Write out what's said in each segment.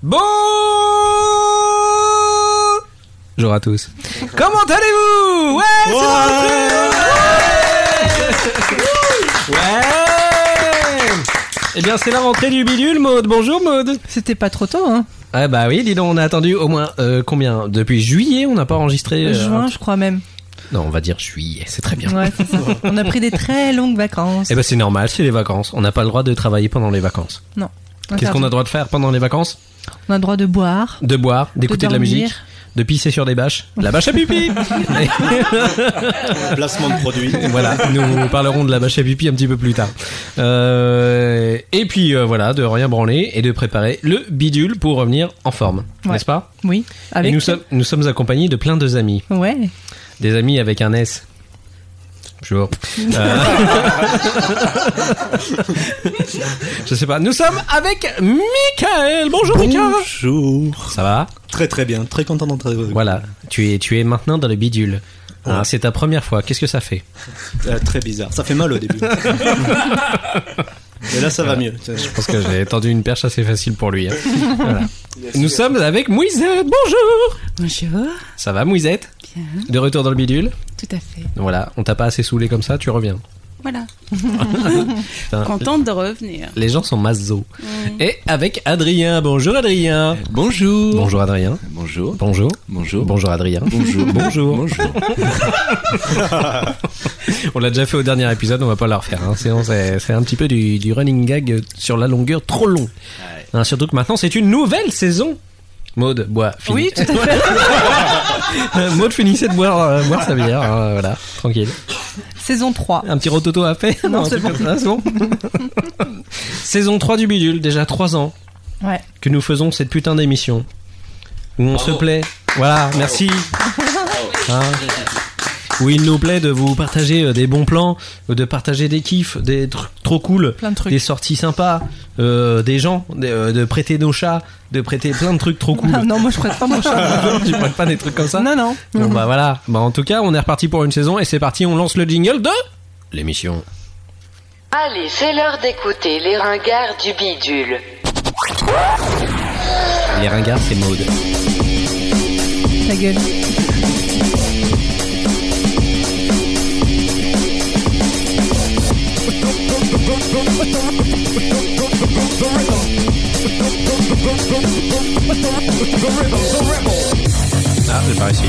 Bonjour à tous. Comment allez-vous? Ouais, c'est la rentrée. Ouais. Eh bien, c'est la rentrée du bidule, Maud. Bonjour, Maud. C'était pas trop tôt, hein? Ah bah oui, dis donc, on a attendu au moins combien? Depuis juillet, on n'a pas enregistré. Juin, je crois même. Non, on va dire juillet, c'est très bien. Ouais, c'est ça. On a pris des très longues vacances. Eh ben c'est normal, c'est les vacances. On n'a pas le droit de travailler pendant les vacances. Non. Qu'est-ce qu'on a le droit de faire pendant les vacances? On a le droit de boire. De boire, d'écouter de la dormir. musique, de pisser sur des bâches. La bâche à pipi. Placement de produit. Voilà, nous parlerons de la bâche à pipi un petit peu plus tard. Et puis voilà, de rien branler et de préparer le bidule pour revenir en forme, Ouais. n'est-ce pas? Oui. Avec. Et nous sommes accompagnés de plein d'amis. Ouais. Des amis avec un S. Bonjour. Je sais pas. Nous sommes avec Michael. Bonjour, Michael. Bonjour. Ça va? Très très bien, très content d'entrer. Voilà. Tu es maintenant dans le bidule. Ouais. Hein, c'est ta première fois. Qu'est-ce que ça fait? Très bizarre, ça fait mal au début. Et là ça va mieux. Je pense que j'ai tendu une perche assez facile pour lui. Hein. Voilà. Nous sommes avec Mouisette. Bonjour. Bonjour. Ça va, Mouisette? Bien. De retour dans le bidule. Tout à fait. Voilà. On t'a pas assez saoulé comme ça, tu reviens. Voilà. Putain, Contente de revenir. les gens sont maso. Et avec Adrien. Bonjour, Adrien. Bonjour. Bonjour, Adrien. Bonjour. Bonjour. Bonjour. Bonjour, Adrien. Bonjour. Bonjour. Bonjour. On l'a déjà fait au dernier épisode, on va pas le refaire. Hein. C'est un petit peu du running gag sur la longueur trop long. Hein, surtout que maintenant c'est une nouvelle saison. Maud, bois, fini. Oui, tout à fait. Maud finissait de boire sa bière, hein, voilà, tranquille. Saison 3. Un petit rototo à faire. Non, un c'est truc bon. comme ça, c'est bon. Saison 3 du bidule, déjà 3 ans Ouais. que nous faisons cette putain d'émission. Où on se plaît. Voilà, merci. Hein, où il nous plaît de vous partager des bons plans, de partager des kiffs, des trucs trop cool, Plein de trucs. des sorties sympas, des gens, de prêter nos chats, de prêter plein de trucs trop cool. Ah, non, moi je prête pas mon chat. Tu prêtes pas des trucs comme ça? Non, non. Bon bah voilà. Bah en tout cas, on est reparti pour une saison et c'est parti, on lance le jingle de l'émission. Allez, c'est l'heure d'écouter les ringards du bidule. Les ringards, c'est Maud. Ta gueule. Ah, c'est par ici.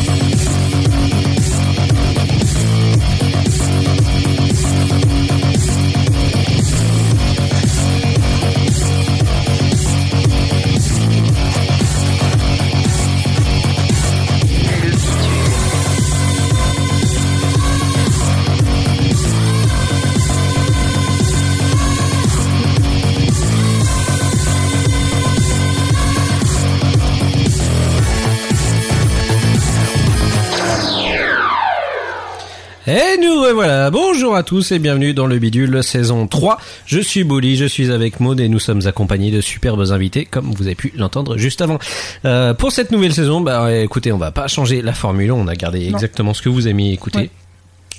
Et nous revoilà, bonjour à tous et bienvenue dans le bidule saison 3. Je suis Bouli, je suis avec Maud et nous sommes accompagnés de superbes invités comme vous avez pu l'entendre juste avant. Pour cette nouvelle saison, bah écoutez, on va pas changer la formule, on a gardé exactement ce que vous aimiez écouter. Ouais.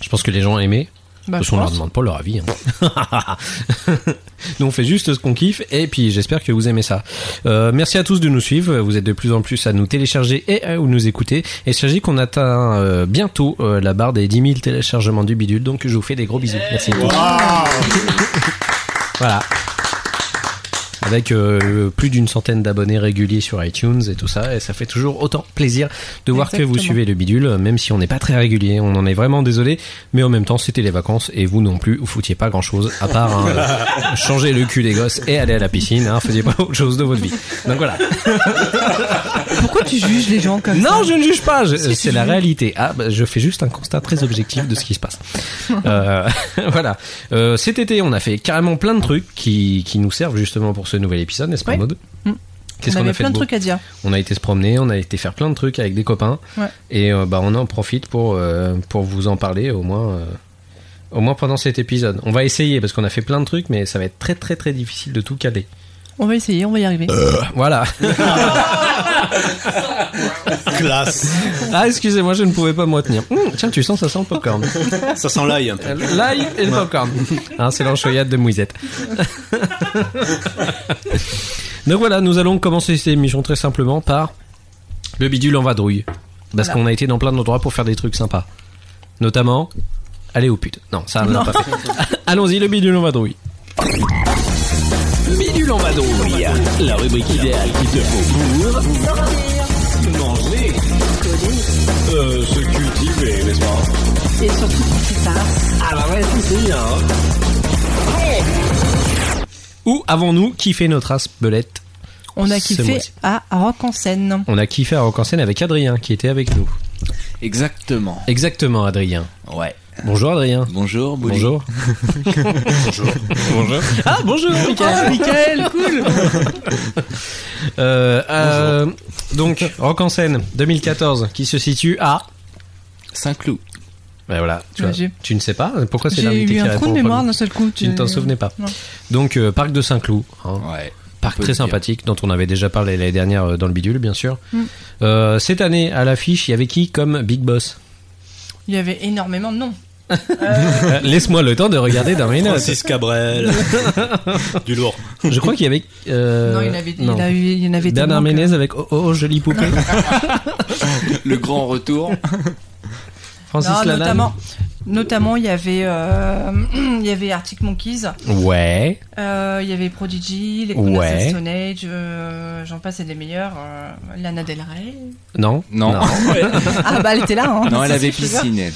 Je pense que les gens aimaient. Bah, Parce qu'on leur demande pas leur avis. Hein. Nous on fait juste ce qu'on kiffe et puis j'espère que vous aimez ça. Merci à tous de nous suivre. Vous êtes de plus en plus à nous télécharger et à nous écouter. Et sachez qu'on atteint bientôt la barre des 10 000 téléchargements du bidule. Donc je vous fais des gros bisous. Merci. Voilà. Avec plus d'une centaine d'abonnés réguliers sur iTunes et tout ça, et ça fait toujours autant plaisir de voir que vous suivez le bidule, même si on n'est pas très régulier, on en est vraiment désolé, mais en même temps c'était les vacances et vous non plus, vous foutiez pas grand chose à part changer le cul des gosses et aller à la piscine, hein, faisiez pas autre chose de votre vie. Donc voilà. Pourquoi tu juges les gens comme ça? Non, je ne juge pas, c'est la réalité. Ah, bah, je fais juste un constat très objectif de ce qui se passe. Voilà. Cet été, on a fait carrément plein de trucs qui nous servent justement pour ce nouvel épisode, n'est-ce pas, Ouais. Maud? Qu'est-ce On qu'on avait a fait plein de beau trucs à dire. On a été se promener, on a été faire plein de trucs avec des copains. Ouais. Et bah on en profite pour vous en parler au moins pendant cet épisode. On va essayer parce qu'on a fait plein de trucs, mais ça va être très très très difficile de tout caler. On va essayer, on va y arriver. Voilà. Classe. Ah, excusez-moi, je ne pouvais pas me retenir. Tiens, tu sens, ça sent le popcorn. Ça sent l'ail un peu. L'ail et le popcorn. Hein, c'est l'enchoyade de Mouisette. Donc voilà, nous allons commencer cette émission très simplement par le bidule en vadrouille. Parce Voilà. qu'on a été dans plein d'endroits pour faire des trucs sympas. Notamment, aller aux putes. Non, ça on l'a pas fait. Allons-y, le bidule en vadrouille. Bidule en vadrouille, la rubrique idéale qu'il te faut pour manger, se cultiver, n'est-ce pas? Et surtout quand tu pars. Ah bah ouais, c'est bien. Où avons-nous kiffé notre race belette? On a Ce kiffé mois-ci. à Rock en Seine. On a kiffé à Rock en Seine avec Adrien qui était avec nous. Exactement. Exactement, Adrien. Ouais. Bonjour Adrien. Bonjour, Bouli. Bonjour. Bonjour. Ah bonjour Mickaël. Mickaël, cool. Donc Rock en Seine 2014 qui se situe à... Saint-Cloud. Ben voilà, tu vois, J'ai- tu ne sais pas pourquoi c'est J'ai l'invité eu qui un répond trou de en mémoire premier. d'un seul coup. Tu ne t'en souvenais pas. Non. Donc parc de Saint-Cloud, hein. Ouais. Parc on peut très le dire. sympathique dont on avait déjà parlé l'année dernière dans le bidule bien sûr. Mm. Cette année à l'affiche il y avait qui comme Big Boss? Il y avait énormément de noms. Laisse-moi le temps de regarder dans mes notes. Francis Cabrel. Du lourd. Je crois qu'il y avait... Non, il y en avait Bernard tellement que- Ménez avec Oh jolie poupée. Le grand retour. Francis Non, Lalanne. notamment, il y avait Arctic Monkeys, Ouais. il y avait Prodigy, les Ouais. Queens of the Stone Age, j'en passe et des meilleurs, Lana Del Rey. Non. Non. Ah bah elle était là, hein. Non, elle avait Je te jure. piscine, elle.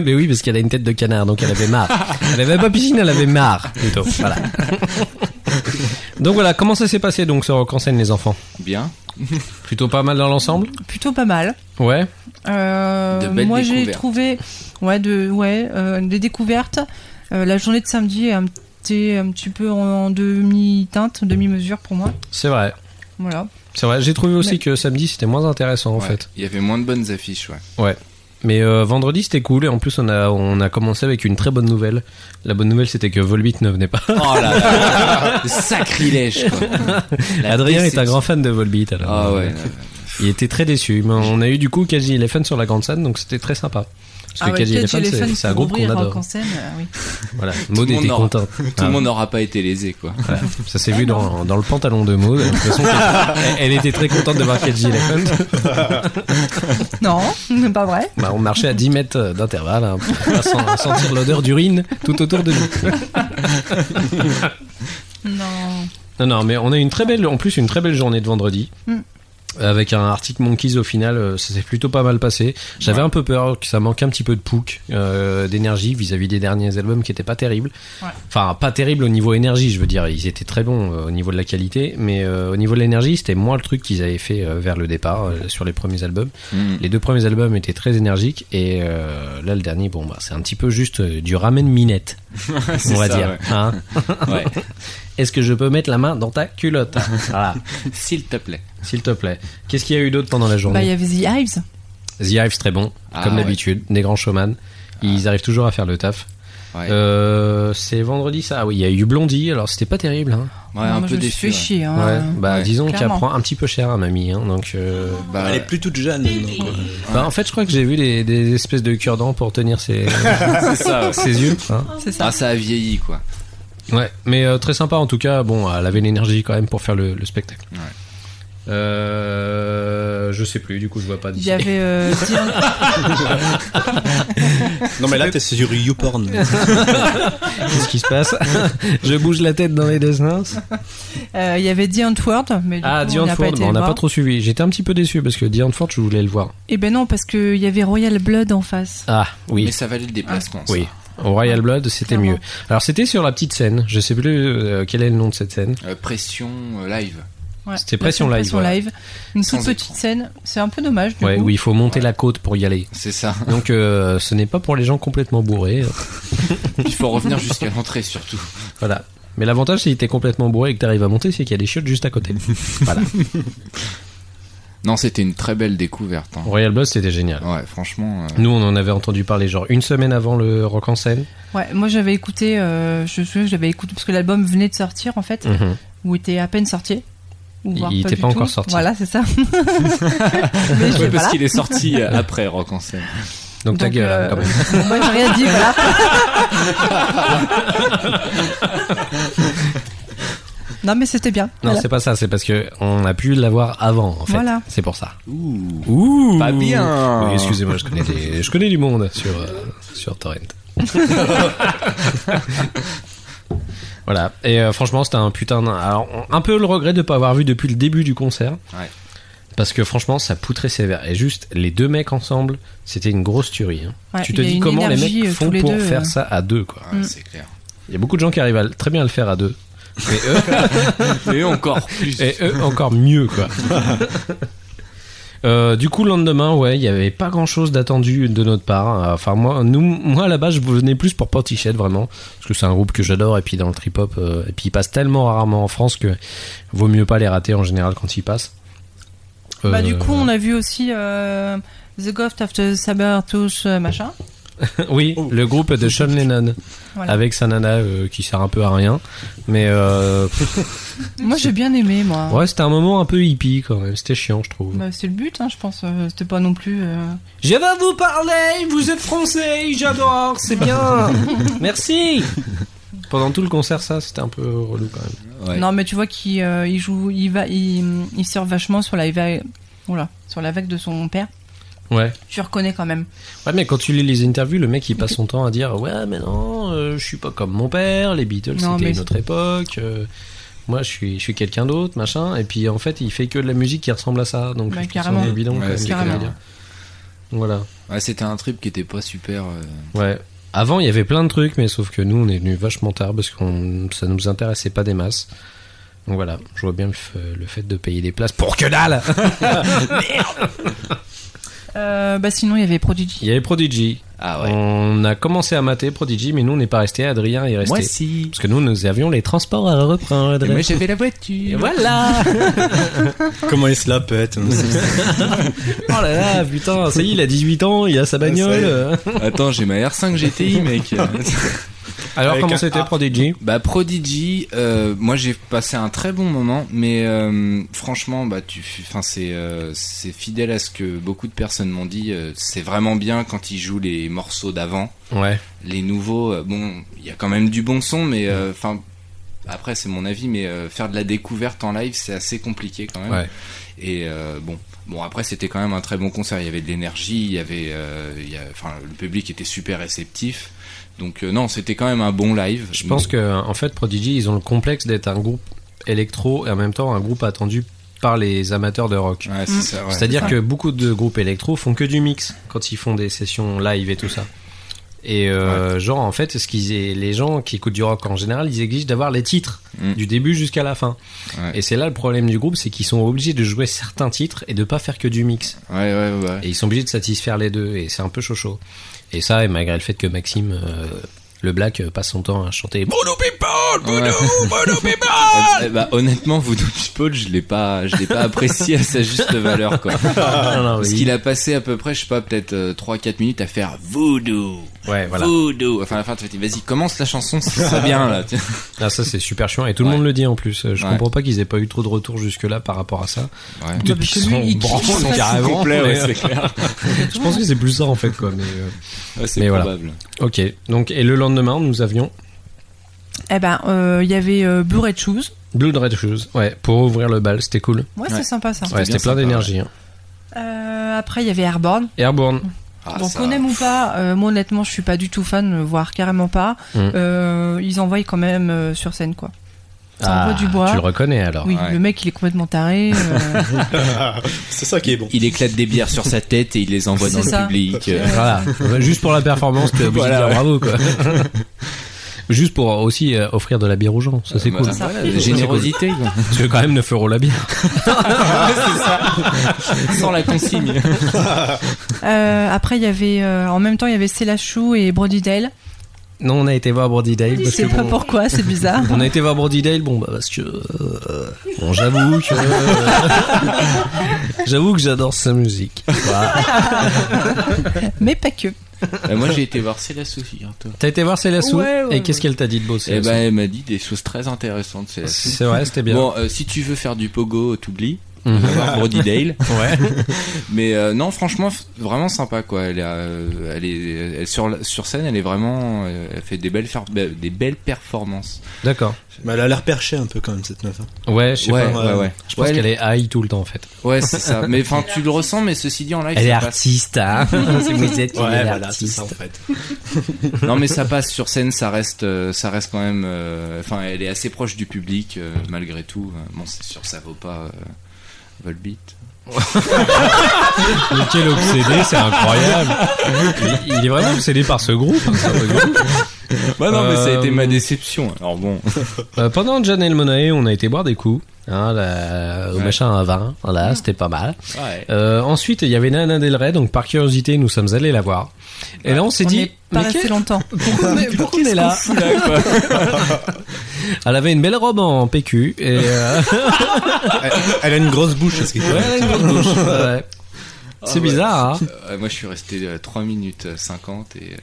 Mais oui, parce qu'elle a une tête de canard, donc elle avait marre. Elle avait pas piscine, elle avait marre, plutôt. Voilà. Donc voilà, comment ça s'est passé donc ce Rock en Seine, les enfants? Bien. Plutôt pas mal dans l'ensemble? Plutôt pas mal. Ouais. De belles Moi j'ai découvertes. trouvé des découvertes. La journée de samedi était un petit peu en demi-teinte, demi-mesure pour moi. C'est vrai. Voilà. C'est vrai. J'ai trouvé aussi Mais- que samedi c'était moins intéressant en Ouais. fait. Il y avait moins de bonnes affiches, ouais. Ouais. Mais vendredi c'était cool et en plus on a commencé avec une très bonne nouvelle. La bonne nouvelle c'était que Volbeat ne venait pas. Oh là là. Le sacrilège, quoi. La Adrien est un déception. grand fan de Volbeat alors. Ah ouais. Il était très déçu. Mais on a eu du coup Kaji Elephant sur la grande scène donc c'était très sympa. Parce que Kaji Elephant c'est un groupe qu'on Rock adore. en scène, oui. Voilà. Tout Maud le monde était aura- contente. Tout le monde n'aura pas été lésé, quoi. Voilà. Ça s'est vu dans le pantalon de Maud. J'ai l'impression elle était très contente de voir Kaji Elephant. Non, pas vrai. Bah, on marchait à 10 mètres d'intervalle hein, à sentir l'odeur d'urine tout autour de nous. Non. Non, mais on a une très belle journée de vendredi. Mm. Avec un Arctic Monkeys au final, ça s'est plutôt pas mal passé. J'avais un peu peur que ça manque un petit peu de pouk, d'énergie vis-à-vis des derniers albums qui étaient pas terribles. Ouais. Enfin, pas terribles au niveau énergie, je veux dire. Ils étaient très bons au niveau de la qualité, mais au niveau de l'énergie, c'était moins le truc qu'ils avaient fait vers le départ sur les premiers albums. Les 2 premiers albums étaient très énergiques et là le dernier, bon bah c'est un petit peu juste du ramen minette, C'est on va ça, dire. ouais. Hein Ouais. Est-ce que je peux mettre la main dans ta culotte? Voilà, S'il te plaît. s'il te plaît. Qu'est-ce qu'il y a eu d'autre pendant la journée? Bah, il y avait The Hives. The Hives très bon, Ah, comme ouais. d'habitude, des grands showman. Ils arrivent toujours à faire le taf. Ouais. C'est vendredi ça. Ah oui, il y a eu Blondie. Alors c'était pas terrible. Hein. Ouais, Non, un moi, peu je me suis déçu. fait Ouais. chier. Hein. Ouais. Bah Ouais. disons qu'elle Clairement. prend un petit peu cher à mamie. Hein, donc. Bah, Elle est plus toute jeune. donc, Bah, en fait, je crois que j'ai vu des espèces de cure-dents pour tenir ses c'est ça. Ouais. ses yeux. Hein. C'est ça. Ah, ça a vieilli, quoi. Ouais, mais très sympa en tout cas. Bon, elle avait l'énergie quand même pour faire le spectacle. Ouais. Je sais plus, du coup je vois pas Il d'ici. y avait Non, mais là, t'es sur YouPorn. Qu'est-ce qui se passe? Je bouge la tête dans les deux sens. il y avait The Antwoord, mais du Ah, coup, The on n'a Antwoord, pas été on le n'a voir. pas trop suivi. J'étais un petit peu déçu parce que The Antwoord, je voulais le voir. Eh ben non, parce qu'il y avait Royal Blood en face. Ah, oui. Mais ça valait le déplacement. ça. Oui. Au Royal Blood, c'était Clairement. mieux. Alors c'était sur la petite scène. Je sais plus quel est le nom de cette scène. Pression live. Ouais. C'était Là, Pression c'est Live, Pression voilà. Live. Une toute Sans petite écran. scène. C'est un peu dommage, du Ouais, coup. où il faut monter la côte pour y aller. C'est ça. Donc ce n'est pas pour les gens complètement bourrés. Il faut revenir jusqu'à l'entrée, surtout. Voilà. Mais l'avantage, si t'es complètement bourré et que t'arrives à monter, c'est qu'il y a des chiottes juste à côté. Voilà. Non, c'était une très belle découverte. Hein. Royal Blood, c'était génial. Ouais, franchement. Nous, on en avait entendu parler genre une semaine avant le Rock en Seine. Ouais, moi j'avais écouté, je l'avais écouté parce que l'album venait de sortir en fait, Mhm. ou était à peine sorti. Ou Il voire était du pas tout. encore sorti. Voilà, c'est ça. Mais Ouais, parce voilà. qu'il est sorti après Rock en scène. Donc ta gueule, hein, quand même. Moi, j'ai rien dit, voilà. Non, mais c'était bien. Non, Voilà. c'est pas ça, c'est parce que on a pu l'avoir avant, en fait. Voilà. C'est pour ça. Ouh. Pas bien. Oui, excusez-moi, je connais du monde sur Torrent. Voilà. Et franchement, c'était un putain alors, un peu le regret de pas avoir vu depuis le début du concert. Ouais. Parce que franchement, ça poutrait sévère. Et juste, les deux mecs ensemble, c'était une grosse tuerie. Hein. Ouais, tu te il y a dis une comment les énergie, mecs font tous les pour deux, faire ça à deux, quoi. Ouais, c'est clair. Il y a beaucoup de gens qui arrivent très bien à le faire à deux. Mais encore plus. Et eux, encore mieux, quoi. Du coup, le lendemain, ouais, il y avait pas grand chose d'attendu de notre part. Enfin, moi, à la base, je venais plus pour Portichet, vraiment. Parce que c'est un groupe que j'adore. Et puis, dans le trip-hop, et puis, ils passent tellement rarement en France que vaut mieux pas les rater en général quand ils passent. Bah, du coup, on a vu aussi The Ghost of the Sabertooth machin. Oui, le groupe de Sean Lennon. Voilà. Avec sa nana qui sert un peu à rien. Mais Moi, j'ai bien aimé, moi. ouais, c'était un moment un peu hippie quand même. C'était chiant, je trouve. Bah, c'est le but, hein, je pense. C'était pas non plus. Je vais vous parler, vous êtes français, j'adore, c'est bien. Merci. Pendant tout le concert, ça, c'était un peu relou quand même. Ouais. Non, mais tu vois qu'il joue, il sort vachement sur la vague, sur la vague de son père. Ouais. Tu reconnais quand même. Ouais, mais quand tu lis les interviews, le mec il passe son temps à dire ouais, mais non, je suis pas comme mon père, les Beatles Non, c'était mais une autre époque. Moi je suis quelqu'un d'autre, machin. Et puis en fait, il fait que de la musique qui ressemble à ça. Donc Bah, je trouve ça carrément. évident. Ouais, quand même, c'est ce qu'il carrément. veut dire. Voilà. Ouais, c'était un trip qui était pas super. Ouais. Avant, il y avait plein de trucs, mais sauf que nous, on est venus vachement tard parce que ça nous intéressait pas des masses. Donc voilà, je vois bien le fait de payer des places pour que dalle. Bah sinon il y avait Prodigy. Il y avait Prodigy. Ah ouais. On a commencé à mater Prodigy, mais nous, on n'est pas resté. Adrien est resté. Moi si. Parce que nous avions les transports à reprendre. Et moi j'avais la voiture. Et voilà. Comment il se la pète. Oh là là, putain, ça y est, il a 18 ans, il a sa bagnole. Attends, j'ai ma R5 GTI, mec. Alors, Avec comment un c'était A. Prodigy? Bah Prodigy, moi j'ai passé un très bon moment, mais franchement, bah c'est fidèle à ce que beaucoup de personnes m'ont dit. C'est vraiment bien quand ils jouent les morceaux d'avant. Ouais. Les nouveaux, bon, il y a quand même du bon son, mais enfin. Après, c'est mon avis, mais faire de la découverte en live, c'est assez compliqué quand même. Ouais. Et bon, après, c'était quand même un très bon concert. Il y avait de l'énergie, il y avait, enfin, le public était super réceptif. Donc non, c'était quand même un bon live. Je pense que en fait, Prodigy, ils ont le complexe d'être un groupe électro et en même temps un groupe attendu par les amateurs de rock. Ouais, c'est ça. Ouais. C'est-à-dire que beaucoup de groupes électro font que du mix quand ils font des sessions live et tout ça. Et genre en fait, les gens qui écoutent du rock en général, ils exigent d'avoir les titres du début jusqu'à la fin. Ouais. Et c'est là le problème du groupe, c'est qu'ils sont obligés de jouer certains titres et de pas faire que du mix. Ouais. Et ils sont obligés de satisfaire les deux et c'est un peu chaud. Et ça, et malgré le fait que Maxime le Black passe son temps à chanter Voodoo People, Voodoo People. Bah honnêtement, Voodoo People, je l'ai pas apprécié à sa juste valeur quoi. Parce qu'il a passé à peu près, je sais pas, peut-être 3-4 minutes à faire Voodoo. Ouais, voilà. Voodoo. Enfin à la fin tu te dis vas-y, commence la chanson, c'est ça bien là. Ah, ça c'est super chiant et tout le monde le dit en plus. Je Ouais. comprends pas qu'ils aient pas eu trop de retours jusque là par rapport à ça. Ouais. Depuis parce que lui, il branle kiffe carrément. complet, ouais, mais, c'est clair. je pense que c'est plus ça en fait quoi. Mais Ouais, c'est Mais voilà. probable. ok. Donc et le lendemain nous avions Eh ben, il y avait Blue Red Shoes. Blood Red Shoes. Ouais, pour ouvrir le bal, c'était cool. Ouais, Ouais. c'est sympa ça. Ouais, c'était bien plein sympa, d'énergie. Hein. Après, il y avait Airborne. Airborne. Ah, Donc, ça- on aime ou pas, moi honnêtement, je suis pas du tout fan, voire carrément pas. Ils envoient quand même sur scène, quoi. Ça envoie du bois. Tu le reconnais alors. Oui, Ouais. le mec, il est complètement taré. C'est ça qui est bon. Il éclate des bières sur sa tête et il les envoie dans C'est le ça. public. Voilà. Juste pour la performance, tu es obligé Voilà, de dire ouais. bravo quoi. Juste pour aussi offrir de la bière aux gens, ça c'est cool. ça. Voilà, générosité quoi. Parce que quand même 9 € la bière. Sans la consigne. Après, il y avait, en même temps, il y avait Selachou et Brody Dale. Non, on a été voir Brody Dale Je parce sais que pas bon, pourquoi, c'est bizarre. on a été voir Brody Dale, bon bah parce que bon j'avoue que j'avoue que j'adore sa musique. Voilà. Mais pas que. Moi j'ai été voir Céla Soufi. Toi. T'as été voir Célassou Ouais, et qu'est-ce qu'elle t'a dit de beau Et Célassou? ben elle m'a dit des choses très intéressantes. Céla Soufi. C'est vrai, c'était bien. Bon, si tu veux faire du pogo, t'oublies. Voir Brody Dale. Ouais. Mais non, franchement, vraiment sympa quoi. Elle sur scène, elle est vraiment, elle fait des belles performances. D'accord. Mais elle a l'air perchée un peu quand même cette meuf. Ouais, je sais pas. Ouais. Je pense qu'elle est high tout le temps en fait. Ouais, c'est ça. Mais enfin, tu le ressens, mais ceci dit en live, Elle est ça passe. artiste, hein. C'est Moisette qui est voilà, c'est artiste. ça en fait. Non, mais ça passe sur scène, ça reste quand même. Enfin, elle est assez proche du public malgré tout. Bon, c'est sûr, ça vaut pas Volbeat. Mais quel obsédé, c'est incroyable. Il est vraiment obsédé par ce groupe. Bah non, mais ça a été ma déception. Alors bon. Pendant John et le Monae, on a été boire des coups. Au machin à vin. Voilà, c'était pas mal. Ouais. Ensuite, il y avait Lana Del Rey, donc par curiosité, nous sommes allés la voir. Et là, on s'est dit, pas resté longtemps. pourquoi on est là? Elle avait une belle robe en PQ et Elle a une grosse bouche. Est-ce que... ouais, elle a une grosse bouche. Ouais. C'est bizarre, hein. Moi, je suis resté 3 minutes 50 et.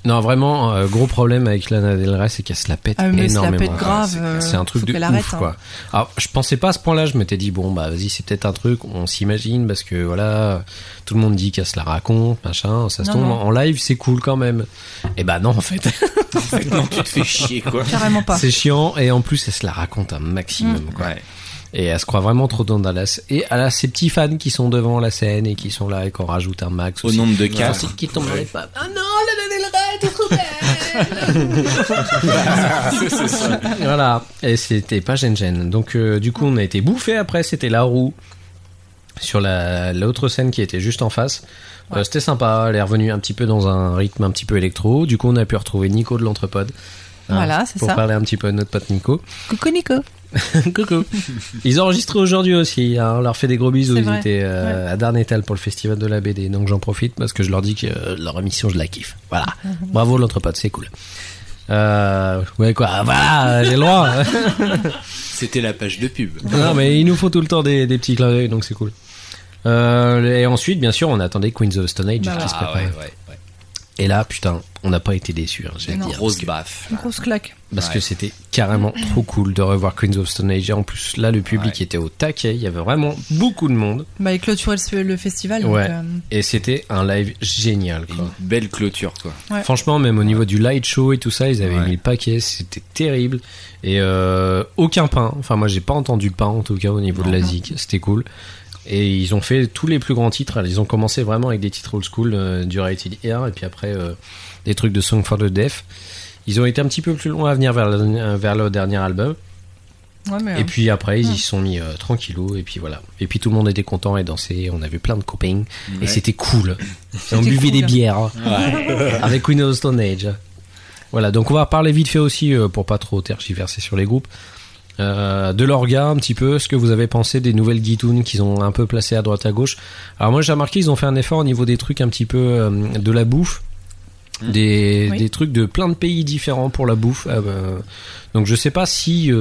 Non, vraiment, gros problème avec Lana Del Rey, c'est qu'elle se la pète mais énormément. se la pète grave. C'est un truc faut de qu'elle ouf, arrête, quoi. Alors, je pensais pas à ce point-là, je m'étais dit, bon, bah, vas-y, c'est peut-être un truc, on s'imagine, parce que, voilà, tout le monde dit qu'elle se la raconte, machin, ça se tombe, en live, c'est cool quand même. Et bah, non, en fait. Non, tu te fais chier, quoi. Carrément pas. C'est chiant, et en plus, elle se la raconte un maximum, quoi. Ouais. Et elle se croit vraiment trop dans Dallas. Et elle a ses petits fans qui sont devant la scène et qui sont là et qu'on rajoute un max Au aussi. nombre de 4. C'est qui tombe dans les femmes. Ah non, Lana Del Rey, t'es trop belle. C'est ça. Voilà. Et c'était pas gêne. Donc, du coup, on a été bouffé après. C'était La Roue sur l'autre scène qui était juste en face. C'était sympa. Elle est revenue un petit peu dans un rythme un petit peu électro. Du coup, on a pu retrouver Nico de l'Entrepode. Voilà, c'est pour ça. parler un petit peu de notre pote Nico. Coucou Nico. Coucou. Ils ont enregistré aujourd'hui aussi, hein. On leur fait des gros bisous. C'est Ils vrai. étaient à Darnétal pour le festival de la BD, donc j'en profite parce que je leur dis que leur émission je la kiffe. Voilà. Bravo l'Entrepode, c'est cool. Ouais quoi, voilà, j'ai le droit. C'était la page de pub. Non mais il nous faut tout le temps des petits clins d'œil, donc c'est cool. Et ensuite, bien sûr, on attendait Queens of the Stone Age qui se préparait. Ouais. Et là, putain, on n'a pas été déçus, hein, je vais Non. dire. Grosse baffe. Une grosse claque. Parce que c'était carrément trop cool de revoir Queens of Stone Age. Et en plus, là, le public Ouais. était au taquet. Il y avait vraiment beaucoup de monde. Bah, il clôturait le festival. donc, Ouais. Et c'était un live génial, quoi. Une belle clôture, quoi. Ouais. Franchement, même au niveau du light show et tout ça, ils avaient Ouais. mis le paquet. C'était terrible. Et aucun pain. Enfin, moi, j'ai pas entendu pain, en tout cas, au niveau de la zik. C'était cool. Et ils ont fait tous les plus grands titres. Ils ont commencé vraiment avec des titres old school, du Rated R, et puis après des trucs de Song for the Deaf. Ils ont été un petit peu plus loin à venir vers le dernier album. Ouais, mais, Et puis après, ils y sont mis tranquillou, et puis voilà. Et puis tout le monde était content et dansait. On avait plein de copains, et Ouais. c'était cool. Et on buvait cool. des bières avec Queen of the Stone Age. Voilà, donc on va parler vite fait aussi, pour pas trop tergiverser sur les groupes. De l'orga un petit peu, ce que vous avez pensé des nouvelles guitounes qu'ils ont un peu placées à droite à gauche. Alors moi j'ai remarqué ils ont fait un effort au niveau des trucs un petit peu de la bouffe, des trucs de plein de pays différents pour la bouffe. Donc je sais pas si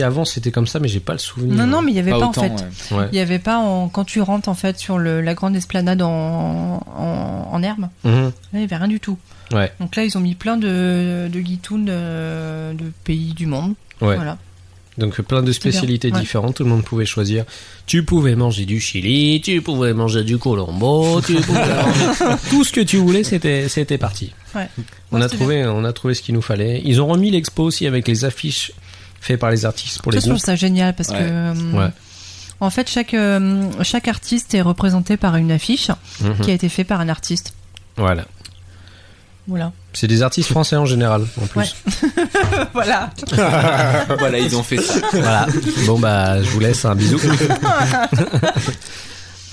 avant c'était comme ça, mais j'ai pas le souvenir. Non, mais il y avait pas en autant, fait. ouais. Ouais. Il y avait pas quand tu rentres en fait sur la grande esplanade en herbe. Mhm. Là, il y avait rien du tout. Ouais. Donc là, ils ont mis plein de guitounes de pays du monde. Ouais. Voilà. Donc plein de spécialités bien, ouais. différentes, tout le monde pouvait choisir. Tu pouvais manger du chili, tu pouvais manger du colombo, tu pouvais manger tout ce que tu voulais, c'était parti. Ouais. On a c'était bien. trouvé ce qu'il nous fallait. Ils ont remis l'expo aussi avec les affiches faites par les artistes pour Ça, les je trouve groupes. ça génial parce Ouais. que Ouais. en fait chaque artiste est représenté par une affiche Mhm. qui a été faite par un artiste. Voilà. Voilà. C'est des artistes français en général, en plus. Ouais. Voilà. Voilà, ils ont fait ça. Voilà. Bon bah, je vous laisse un bisou.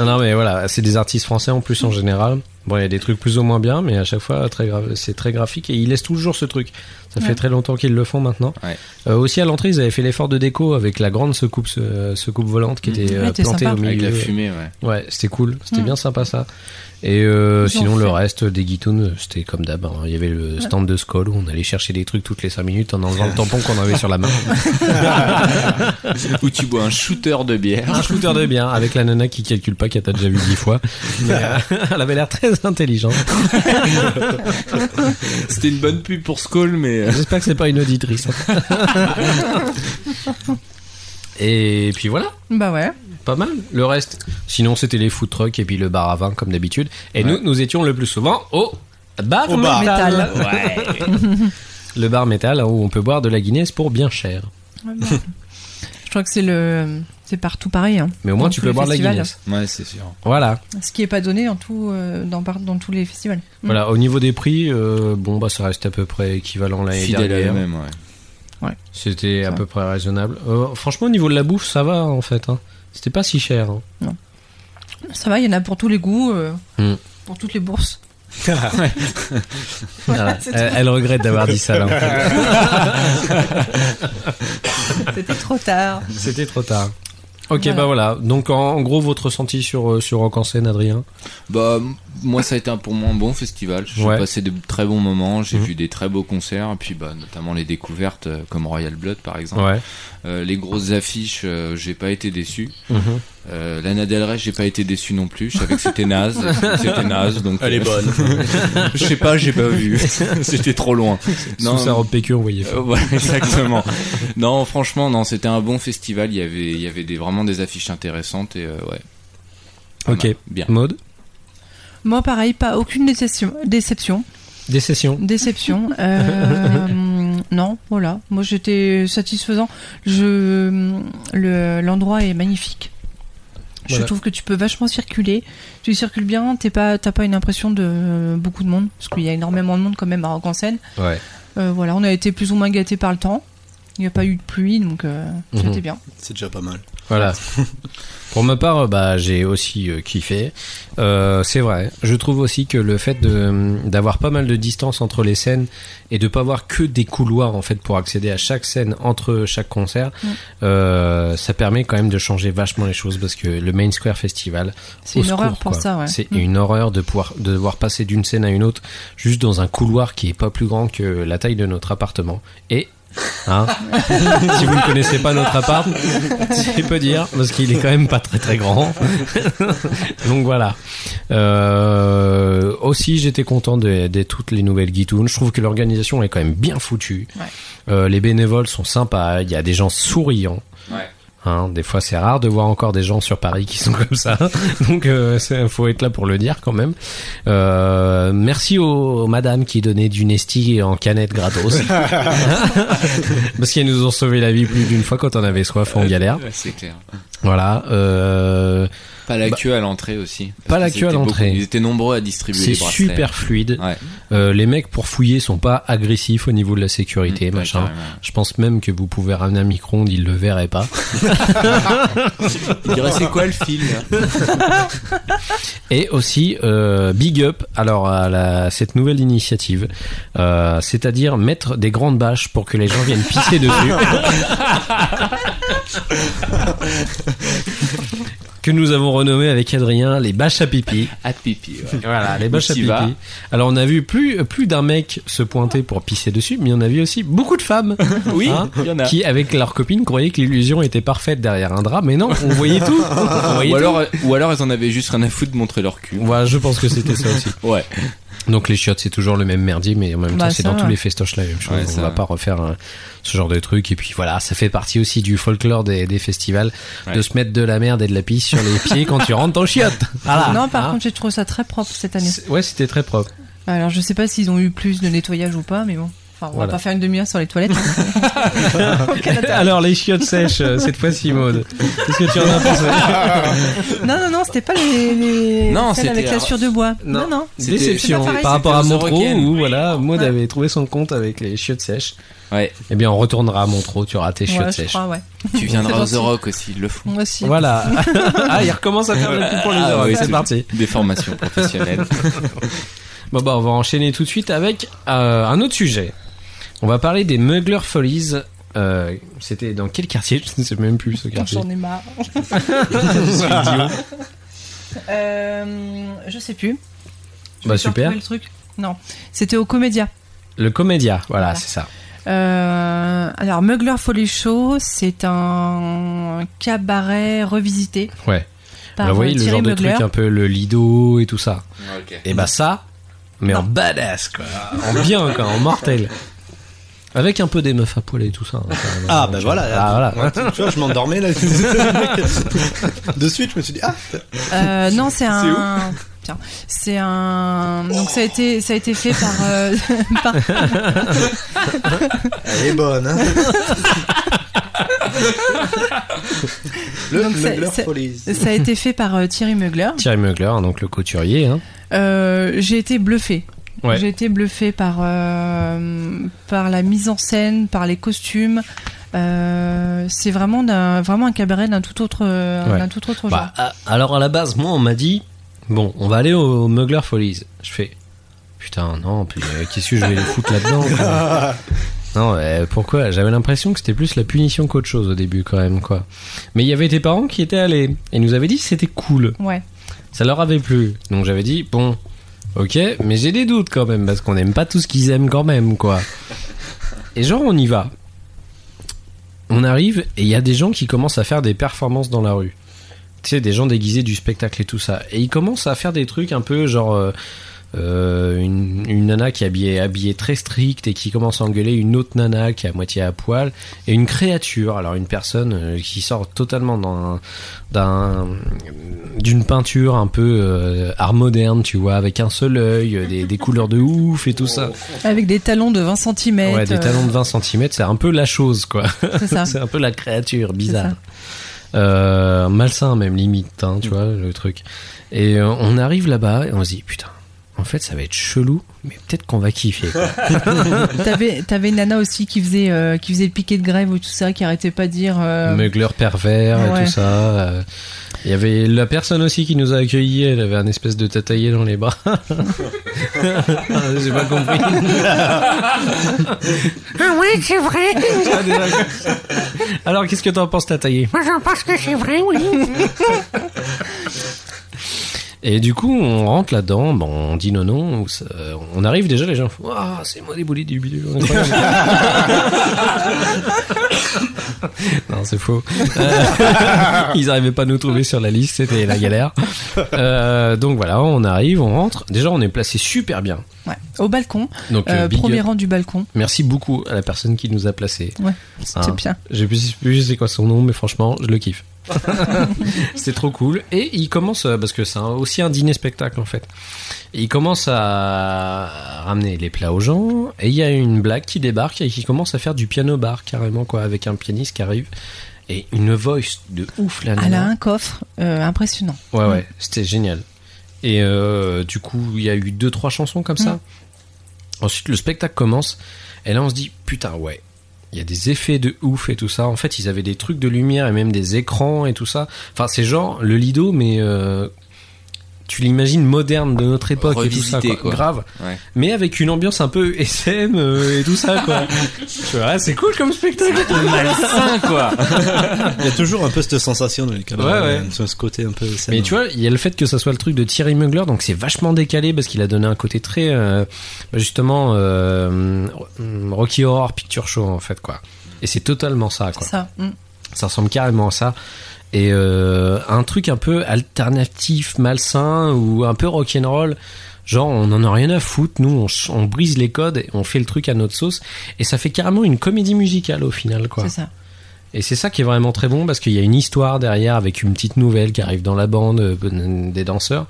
Non mais voilà, c'est des artistes français en plus en général. Bon, il y a des trucs plus ou moins bien, mais à chaque fois c'est très graphique et ils laissent toujours ce truc. Ça fait Ouais. très longtemps qu'ils le font maintenant. Ouais. Aussi à l'entrée, ils avaient fait l'effort de déco avec la grande secoupe volante qui était Ouais, c'était plantée sympa. au milieu. Avec la fumée, ouais. Ouais, c'était cool, c'était bien sympa ça. Et sinon le reste des guitounes, c'était comme d'hab. Hein. Il y avait le stand de Skoll où on allait chercher des trucs toutes les 5 minutes en enlevant le tampon qu'on avait sur la main. Où tu bois un shooter de bière. Un shooter de bière avec la nana qui calcule pas, qu'elle t'a déjà vu 10 fois. Mais, elle avait l'air très intelligente. C'était une bonne pub pour Skoll, mais. J'espère que c'est pas une auditrice. Et puis voilà. Bah ouais. Pas mal. Le reste, sinon c'était les food trucks et puis le bar à vin comme d'habitude. Et nous étions le plus souvent au bar métal. Ouais. Le bar métal où on peut boire de la Guinness pour bien cher. Je crois que c'est partout pareil. Hein. Mais au moins tu peux boire de la Guinness. Ouais, c'est sûr. Voilà. Ce qui est pas donné en tout dans tous les festivals. Voilà. Au niveau des prix, ça reste à peu près équivalent l'année Fidèle dernière. à même, ouais. C'était à peu près raisonnable. Franchement, au niveau de la bouffe, ça va en fait. Hein. C'était pas si cher. Hein. Non. Ça va, il y en a pour tous les goûts, pour toutes les bourses. Voilà, elle regrette d'avoir dit ça là. C'était trop tard. C'était trop tard. Ok, bah voilà. Donc en gros, votre ressenti sur Rock en scène, Adrien? Bah moi ça a été pour moi un bon festival. J'ai passé de très bons moments. J'ai vu des très beaux concerts. Et puis notamment les découvertes comme Royal Blood par exemple. Ouais. Les grosses affiches, j'ai pas été déçu. Lana Del Rey, j'ai pas été déçu non plus. Je savais que c'était naze. Donc elle est bonne. Je sais pas, j'ai pas vu. C'était trop loin. Sous sa robe PQ, on voyait. Ouais, exactement. Non, franchement, non, c'était un bon festival. Il y avait vraiment des affiches intéressantes et ouais. Ok. Bien. Maud? Moi, pareil, pas aucune déception. Déception. Non, voilà. Moi, j'étais satisfaisant. L'endroit est magnifique. Voilà. Je trouve que tu peux vachement circuler. Tu circules bien. T'as pas une impression de beaucoup de monde, parce qu'il y a énormément de monde quand même à Rock en scène. Ouais. Voilà, on a été plus ou moins gâtés par le temps. Il n'y a pas eu de pluie, donc c'était bien. C'est déjà pas mal. Voilà. Pour ma part, j'ai aussi kiffé. C'est vrai. Je trouve aussi que le fait d'avoir pas mal de distance entre les scènes et de pas avoir que des couloirs en fait pour accéder à chaque scène entre chaque concert, ça permet quand même de changer vachement les choses, parce que le Main Square Festival, c'est une horreur pour ça. Ouais. C'est une horreur de devoir passer d'une scène à une autre juste dans un couloir qui est pas plus grand que la taille de notre appartement. Et si vous ne connaissez pas notre appart, c'est peu dire, parce qu'il est quand même pas très très grand. Donc voilà. Aussi, j'étais content de toutes les nouvelles Guitounes. Je trouve que l'organisation est quand même bien foutue. Ouais. Les bénévoles sont sympas. Il y a des gens souriants. Ouais. Des fois, c'est rare de voir encore des gens sur Paris qui sont comme ça. Donc, faut être là pour le dire quand même. Merci aux madames qui donnaient du Nesti en canette gratos. Parce qu'elles nous ont sauvé la vie plus d'une fois quand on avait soif en galère. C'est clair. Voilà. Pas la queue à l'entrée aussi. Pas la queue à l'entrée. Ils étaient nombreux à distribuer les bracelets. C'est super fluide. Ouais. Les mecs pour fouiller sont pas agressifs au niveau de la sécurité, machin. Je pense même que vous pouvez ramener un micro-ondes, ils le verraient pas. Il dirait c'est quoi le fil là? Et aussi big up alors à cette nouvelle initiative, c'est-à-dire mettre des grandes bâches pour que les gens viennent pisser dessus. Que nous avons renommé avec Adrien les bâches à pipi. À pipi, ouais. Voilà, les bâches à pipi. Alors on a vu plus d'un mec se pointer pour pisser dessus, mais on a vu aussi beaucoup de femmes. Oui, il y en a. Qui, avec leurs copines, croyaient que l'illusion était parfaite derrière un drap, mais non, on voyait tout. Ou alors elles en avaient juste rien à foutre de montrer leur cul. Voilà, je pense que c'était ça aussi. Ouais. Donc les chiottes, c'est toujours le même merdier, mais en même temps c'est dans tous les festoches la même chose. On va pas refaire ce genre de truc. Et puis voilà, ça fait partie aussi du folklore des festivals, de se mettre de la merde et de la pisse sur les pieds quand tu rentres en chiotte. Voilà. Non, par contre, j'ai trouvé ça très propre cette année. Ouais, c'était très propre. Alors je sais pas s'ils ont eu plus de nettoyage ou pas, mais bon. Enfin, on va pas faire une demi-heure sur les toilettes. Alors les chiottes sèches, cette fois-ci, Maud. Qu'est-ce que tu en as pensé? Non, c'était pas les celles avec la sûre de bois. Non. Déception par rapport à Montreux où voilà, Maud avait trouvé son compte avec les chiottes sèches. Ouais. Eh bien, on retournera à Montreux, tu auras tes chiottes sèches. Crois, ouais. Tu viendras aux The Rock aussi, ils le font. Moi aussi. Voilà. Il recommence à faire le coup pour les The Rock. C'est parti. Des formations professionnelles. Bon, on va enchaîner tout de suite avec un autre sujet. On va parler des Mugler Follies. C'était dans quel quartier? Je ne sais même plus ce quartier. J'en ai marre. Je sais plus. Super. Le truc. Non, c'était au Comédia. Le Comédia, voilà. C'est ça. Alors Mugler Folly Show, c'est un cabaret revisité. Ouais. Vous voyez le genre de truc un peu le Lido et tout ça. Okay. Et ça, mais en badass quoi, en bien quoi, en mortel. Avec un peu des meufs à poil et tout ça. Hein, Ah bah voilà. Voilà. Tu vois, je m'endormais là. De suite, je me suis dit non, c'est un. Tiens, c'est un. Donc ça a été fait par. Elle est bonne, hein. Donc ça a été fait par Thierry Mugler. Thierry Mugler, donc le couturier. Hein. J'ai été bluffée. Ouais. J'ai été bluffée par la mise en scène, par les costumes. C'est vraiment un cabaret d'un tout autre genre. Alors à la base, moi on m'a dit bon, on va aller au Mugler Follies. Je fais putain non, puis qu'est-ce que je vais les foutre là-dedans quoi. Non, pourquoi? J'avais l'impression que c'était plus la punition qu'autre chose au début quand même quoi. Mais il y avait tes parents qui étaient allés et nous avaient dit que c'était cool. Ouais. Ça leur avait plu. Donc j'avais dit bon, ok, mais j'ai des doutes quand même parce qu'on n'aime pas tout ce qu'ils aiment quand même quoi. Et genre on y va. On arrive et il y a des gens qui commencent à faire des performances dans la rue. Tu sais, des gens déguisés du spectacle et tout ça. Et ils commencent à faire des trucs un peu genre une nana qui est habillée très strict et qui commence à engueuler une autre nana qui est à moitié à poil et une créature, alors une personne qui sort totalement d'une peinture un peu art moderne, tu vois, avec un seul œil, des couleurs de ouf et tout ça. Avec des talons de 20 cm. Ouais, des talons de 20 cm, c'est un peu la chose quoi. C'est ça. C'est un peu la créature bizarre. Malsain même limite, hein, tu vois, le truc. Et on arrive là-bas et on se dit putain, en fait ça va être chelou, mais peut-être qu'on va kiffer quoi. T'avais une nana aussi qui faisait le piquet de grève ou tout ça, qui arrêtait pas de dire Meugler pervers et tout ça. Il y avait la personne aussi qui nous a accueillis, elle avait un espèce de tataillé dans les bras. J'ai pas compris. Ah ouais, c'est vrai. Alors qu'est-ce que t'en penses, tataillé? Moi j'en pense que c'est vrai, oui. Et du coup, on rentre là-dedans, bon, on dit non, on arrive déjà, les gens font ah, c'est moi des boulis du bidule. Non, c'est faux. Ils arrivaient pas à nous trouver sur la liste, c'était la galère. Donc voilà, on arrive, on rentre. Déjà, on est placé super bien. Ouais, au balcon. Donc, premier rang du balcon. Merci beaucoup à la personne qui nous a placés. Ouais, c'était bien. J'ai plus c'est quoi son nom, mais franchement, je le kiffe. C'est trop cool. Et il commence, parce que c'est aussi un dîner spectacle en fait, et il commence à ramener les plats aux gens, et il y a une blague qui débarque et qui commence à faire du piano bar carrément quoi, avec un pianiste qui arrive et une voice de ouf là. Elle a un coffre impressionnant. Ouais, c'était génial. Et du coup il y a eu 2-3 chansons comme ça. Ensuite le spectacle commence et là on se dit putain ouais, il y a des effets de ouf et tout ça. En fait, ils avaient des trucs de lumière et même des écrans et tout ça. Enfin, c'est genre le Lido, mais tu l'imagines moderne de notre époque revisité, et tout ça, quoi. Grave. Ouais. Mais avec une ambiance un peu SM et tout ça, quoi. Tu vois, c'est cool comme spectacle. Malsain, quoi. Il y a toujours un peu cette sensation dans le cabaret, ouais. Ce côté un peu SM. Mais tu vois, il y a le fait que ça soit le truc de Thierry Mugler, donc c'est vachement décalé parce qu'il a donné un côté très, justement, Rocky Horror Picture Show, en fait, quoi. Et c'est totalement ça, quoi. Ça. Ça ressemble carrément à ça. Et un truc un peu alternatif, malsain ou un peu rock'n'roll, genre on en a rien à foutre, nous on brise les codes et on fait le truc à notre sauce et ça fait carrément une comédie musicale au final quoi. C'est ça. Et c'est ça qui est vraiment très bon parce qu'il y a une histoire derrière avec une petite nouvelle qui arrive dans la bande des danseurs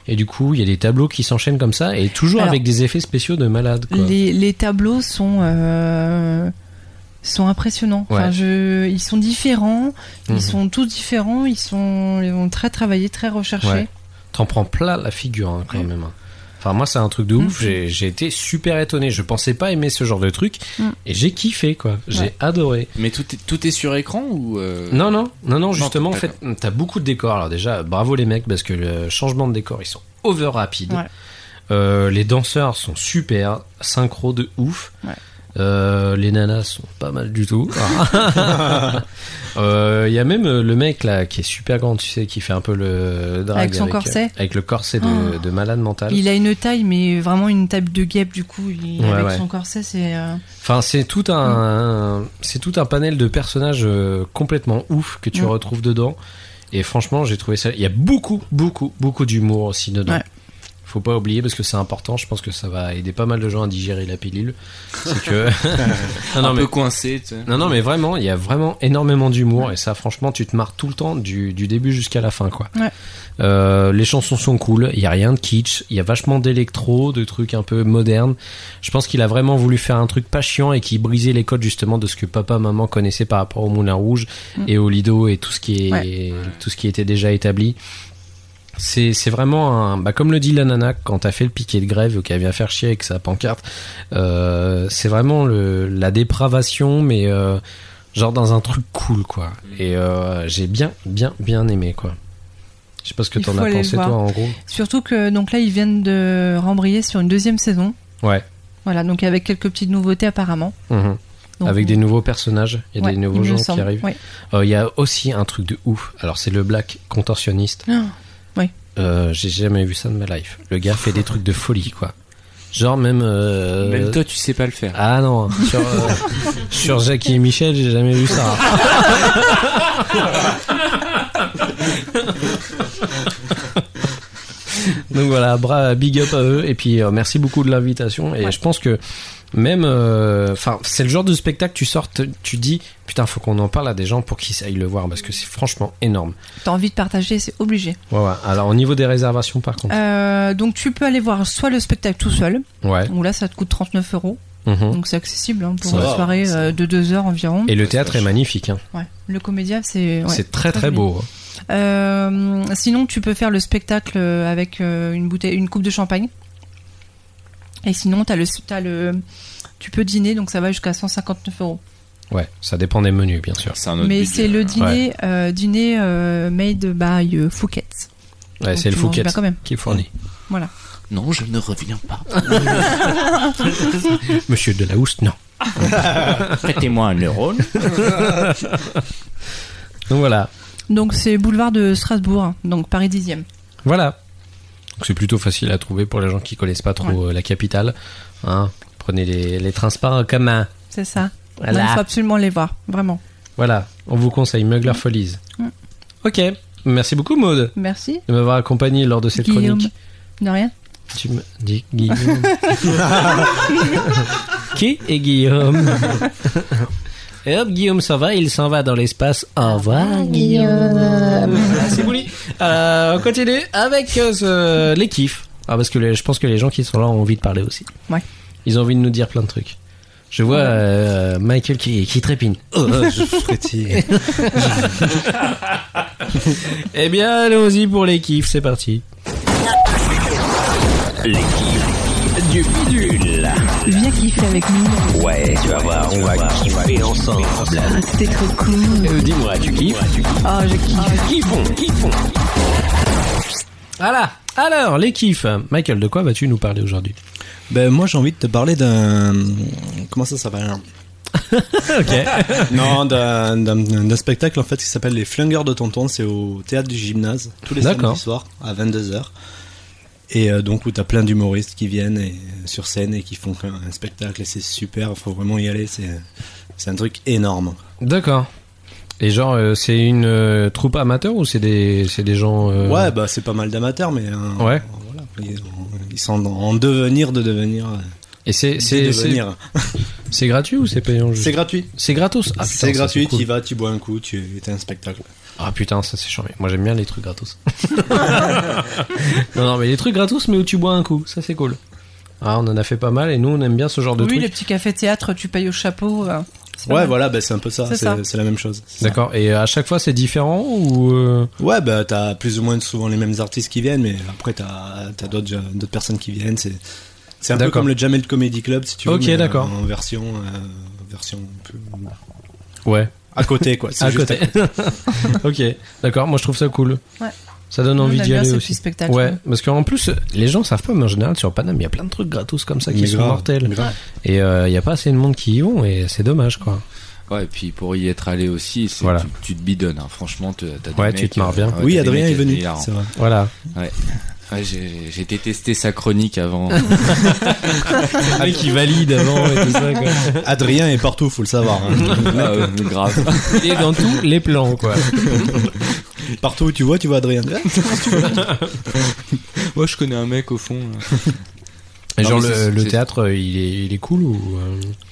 et du coup il y a des tableaux qui s'enchaînent comme ça et toujours avec des effets spéciaux de malade quoi. Les tableaux sont impressionnants. Ouais. Enfin, ils sont différents. Ils sont tous différents. Ils ont très travaillé, très recherché. Ouais. T'en prends plein la figure hein, quand même. Enfin moi c'est un truc de ouf. J'ai été super étonné. Je pensais pas aimer ce genre de truc et j'ai kiffé quoi. J'ai adoré. Mais tout est sur écran ou Non. Justement en fait t'as beaucoup de décors. Alors déjà bravo les mecs parce que le changement de décor ils sont over rapides. Ouais. Les danseurs sont super synchro de ouf. Ouais. Les nanas sont pas mal du tout. Y a même le mec là qui est super grand, tu sais, qui fait un peu le drag avec son corset, avec le corset de malade mental. Il a une taille, mais vraiment une taille de guêpe du coup. Avec son corset, c'est. Enfin, c'est tout un panel de personnages complètement ouf que tu retrouves dedans. Et franchement, j'ai trouvé ça. Il y a beaucoup d'humour aussi dedans. Ouais. faut pas oublier parce que c'est important. Je pense que ça va aider pas mal de gens à digérer la pilule. C'est que un peu coincé. Tu sais. Non, mais vraiment, il y a vraiment énormément d'humour et ça, franchement, tu te marres tout le temps du début jusqu'à la fin, quoi. Ouais. Les chansons sont cool. Il y a rien de kitsch. Il y a vachement d'électro, de trucs un peu modernes. Je pense qu'il a vraiment voulu faire un truc pas chiant et qui brisait les codes justement de ce que papa, maman connaissaient par rapport au Moulin Rouge et au Lido et tout ce qui était déjà établi. C'est vraiment comme le dit la nana quand t'as fait le piquet de grève ou qu'elle vient faire chier avec sa pancarte, c'est vraiment la dépravation mais genre dans un truc cool quoi. Et j'ai bien aimé quoi. Je sais pas ce que t'en as pensé toi en gros. Surtout que donc là ils viennent de rembrayer sur une 2e saison. Ouais. Voilà, donc avec quelques petites nouveautés apparemment. Donc, avec des nouveaux personnages, il y a des nouveaux gens qui arrivent. Il y a aussi un truc de ouf. Alors c'est le Black contorsionniste. Oui. J'ai jamais vu ça de ma life. Le gars fait des trucs de folie quoi. Genre même toi tu sais pas le faire. Ah non, sur Jackie et Michel, j'ai jamais vu ça. Donc voilà, big up à eux et puis merci beaucoup de l'invitation et je pense que même c'est le genre de spectacle tu sors tu dis putain faut qu'on en parle à des gens pour qu'ils aillent le voir parce que c'est franchement énorme. T'as envie de partager, c'est obligé. Ouais. Alors au niveau des réservations par contre donc tu peux aller voir soit le spectacle tout seul où là ça te coûte 39€. Donc c'est accessible pour une soirée de 2 heures environ. Et le théâtre est magnifique Le Comédia c'est très très beau. Sinon tu peux faire le spectacle avec une coupe de champagne. Et sinon tu peux dîner donc ça va jusqu'à 159€. Ouais, ça dépend des menus bien sûr. Mais c'est le dîner made by Fouquet's. Ouais, donc c'est le Fouquet's qui fournit. Voilà. Non, je ne reviens pas. Monsieur Delahousse, non. Prêtez-moi un neurone. Donc voilà. Donc c'est boulevard de Strasbourg, donc Paris 10e. Voilà. Donc c'est plutôt facile à trouver pour les gens qui connaissent pas trop la capitale. Prenez les transports en commun. C'est ça. Voilà. Il faut absolument les voir, vraiment. Voilà, on vous conseille Mugler Follies. Ok, merci beaucoup Maud. Merci. De m'avoir accompagné lors de cette chronique. De rien. Tu me dis Guillaume. Qui est Guillaume? Et hop, Guillaume s'en va, il s'en va dans l'espace. Au revoir, Guillaume. C'est bouli. On continue avec les kiffs. Parce que je pense que les gens qui sont là ont envie de parler aussi. Ouais. Ils ont envie de nous dire plein de trucs. Je vois Michael qui trépigne. Je frétille. Eh bien, allons-y pour les kiffs, c'est parti. Les kiffs du bidule. Viens kiffer avec nous. Ouais, tu vas voir, on va kiffer ensemble. C'était trop cool. Dis-moi, tu kiffes? Oh, je kiffe. Kiffons. Voilà. Alors, les kiffs. Michael, de quoi vas-tu nous parler aujourd'hui? Moi, j'ai envie de te parler d'un... Comment ça s'appelle? Ok. Non, d'un spectacle en fait qui s'appelle Les Flingueurs de Tonton. C'est au théâtre du Gymnase tous les samedis soirs à 22h. Et donc où t'as plein d'humoristes qui viennent sur scène et qui font un spectacle et c'est super. Il faut vraiment y aller. C'est un truc énorme. D'accord. Et genre c'est une troupe amateur ou c'est des gens Ouais, c'est pas mal d'amateurs mais ouais. Voilà, ils sont en devenir de devenir. Et c'est gratuit ou c'est payant? C'est gratuit. C'est gratos. Putain, c'est gratuit, cool. Tu y vas, tu bois un coup, t'as un spectacle. Ah putain, ça c'est chiant. Moi j'aime bien les trucs gratos. non mais les trucs gratos mais où tu bois un coup, ça c'est cool. On en a fait pas mal et nous on aime bien ce genre de trucs. Oui, les petits cafés théâtre, tu payes au chapeau. Ouais, voilà, c'est un peu ça. C'est la même chose. D'accord. Et à chaque fois c'est différent ou Ouais, t'as plus ou moins souvent les mêmes artistes qui viennent, mais après t'as d'autres personnes qui viennent. C'est un peu comme le Jamel Comedy Club, si tu veux. Ok, d'accord. En version un peu. Ouais. À côté, quoi. À côté. Ok, d'accord. Moi, je trouve ça cool. Ouais. Ça donne envie d'y aller aussi. Ouais, parce qu'en plus, les gens savent pas, mais en général, sur Paname, il y a plein de trucs gratos comme ça qui sont mortels. Et il y a pas assez de monde qui y vont, et c'est dommage, quoi. Ouais, et puis pour y être allé aussi, tu te bidonnes. Franchement, t'as des mecs, tu te marres bien. Oui, Adrien est venu. C'est vrai. Voilà. Ouais. Ouais, j'ai détesté sa chronique avant. Qui valide avant et tout ça, quoi. Adrien est partout, faut le savoir. Grave. Il est dans tous les plans, quoi. Partout où tu vois Adrien. Moi, je connais un mec au fond. Et genre le théâtre, il est cool ou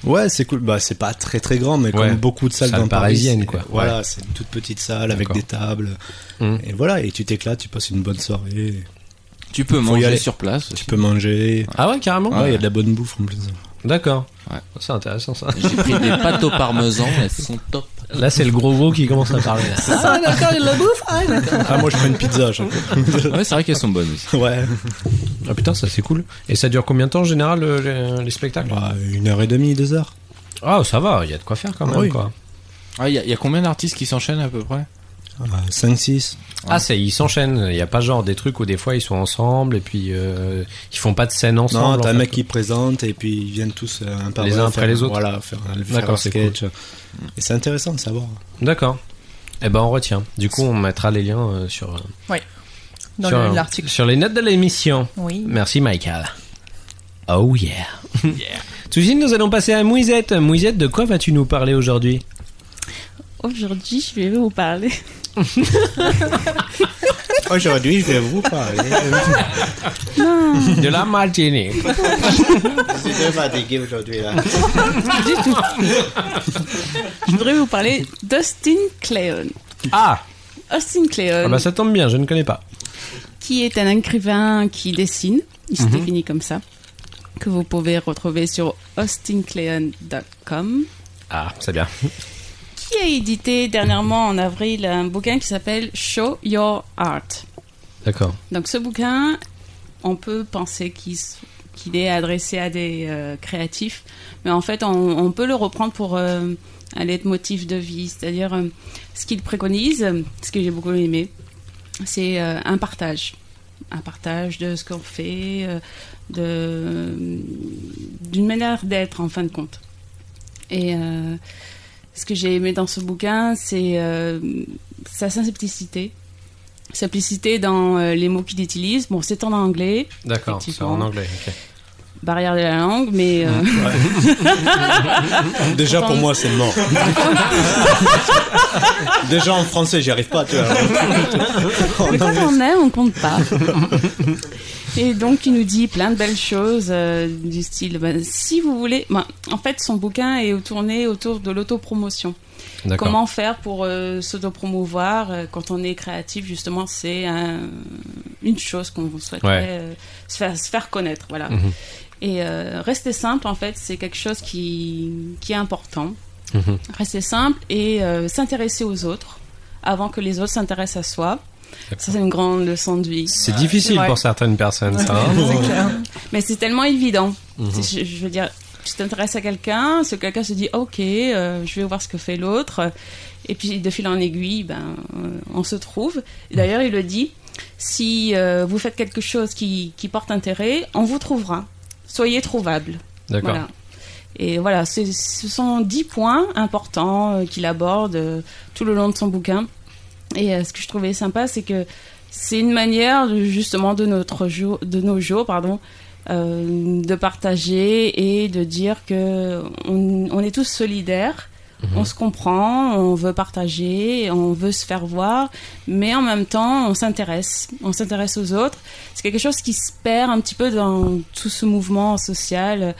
Ouais, c'est cool. Bah, c'est pas très très grand, mais comme beaucoup de salles dans parisienne, Paris, quoi. Voilà, c'est une toute petite salle avec des tables. Et voilà, et tu t'éclates, tu passes une bonne soirée. Tu peux manger sur place. Tu peux manger. Ah ouais, carrément. Ouais, il y a de la bonne bouffe en plus. D'accord. Ouais. C'est intéressant ça. J'ai pris des pâtes au parmesan, elles sont top. Là, c'est le gros qui commence à parler. Ah d'accord, il y a de la bouffe. Ah d'accord. Ah, moi je prends une pizza à chaque fois. Ouais, c'est vrai qu'elles sont bonnes aussi. Ouais. Ah putain, ça c'est cool. Et ça dure combien de temps en général les spectacles? 1h30, 2 heures. Ah, ça va, il y a de quoi faire quand même. Oui. Quoi. Ah, il y a combien d'artistes qui s'enchaînent à peu près? 5-6. Ah, ils s'enchaînent. Il y a pas genre des trucs où des fois ils sont ensemble et puis ils font pas de scène ensemble. Non, t'as un mec qui présente et puis ils viennent tous un par les uns après les autres. Voilà, faire un sketch. Cool. Et c'est intéressant de savoir. D'accord. Eh ben on retient. Du coup, on mettra les liens sur. Oui. Dans l'article. Sur les notes de l'émission. Oui. Merci Michael. Oh yeah. Tout de suite, nous allons passer à Mouisette. Mouisette, de quoi vas-tu nous parler aujourd'hui? Aujourd'hui, je vais vous parler. Aujourd'hui, je vais vous parler. De la Martinique. Je suis fatigué aujourd'hui là. Du tout. Je voudrais vous parler d'Austin Kleon. Ah. Austin Kleon. Ah bah ça tombe bien, je ne connais pas. Qui est un écrivain qui dessine. Il se définit comme ça. Que vous pouvez retrouver sur austincleon.com. Ah, c'est bien. Qui a édité dernièrement en avril un bouquin qui s'appelle Show Your Art. D'accord. Donc ce bouquin, on peut penser qu'il est adressé à des créatifs, mais en fait on peut le reprendre pour un leitmotiv de vie, c'est-à-dire ce qu'il préconise, ce que j'ai beaucoup aimé, c'est un partage de ce qu'on fait, d'une manière d'être en fin de compte. Et ce que j'ai aimé dans ce bouquin, c'est sa simplicité. Simplicité dans les mots qu'il utilise. Bon, c'est en anglais. D'accord, c'est en anglais, ok. Barrière de la langue, mais... Déjà, pour moi, c'est mort. Déjà, en français, j'y arrive pas, tu vois. Mais quand on aime, on compte pas. Et donc, il nous dit plein de belles choses du style... si vous voulez... en fait, son bouquin est tourné autour de l'autopromotion. D'accord. Comment faire pour s'autopromouvoir quand on est créatif, justement, c'est une chose qu'on souhaiterait se faire connaître, voilà. Mm-hmm. Et rester simple, en fait, c'est quelque chose qui est important. Mm-hmm. Rester simple et s'intéresser aux autres avant que les autres s'intéressent à soi. Ça, c'est une grande leçon de vie. C'est difficile pour certaines personnes, ça. C'est clair. Mais c'est tellement évident. Mm-hmm. Je veux dire, tu t'intéresses à quelqu'un, ce quelqu'un se dit ok, je vais voir ce que fait l'autre, et puis de fil en aiguille, on se trouve. Et d'ailleurs, il le dit, si vous faites quelque chose qui porte intérêt, on vous trouvera. Soyez trouvable. D'accord. Voilà. Et voilà, ce sont 10 points importants qu'il aborde tout le long de son bouquin. Et ce que je trouvais sympa, c'est que c'est une manière justement de nos jours, de partager et de dire que on est tous solidaires, on se comprend, on veut partager, on veut se faire voir, mais en même temps on s'intéresse aux autres. C'est quelque chose qui se perd un petit peu dans tout ce mouvement social.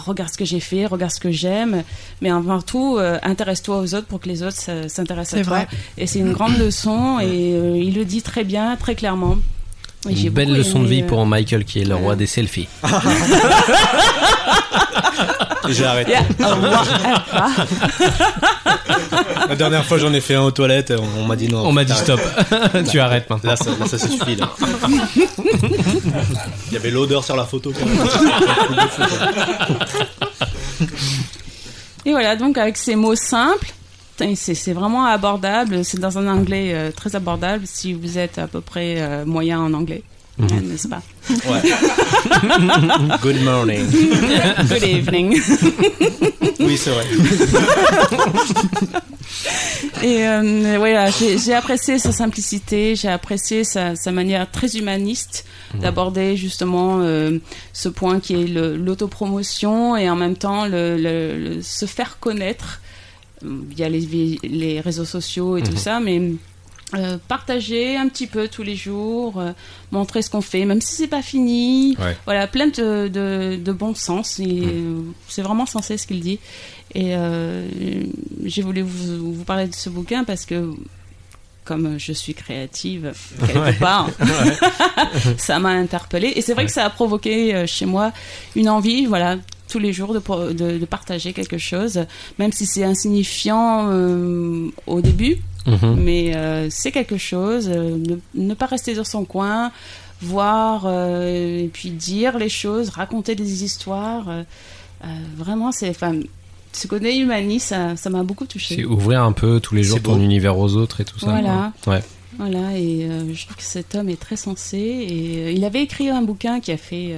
Regarde ce que j'ai fait, regarde ce que j'aime, mais avant tout intéresse-toi aux autres pour que les autres s'intéressent à toi. Vrai. Et c'est une grande leçon et il le dit très bien, très clairement. Une belle leçon de vie pour Michael qui est le roi des selfies. J'ai arrêté. La dernière fois, j'en ai fait un aux toilettes. On m'a dit non. On m'a dit stop. Tu arrêtes maintenant. Là, ça suffit. Là. Il y avait l'odeur sur la photo. Et voilà, donc avec ces mots simples, c'est vraiment abordable. C'est dans un anglais très abordable si vous êtes à peu près moyen en anglais. N'est-ce pas? Ouais. Good morning. Good evening. Oui, c'est vrai. Et voilà, j'ai apprécié sa simplicité, j'ai apprécié sa manière très humaniste d'aborder justement ce point qui est l'autopromotion et en même temps se faire connaître via les réseaux sociaux et tout ça, mais partager un petit peu tous les jours, montrer ce qu'on fait, même si c'est pas fini. Ouais. Voilà, plein de bon sens. C'est vraiment sensé ce qu'il dit. Et j'ai voulu vous parler de ce bouquin parce que, comme je suis créative quelque part, ça m'a interpellée. Et c'est vrai que ça a provoqué chez moi une envie, voilà, tous les jours de partager quelque chose, même si c'est insignifiant au début. Mais c'est quelque chose, ne pas rester dans son coin, voir et puis dire les choses, raconter des histoires. Vraiment, ce côté humaniste, ça m'a beaucoup touchée. C'est ouvrir un peu tous les jours ton univers aux autres et tout ça. Voilà. Ouais. Voilà, et je trouve que cet homme est très sensé. Et il avait écrit un bouquin qui a fait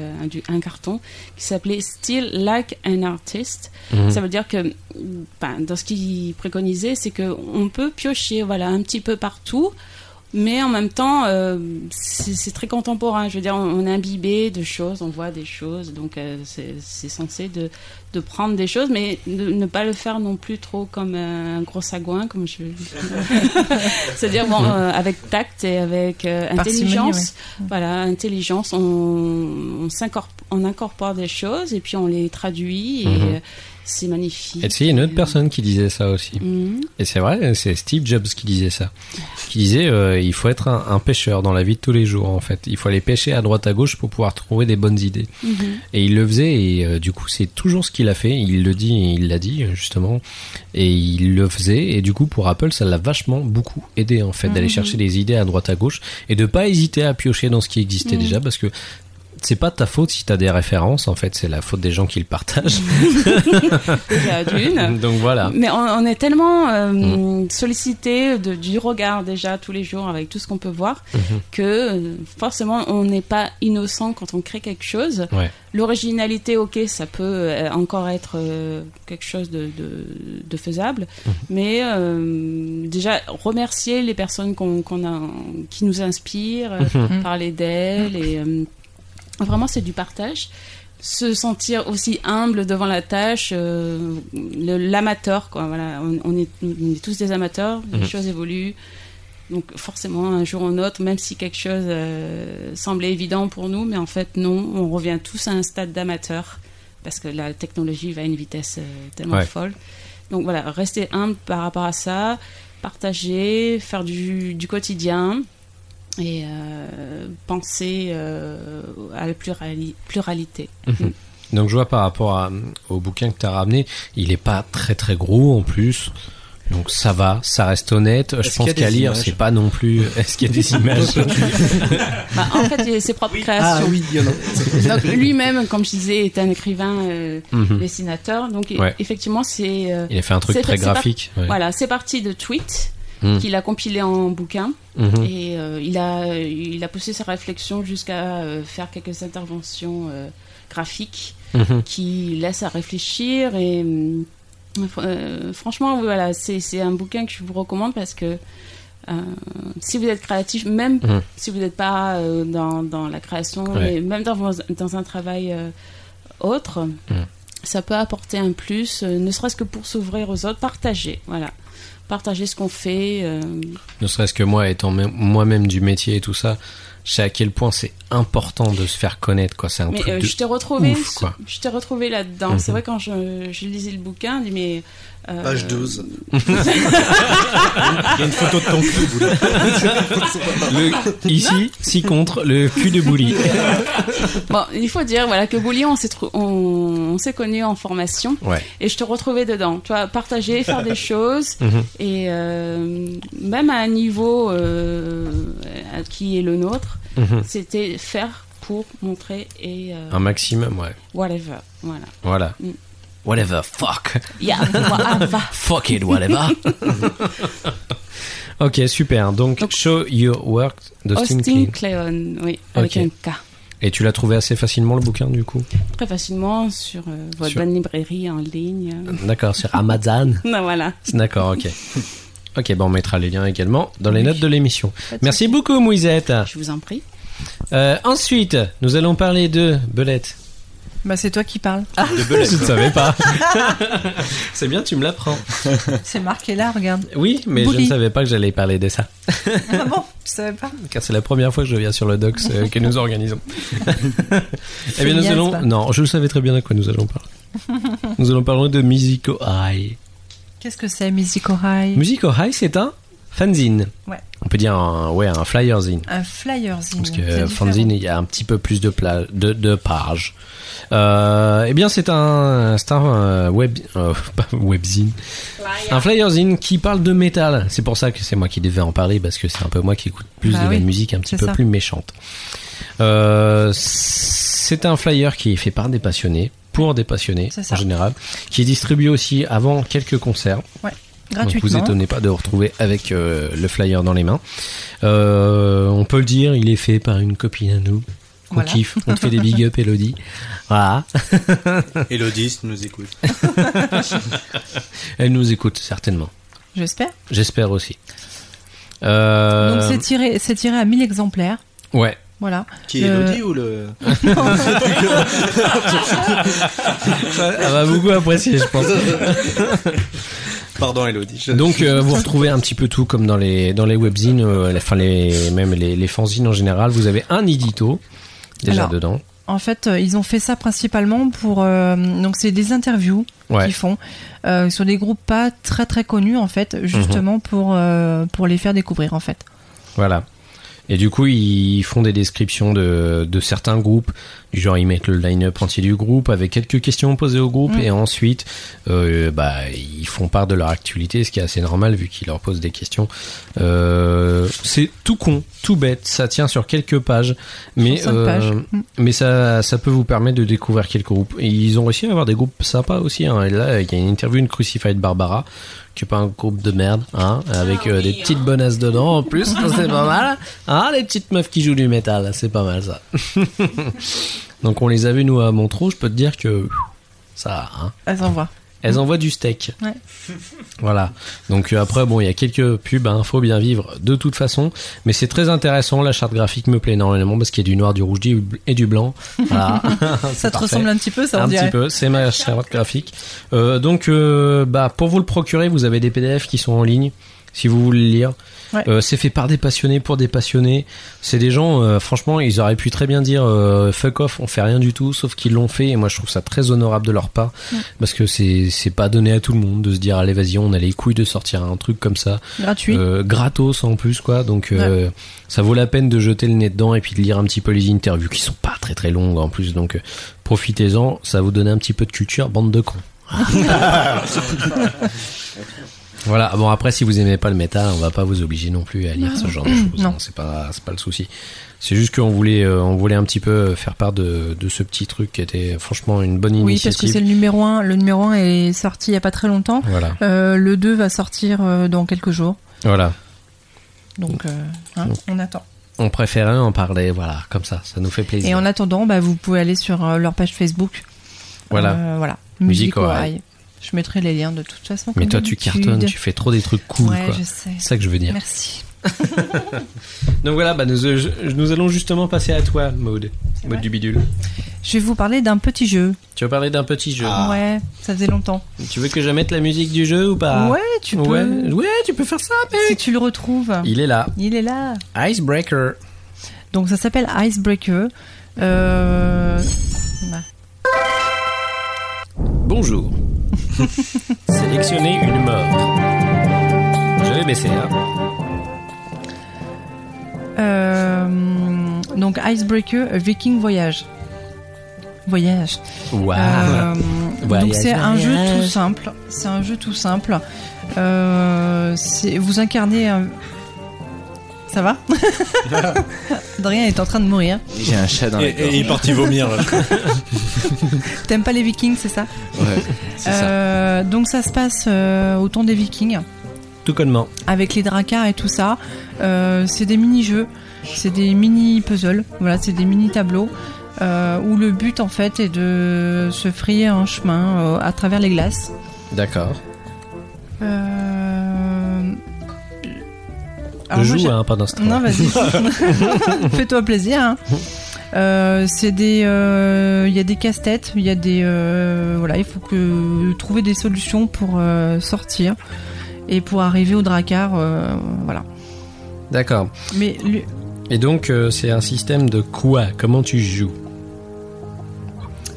un carton qui s'appelait Still Like an Artist. Ça veut dire que, dans ce qu'il préconisait, c'est qu'on peut piocher, voilà, un petit peu partout. Mais en même temps, c'est très contemporain. Je veux dire, on est imbibé de choses, on voit des choses, donc c'est censé de prendre des choses, mais de ne pas le faire non plus trop comme un gros sagouin, comme je. C'est-à-dire avec tact et avec intelligence. Ouais. Voilà, intelligence. On incorpore des choses et puis on les traduit et. C'est magnifique. Et tu sais, il y a une autre personne qui disait ça aussi. Et c'est vrai, c'est Steve Jobs qui disait ça. Qui disait, il faut être un pêcheur dans la vie de tous les jours, en fait. Il faut aller pêcher à droite à gauche pour pouvoir trouver des bonnes idées. Et il le faisait, et du coup, c'est toujours ce qu'il a fait. Il le dit, et il l'a dit, justement. Et il le faisait, et du coup, pour Apple, ça l'a vachement beaucoup aidé, en fait, d'aller chercher des idées à droite à gauche, et de pas hésiter à piocher dans ce qui existait déjà, parce que c'est pas ta faute si t'as des références, en fait, c'est la faute des gens qui le partagent. Déjà d'une. Donc voilà. Mais on est tellement sollicité du regard déjà tous les jours avec tout ce qu'on peut voir que forcément on n'est pas innocent quand on crée quelque chose. Ouais. L'originalité, ok, ça peut encore être quelque chose de faisable, mais déjà remercier les personnes qui nous inspirent, parler d'elles et vraiment, c'est du partage. Se sentir aussi humble devant la tâche, l'amateur, quoi. Voilà, on est tous des amateurs, les choses évoluent. Donc, forcément, un jour ou un autre, même si quelque chose semblait évident pour nous, mais en fait, non, on revient tous à un stade d'amateur parce que la technologie va à une vitesse tellement folle. Donc, voilà, rester humble par rapport à ça, partager, faire du quotidien. Et penser à la pluralité. Donc je vois par rapport au bouquin que tu as ramené, il est pas très très gros en plus. Donc ça va, ça reste honnête. Je pense qu'à lire, c'est pas non plus. Est-ce qu'il y a des images? En fait, il y a ses propres créations. Ah oui, il y en a. Donc lui-même, comme je disais, est un écrivain, dessinateur. Donc effectivement, c'est. Il a fait un truc très graphique. Voilà, c'est parti de tweets. Qu'il a compilé en bouquin et il a poussé sa réflexion jusqu'à faire quelques interventions graphiques qui laissent à réfléchir et franchement voilà, c'est un bouquin que je vous recommande parce que si vous êtes créatif, même si vous n'êtes pas dans la création, mais même dans un travail autre, ça peut apporter un plus, ne serait-ce que pour s'ouvrir aux autres, partager ce qu'on fait. Ne serait-ce que moi, étant moi-même du métier et tout ça, je sais à quel point c'est important de se faire connaître, quoi. C'est un truc de je t'ai retrouvé, ouf, quoi. Je t'ai retrouvé là-dedans. C'est vrai, quand je lisais le bouquin, je dis mais... Page 12. Il y a une photo de ton cul, ici, si contre, le cul de Bouli. Bon, il faut dire voilà, que Bouli, on s'est connus en formation. Ouais. Et je te retrouvais dedans. Tu vois, partager, faire des choses. Et même à un niveau qui est le nôtre, c'était faire pour montrer et... un maximum, ouais. Whatever, voilà. Whatever, fuck. Yeah, whatever. Fuck it, whatever. Ok, super. Donc, Show Your Work d'Austin Kleon, oui, avec un K. Et tu l'as trouvé assez facilement, le bouquin, du coup? Très facilement, sur votre bonne librairie en ligne. D'accord, sur Amazon. Non, voilà. D'accord, ok. Ok, on mettra les liens également dans les notes de l'émission. Merci beaucoup, Mouisette. Je vous en prie. Ensuite, nous allons parler de Belette. Bah c'est toi qui parles. De Belette. Je ne savais pas. C'est bien, tu me l'apprends. C'est marqué là, regarde. Oui, mais je ne savais pas que j'allais parler de ça. Ah bon, tu savais pas? Car c'est la première fois que je viens sur le Docs que nous organisons. Eh bien, nous allons... Non, je le savais très bien de quoi nous allons parler. Nous allons parler de Musico High. Qu'est-ce que c'est, Musico High? Musico High, c'est un fanzine. Ouais. On peut dire un flyerzine. Un flyerzine. Parce que fanzine, il y a un petit peu plus de pages. Eh bien, c'est un webzine. Un flyerzine qui parle de métal. C'est pour ça que c'est moi qui devais en parler, parce que c'est un peu moi qui écoute plus de la musique un petit peu plus méchante. C'est un flyer qui est fait par des passionnés, pour des passionnés en général, qui est distribué aussi avant quelques concerts. Ouais. Gratuitement. Donc vous étonnez pas de vous retrouver avec le flyer dans les mains. On peut le dire, il est fait par une copine à nous. On kiffe, on te fait des big up, Elodie. Voilà. Elodie, si tu nous écoutes. Elle nous écoute certainement. J'espère. J'espère aussi. Donc c'est tiré à 1000 exemplaires. Ouais. Voilà. Qui est Elodie ou le... Elle va beaucoup apprécier, je pense. Pardon, Elodie. Donc vous retrouvez un petit peu tout comme dans les webzines, même les fanzines en général. Vous avez un édito déjà dedans. En fait, ils ont fait ça principalement pour donc c'est des interviews qu'ils font sur des groupes pas très très connus en fait, justement pour les faire découvrir en fait. Voilà. Et du coup, ils font des descriptions de certains groupes, du genre ils mettent le line-up entier du groupe avec quelques questions posées au groupe et ensuite ils font part de leur actualité, ce qui est assez normal vu qu'ils leur posent des questions. C'est tout con, tout bête, ça tient sur quelques pages, mais ça peut vous permettre de découvrir quelques groupes. Et ils ont réussi à avoir des groupes sympas aussi. Hein. Et là, il y a une interview de Crucified Barbara, qui est pas un groupe de merde, hein, avec des petites bonasses dedans en plus, c'est pas mal. Ah, les petites meufs qui jouent du métal, c'est pas mal ça. Donc on les a vus nous à Montreux, je peux te dire que ça, hein. Elles envoient du steak. Ouais. Voilà. Donc après, bon, il y a quelques pubs, hein, faut bien vivre de toute façon. Mais c'est très intéressant, la charte graphique me plaît énormément parce qu'il y a du noir, du rouge et du blanc. Voilà. Ça te ressemble un petit peu, ça, on dirait. Un petit peu, c'est ma charte graphique. Donc, pour vous le procurer, vous avez des PDF qui sont en ligne, si vous voulez le lire. Ouais. C'est fait par des passionnés pour des passionnés. C'est des gens, franchement, ils auraient pu très bien dire fuck off, on fait rien du tout, sauf qu'ils l'ont fait. Et moi, je trouve ça très honorable de leur part, parce que c'est pas donné à tout le monde de se dire allez vas-y, on a les couilles de sortir un truc comme ça, gratuit, gratos en plus quoi. Donc ça vaut la peine de jeter le nez dedans et puis de lire un petit peu les interviews qui sont pas très très longues en plus. Donc profitez-en, ça va vous donner un petit peu de culture, bande de cons. Voilà, bon après si vous aimez pas le métal, on va pas vous obliger non plus à lire ce genre de choses, hein, c'est pas le souci. C'est juste qu'on voulait un petit peu faire part de ce petit truc qui était franchement une bonne initiative. Oui, parce que c'est le numéro 1, le numéro 1 est sorti il y a pas très longtemps. Voilà. Le 2 va sortir dans quelques jours. Voilà. Donc on attend. On préférait en parler, voilà, comme ça nous fait plaisir. Et en attendant, vous pouvez aller sur leur page Facebook. Voilà. Musico High. Je mettrai les liens de toute façon. Mais toi, tu cartonnes, tu fais trop des trucs cool, ouais, quoi. Je sais. C'est ça que je veux dire. Merci. Donc voilà, nous allons justement passer à toi, Maud du bidule. Je vais vous parler d'un petit jeu. Tu veux parler d'un petit jeu? Ouais, ça faisait longtemps. Tu veux que je mette la musique du jeu ou pas? Ouais, tu peux. Ouais, tu peux faire ça, mec. Si tu le retrouves. Il est là. Icebreaker. Donc ça s'appelle Icebreaker. Bonjour. Sélectionnez une mort. Je vais baisser, Donc Icebreaker, Viking Voyage. Wow. Donc c'est un jeu tout simple. C'est un jeu tout simple. Vous incarnez un... Ça va? Dorian est en train de mourir. J'ai un chat dans la gorge. Et il est parti vomir. Là. T'aimes pas les Vikings, c'est ça? Ouais, c'est ça. Donc ça se passe au temps des Vikings. Tout connement. Avec les dracars et tout ça. C'est des mini-jeux, c'est des mini-puzzles. Voilà, c'est des mini-tableaux où le but en fait est de se frayer un chemin à travers les glaces. D'accord. Alors joue pendant ce temps. Non, vas-y. Fais-toi plaisir. Hein. C'est des, il y a des casse-têtes, il y a des, voilà, il faut trouver des solutions pour sortir et pour arriver au Drakkar, voilà. D'accord. Mais et donc c'est un système de quoi? Comment tu joues?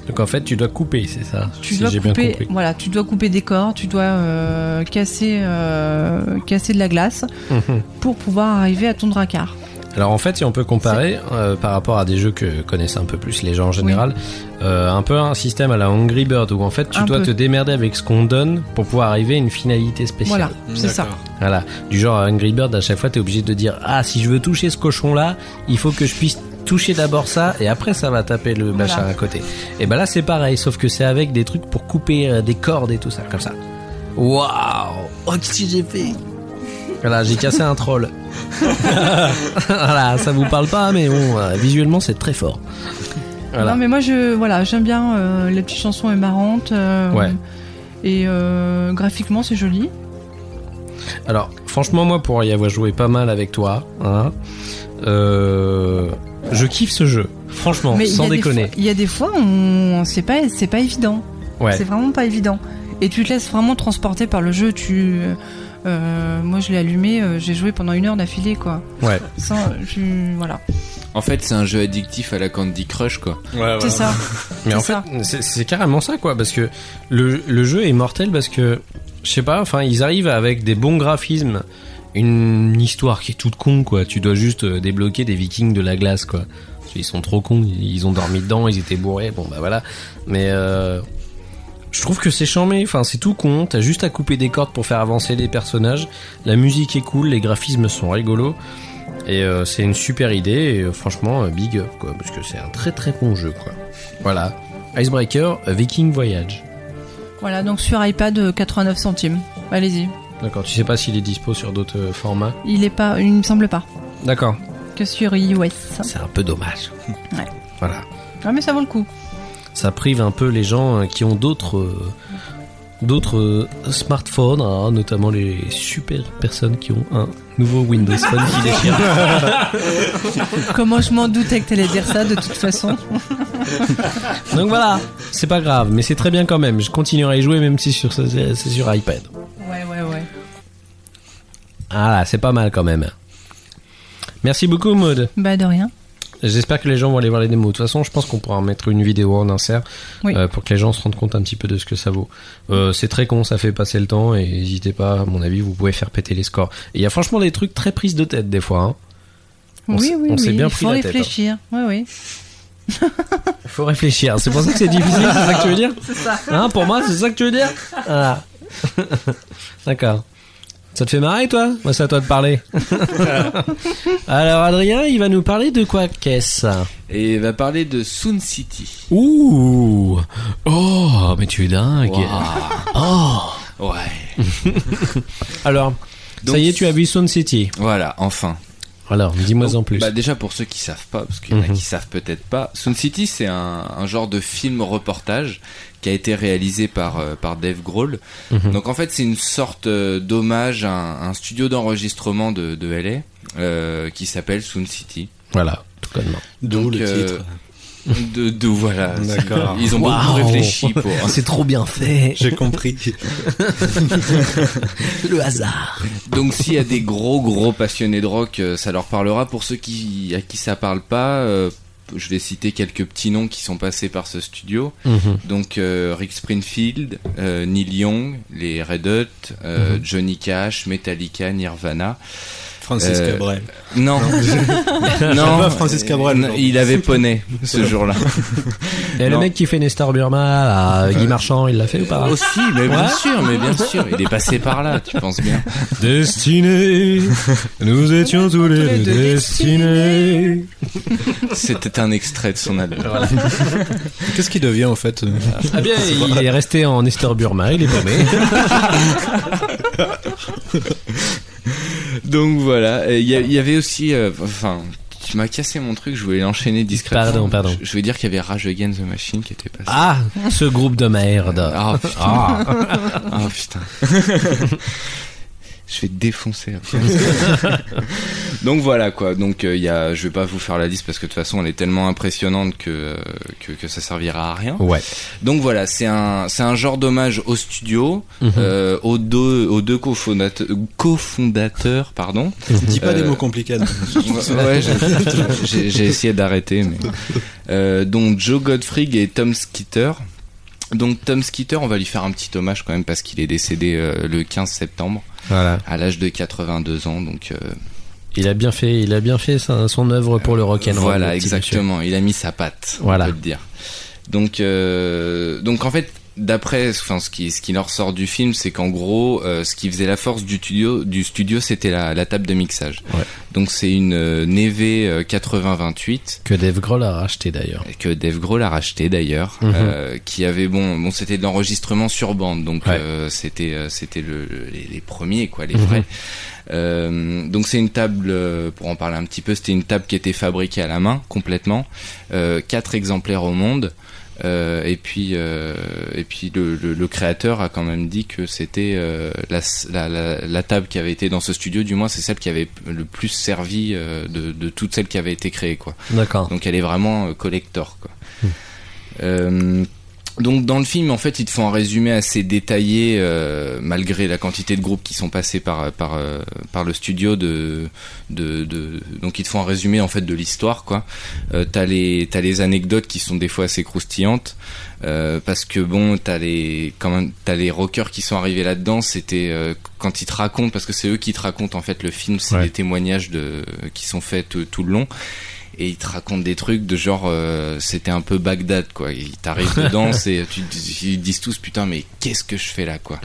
Donc en fait tu dois couper, c'est ça? Tu dois couper, voilà, tu dois couper des corps, tu dois casser de la glace pour pouvoir arriver à ton Drakkar. Alors en fait, si on peut comparer par rapport à des jeux que connaissent un peu plus les gens en général, un peu un système à la Angry Bird où en fait tu dois te démerder avec ce qu'on donne pour pouvoir arriver à une finalité spéciale. Voilà, c'est ça. Voilà, du genre à Angry Bird, à chaque fois t'es obligé de dire si je veux toucher ce cochon là, il faut que je puisse toucher d'abord ça et après ça va taper le machin à côté. Et ben là c'est pareil, sauf que c'est avec des trucs pour couper des cordes et tout ça, comme ça. Waouh! Oh, qu'est-ce que j'ai fait? Voilà, j'ai cassé un troll. Voilà, ça vous parle pas, mais bon, visuellement c'est très fort. Voilà. Non, mais moi j'aime bien. La petite chanson est marrante. Et graphiquement c'est joli. Alors, franchement, moi pour y avoir joué pas mal avec toi, je kiffe ce jeu. Franchement, mais sans déconner. Il y a des fois, c'est pas évident. Ouais. C'est vraiment pas évident. Et tu te laisses vraiment transporter par le jeu. Moi je l'ai allumé, j'ai joué pendant 1 heure d'affilée quoi. Ouais. Voilà. En fait c'est un jeu addictif à la Candy Crush quoi. Ouais. C'est ça. Mais en fait c'est carrément ça quoi, parce que le jeu est mortel parce que je sais pas, enfin ils arrivent avec des bons graphismes, une histoire qui est toute con quoi. Tu dois juste débloquer des Vikings de la glace quoi. Ils sont trop cons, ils ont dormi dedans, ils étaient bourrés, bon bah voilà. Mais je trouve que c'est charmé, enfin c'est tout con, t'as juste à couper des cordes pour faire avancer les personnages, la musique est cool, les graphismes sont rigolos, et c'est une super idée, et franchement big up quoi, parce que c'est un très très bon jeu quoi. Voilà, Icebreaker, Viking Voyage. Voilà, donc sur iPad 89 centimes, allez-y. D'accord, tu sais pas s'il est dispo sur d'autres formats? Il me semble pas. D'accord. Que sur iOS. C'est un peu dommage. Ouais. Voilà. Ah mais ça vaut le coup. Ça prive un peu les gens qui ont d'autres smartphones, notamment les super personnes qui ont un nouveau Windows Phone qui déchire. Comment je m'en doutais que t'allais dire ça de toute façon. Donc voilà, c'est pas grave, mais c'est très bien quand même. Je continuerai à y jouer même si c'est sur iPad. Ouais. Ah là, c'est pas mal quand même. Merci beaucoup Maud. Bah de rien. J'espère que les gens vont aller voir les démos. De toute façon, je pense qu'on pourra en mettre une vidéo en insert pour que les gens se rendent compte un petit peu de ce que ça vaut. C'est très con, ça fait passer le temps et n'hésitez pas, à mon avis, vous pouvez faire péter les scores. Et il y a franchement des trucs très prises de tête des fois. On s'est bien pris la tête. Il faut réfléchir. Oui. Il faut réfléchir. C'est pour ça que c'est difficile, c'est ça que tu veux dire? C'est ça. Pour moi, c'est ça que tu veux dire? Voilà. D'accord. Ça te fait marrer, toi? Moi, c'est à toi de parler. Alors, Adrien, il va nous parler de quoi, qu'est-ce? Et il va parler de Sun City. Ouh! Oh, mais tu es dingue! Wow. Oh! Ouais. Alors, donc, ça y est, tu as vu Sun City? Voilà, enfin. Alors, dis-moi en plus. Bah déjà pour ceux qui savent pas, parce qu'il y en a qui savent peut-être pas, Sun City c'est un genre de film reportage qui a été réalisé par Dave Grohl. Donc en fait c'est une sorte d'hommage à un studio d'enregistrement de LA qui s'appelle Sun City. Voilà, tout connement. D'où le titre. D'où voilà. D'accord. Ils ont beaucoup réfléchi pour. C'est trop bien fait. J'ai compris. Le hasard. Donc s'il y a des gros passionnés de rock, ça leur parlera. Pour ceux à qui ça parle pas, je vais citer quelques petits noms qui sont passés par ce studio. Donc Rick Springfield, Neil Young, les Red Hot, Johnny Cash, Metallica, Nirvana. Francis Cabrel. Non, pas Francis Cabrel. Il avait poney ce jour-là. Et le mec qui fait Nestor Burma, Guy Marchand, il l'a fait ou pas? Aussi, mais bien sûr, il est passé par là, tu penses bien. Destinés, nous étions tous les deux destinés. C'était un extrait de son album. Voilà. Qu'est-ce qu'il devient en fait? Ah bien, il est resté en Nestor Burma, il est paumé. Donc voilà, il y avait aussi, tu m'as cassé mon truc, je voulais l'enchaîner discrètement. Pardon. Je voulais dire qu'il y avait Rage Against the Machine qui était passé. Ah, ce groupe de merde. Ah putain. Ah putain. Je vais te défoncer après. Donc voilà quoi. Donc je vais pas vous faire la liste parce que de toute façon elle est tellement impressionnante que ça servira à rien. Ouais. Donc voilà, c'est un genre d'hommage au studio, aux deux cofondateurs, pardon. Dis pas des mots compliqués. Ouais, j'ai essayé d'arrêter, mais donc Joe Gottfried et Tom Skeeter. Donc Tom Skeeter, on va lui faire un petit hommage quand même parce qu'il est décédé le 15 septembre, voilà, à l'âge de 82 ans. Donc il a bien fait son œuvre pour le rock'n'roll. Voilà, exactement. Monsieur. Il a mis sa patte, voilà, on peut le dire. Donc en fait, d'après, ce qui leur sort du film, c'est qu'en gros, ce qui faisait la force du studio, c'était la table de mixage. Ouais. Donc c'est une Neve 8028 que Dave Grohl a racheté d'ailleurs. Qui avait c'était de l'enregistrement sur bande, donc c'était les premiers quoi, les vrais. Donc c'est une table, pour en parler un petit peu, c'était une table qui était fabriquée à la main complètement, 4 exemplaires au monde. Et puis le créateur a quand même dit que c'était la table qui avait été dans ce studio, du moins c'est celle qui avait le plus servi de toutes celles qui avaient été créées quoi. D'accord. Donc elle est vraiment collector quoi. Donc dans le film en fait ils te font un résumé assez détaillé malgré la quantité de groupes qui sont passés par le studio donc ils te font un résumé en fait de l'histoire quoi. T'as les anecdotes qui sont des fois assez croustillantes parce que t'as les rockers qui sont arrivés là-dedans, c'était quand ils te racontent, parce que c'est eux qui te racontent en fait le film, c'est des témoignages qui sont faits tout le long. Et ils te racontent des trucs de genre c'était un peu Bagdad quoi. Ils t'arrivent dedans, ils disent tous putain mais qu'est-ce que je fais là quoi.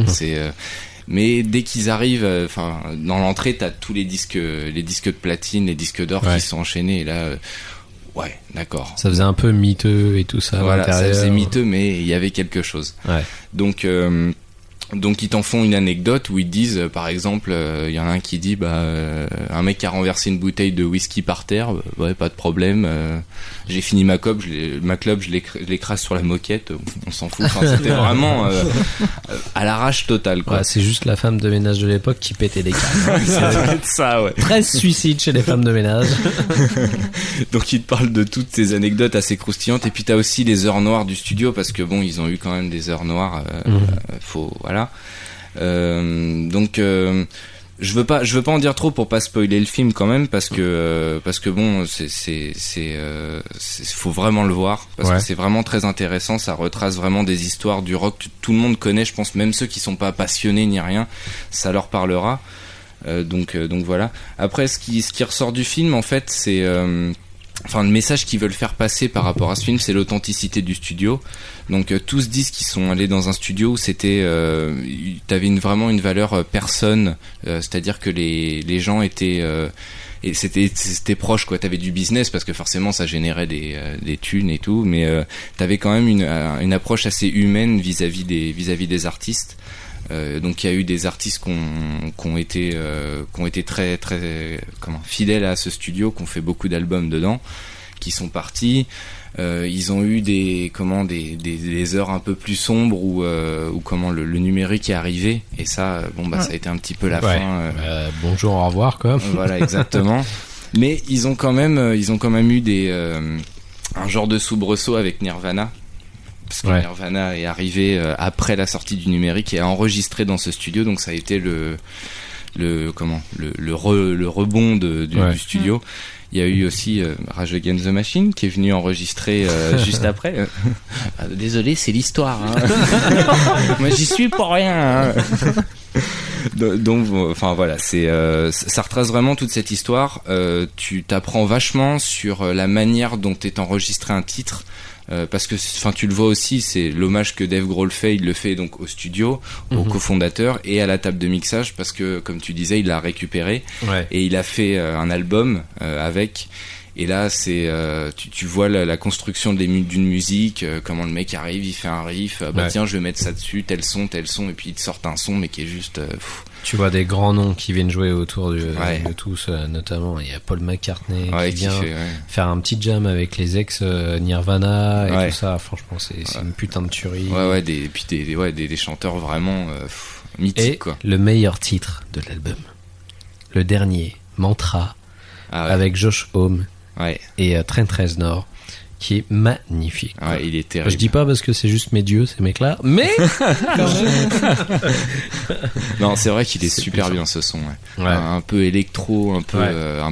Mais dès qu'ils arrivent, dans l'entrée t'as tous les disques de platine, les disques d'or qui sont enchaînés et là ouais d'accord. Ça faisait un peu miteux et tout ça. Voilà, ça faisait miteux mais il y avait quelque chose. Ouais. Donc ils t'en font une anecdote où ils disent par exemple il y en a un qui dit un mec qui a renversé une bouteille de whisky par terre, ouais pas de problème, j'ai fini ma clope, je l'écrase sur la moquette, on s'en fout. C'était vraiment à l'arrache totale quoi. Ouais, c'est juste la femme de ménage de l'époque qui pétait les câbles. C'est ça ouais. 13 suicides chez les femmes de ménage. Donc ils te parlent de toutes ces anecdotes assez croustillantes et puis t'as aussi les heures noires du studio parce que ils ont eu quand même des heures noires, voilà. Donc je veux pas en dire trop pour pas spoiler le film quand même parce que faut vraiment le voir parce que c'est vraiment très intéressant, ça retrace vraiment des histoires du rock que tout le monde connaît, je pense même ceux qui sont pas passionnés ni rien, ça leur parlera. Donc voilà. Après ce qui ressort du film en fait c'est le message qu'ils veulent faire passer par rapport à ce film, c'est l'authenticité du studio. Donc tous disent qu'ils sont allés dans un studio où c'était t'avais vraiment une valeur personne, c'est-à-dire que les gens étaient et c'était proche quoi, t'avais du business parce que forcément ça générait des thunes et tout, mais t'avais quand même une approche assez humaine vis-à-vis des artistes. Donc il y a eu des artistes qui ont été très très fidèles à ce studio, qui ont fait beaucoup d'albums dedans, qui sont partis. Ils ont eu des heures un peu plus sombres où le numérique est arrivé et ça ça a été un petit peu la fin. Bonjour, au revoir quoi. Voilà exactement. Mais ils ont quand même eu un genre de soubresaut avec Nirvana. Parce que Nirvana est arrivé après la sortie du numérique et a enregistré dans ce studio, donc ça a été le rebond du studio. Il y a eu aussi Rage Against the Machine qui est venu enregistrer juste après. Désolé, c'est l'histoire. Hein. Moi, j'y suis pour rien. Hein. Donc, voilà, ça retrace vraiment toute cette histoire. Tu t'apprends vachement sur la manière dont est enregistré un titre. Parce que tu le vois aussi, c'est l'hommage que Dave Grohl fait, il le fait donc au studio, au cofondateur et à la table de mixage parce que comme tu disais, il l'a récupéré et il a fait un album avec. Et là, c'est tu vois la construction d'une musique, comment le mec arrive, il fait un riff, tiens, je vais mettre ça dessus, tel son, et puis il te sort un son, mais qui est juste. Tu vois des grands noms qui viennent jouer autour de tous, notamment il y a Paul McCartney qui vient faire un petit jam avec les ex Nirvana et tout ça. Franchement, c'est une putain de tuerie. Des chanteurs vraiment mythiques. Et le meilleur titre de l'album, le dernier, Mantra. avec Josh Homme et Trent Reznor, qui est magnifique. Ouais, il est terrible. Je dis pas parce que c'est juste mes dieux, ces mecs-là, mais quand même. Non, c'est vrai qu'il est super puissant. bien ce son. Un peu électro, un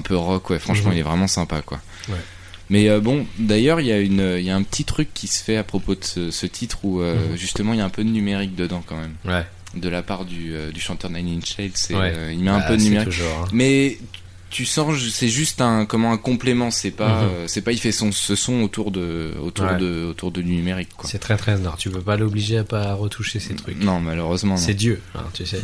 peu rock. Ouais, franchement, il est vraiment sympa, quoi. Ouais. Mais bon, d'ailleurs, il y a un petit truc qui se fait à propos de ce titre où justement il y a un peu de numérique dedans quand même. Ouais. De la part du chanteur Nine Inch Nails, il met un peu de numérique. Toujours, hein. Mais tu sens, c'est juste un complément. C'est pas il fait ce son autour de numérique, quoi. C'est très très rare. Tu peux pas l'obliger à pas retoucher ces trucs. Non, malheureusement. C'est Dieu, hein, tu sais.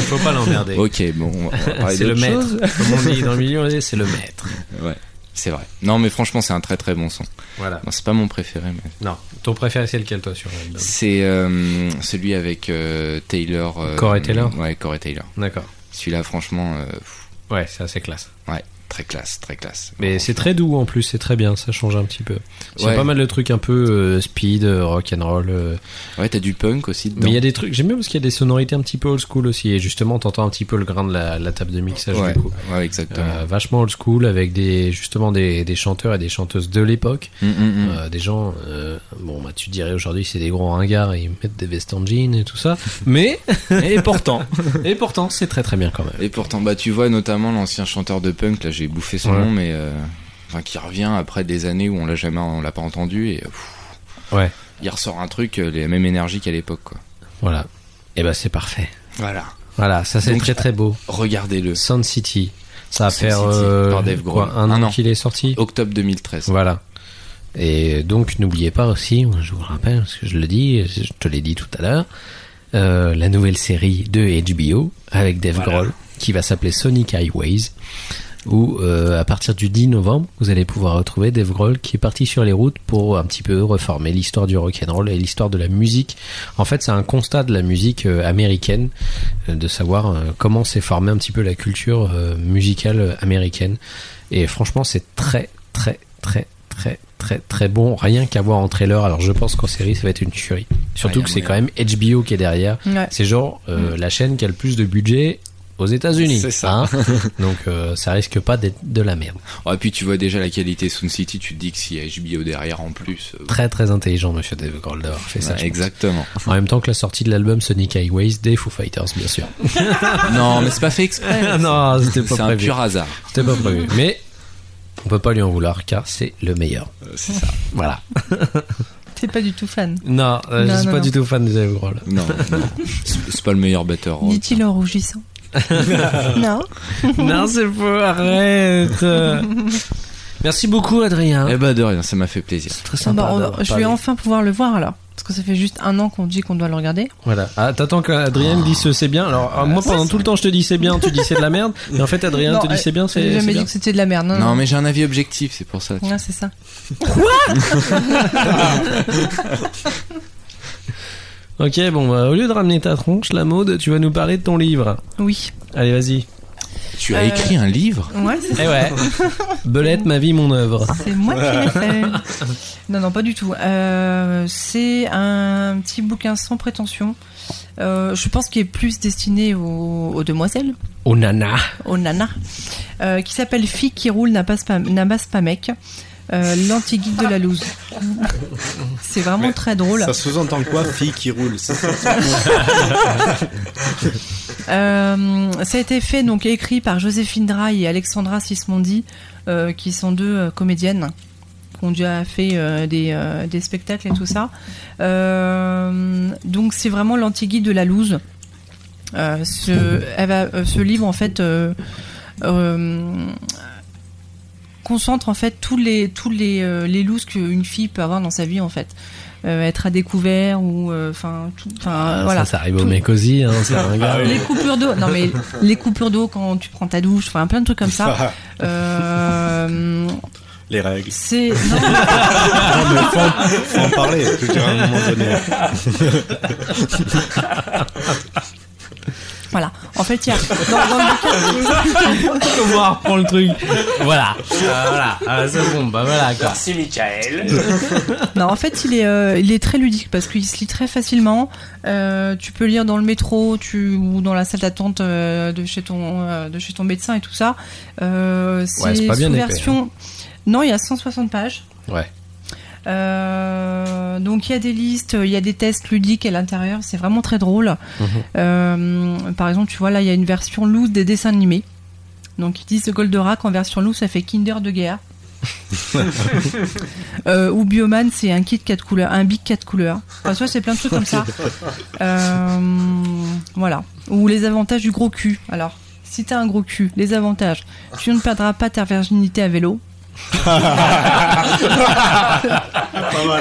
Faut pas l'emmerder. Ok, bon. On va parler c'est le maître. Comme on dit dans le milieu, c'est le maître. Ouais. C'est vrai. Non, mais franchement, c'est un très très bon son. Voilà. Bon, c'est pas mon préféré. Mais... Non. Ton préféré, c'est lequel, toi, sur l'album ? C'est celui avec Taylor. Corey Taylor ? Ouais, Corey Taylor. D'accord. Celui-là, franchement. Ouais, c'est assez classe. Ouais, très classe, très classe. Mais c'est très doux en plus, c'est très bien, ça change un petit peu. Il y a pas mal de trucs un peu speed, rock and roll. Ouais, t'as du punk aussi dedans. Mais il y a des trucs, j'aime bien parce qu'il y a des sonorités un petit peu old school aussi. Et justement, t'entends un petit peu le grain de la table de mixage du coup. Ouais, exactement. Vachement old school avec des chanteurs et des chanteuses de l'époque. Des gens, tu dirais aujourd'hui c'est des gros ringards et ils mettent des vestes en jean et tout ça. Mais, et pourtant, c'est très très bien quand même. Et pourtant, tu vois notamment l'ancien chanteur de punk, là j'ai bouffé son nom, mais qui revient après des années où on l'a pas entendu et il ressort un truc, les mêmes énergies qu'à l'époque, quoi. Voilà. Et c'est parfait. Voilà, ça c'est très très beau. Regardez-le. Sound City. Ça va faire par Dave Grohl. Un an qu'il est sorti. Octobre 2013. Voilà. Et donc n'oubliez pas aussi, je vous rappelle, parce que je te l'ai dit tout à l'heure, la nouvelle série de HBO avec Dave Grohl qui va s'appeler Sonic Highways, où à partir du 10 novembre vous allez pouvoir retrouver Dave Grohl qui est parti sur les routes pour un petit peu reformer l'histoire du rock'n'roll et l'histoire de la musique. En fait, c'est un constat de la musique américaine, de savoir comment s'est formée un petit peu la culture musicale américaine. Et franchement, c'est très très très très très très bon, rien qu'à voir en trailer. Alors je pense qu'en série ça va être une tuerie, surtout que c'est quand même HBO qui est derrière. C'est genre la chaîne qui a le plus de budget aux États-Unis. C'est ça. Hein. Donc ça risque pas d'être de la merde. Et puis tu vois déjà la qualité Sound City, tu te dis que s'il y a HBO derrière en plus. Très très intelligent, monsieur Dave Grohl d'avoir fait ça. Exactement. En même temps que la sortie de l'album Sonic Highways des Foo Fighters, bien sûr. Non, mais c'est pas fait exprès. Non, c'était pas prévu. C'est un pur hasard. C'était pas prévu. Mais on peut pas lui en vouloir car c'est le meilleur. C'est ça. Voilà. T'es pas du tout fan. Non, je suis pas du tout fan de Dave Grohl. Non. C'est pas le meilleur batteur. Dit-il en rougissant. Non. Non, c'est faux, arrête. Merci beaucoup, Adrien. De rien, ça m'a fait plaisir. C'est très sympa. Je vais enfin pouvoir le voir alors. Parce que ça fait juste un an qu'on dit qu'on doit le regarder. Voilà. Ah, t'attends qu'Adrien me dise c'est bien. Alors, moi, pendant tout le temps, je te dis c'est bien, tu dis c'est de la merde. Mais en fait, Adrien te dit c'est bien, c'est. J'ai jamais dit que c'était de la merde. Non, mais j'ai un avis objectif, c'est pour ça. Ouais, c'est ça. Quoi? Ok, bon, au lieu de ramener ta tronche, la Maud, tu vas nous parler de ton livre. Oui. Allez, vas-y. Tu as écrit un livre? Ouais, c'est ça. Eh ouais. Belette, ma vie, mon œuvre. C'est moi qui l'ai fait. Non, pas du tout. C'est un petit bouquin sans prétention. Je pense qu'il est plus destiné aux demoiselles. Aux nanas. Aux nanas. Qui s'appelle Fille qui roule n'amasse pas mec. L'anti-guide de la loose. C'est vraiment très drôle. Ça sous-entend quoi, fille qui roule? Ça a été fait, donc écrit par Joséphine Draille et Alexandra Sismondi, qui sont deux comédiennes qui ont déjà fait des spectacles et tout ça. Donc c'est vraiment l'anti-guide de la loose. Ce livre en fait concentre en fait tous les looses qu'une fille peut avoir dans sa vie en fait. Être à découvert ou voilà. Ça arrive au mec aussi, hein, c'est un gars. Les coupures d'eau, non mais les coupures d'eau quand tu prends ta douche, enfin plein de trucs comme ça. Les règles. C'est non, mais faut en parler, je dirais à un moment donné. Voilà. En fait, il y a dans le bouquin. Comment on reprend le truc? Voilà. C'est bon. Bah voilà. Quoi. Merci, Michael. Non, en fait, il est très ludique parce qu'il se lit très facilement. Tu peux lire dans le métro, ou dans la salle d'attente de chez ton médecin et tout ça. C'est pas bien épais, version. Non, il y a 160 pages. Ouais. Donc il y a des listes, il y a des tests ludiques à l'intérieur, c'est vraiment très drôle. Par exemple, tu vois là, il y a une version loose des dessins animés. Donc ils disent Goldorak en version loose, ça fait Kinder de guerre. Ou Bioman, c'est un kit 4 couleurs, un big 4 couleurs. Enfin, ça, c'est plein de trucs comme ça. Voilà. Ou les avantages du gros cul. Alors, si t'as un gros cul, les avantages, tu ne perdras pas ta virginité à vélo.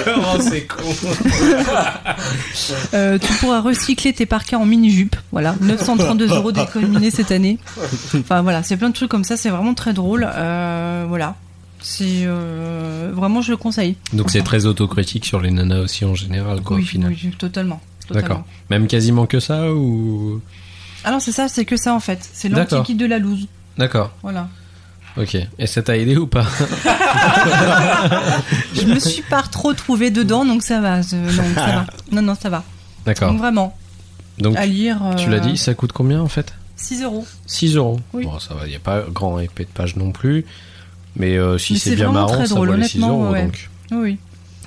Comment c'est con. Tu pourras recycler tes parkas en mini-jupe. Voilà, 932 € d'économie cette année. Enfin voilà, c'est plein de trucs comme ça, c'est vraiment très drôle. Voilà. C'est vraiment, je le conseille. Donc c'est très autocritique sur les nanas aussi en général, quoi, oui, au final. Oui, totalement. D'accord. Même quasiment que ça ou... Ah non, c'est ça, c'est que ça en fait. C'est l'anti-guide de la loose. D'accord. Voilà. Ok. Et ça t'a aidé ou pas? Je me suis pas trop trouvée dedans, donc ça va. Ça va. Non, ça va. D'accord. Donc vraiment. Donc à lire. Tu l'as dit, ça coûte combien en fait? 6 €. 6 €. Oui. Bon, ça va. Il n'y a pas grand épée de page non plus. Mais si c'est bien vraiment marrant, très ça drôle, vaut les 6 €. ouais. Donc. Oui.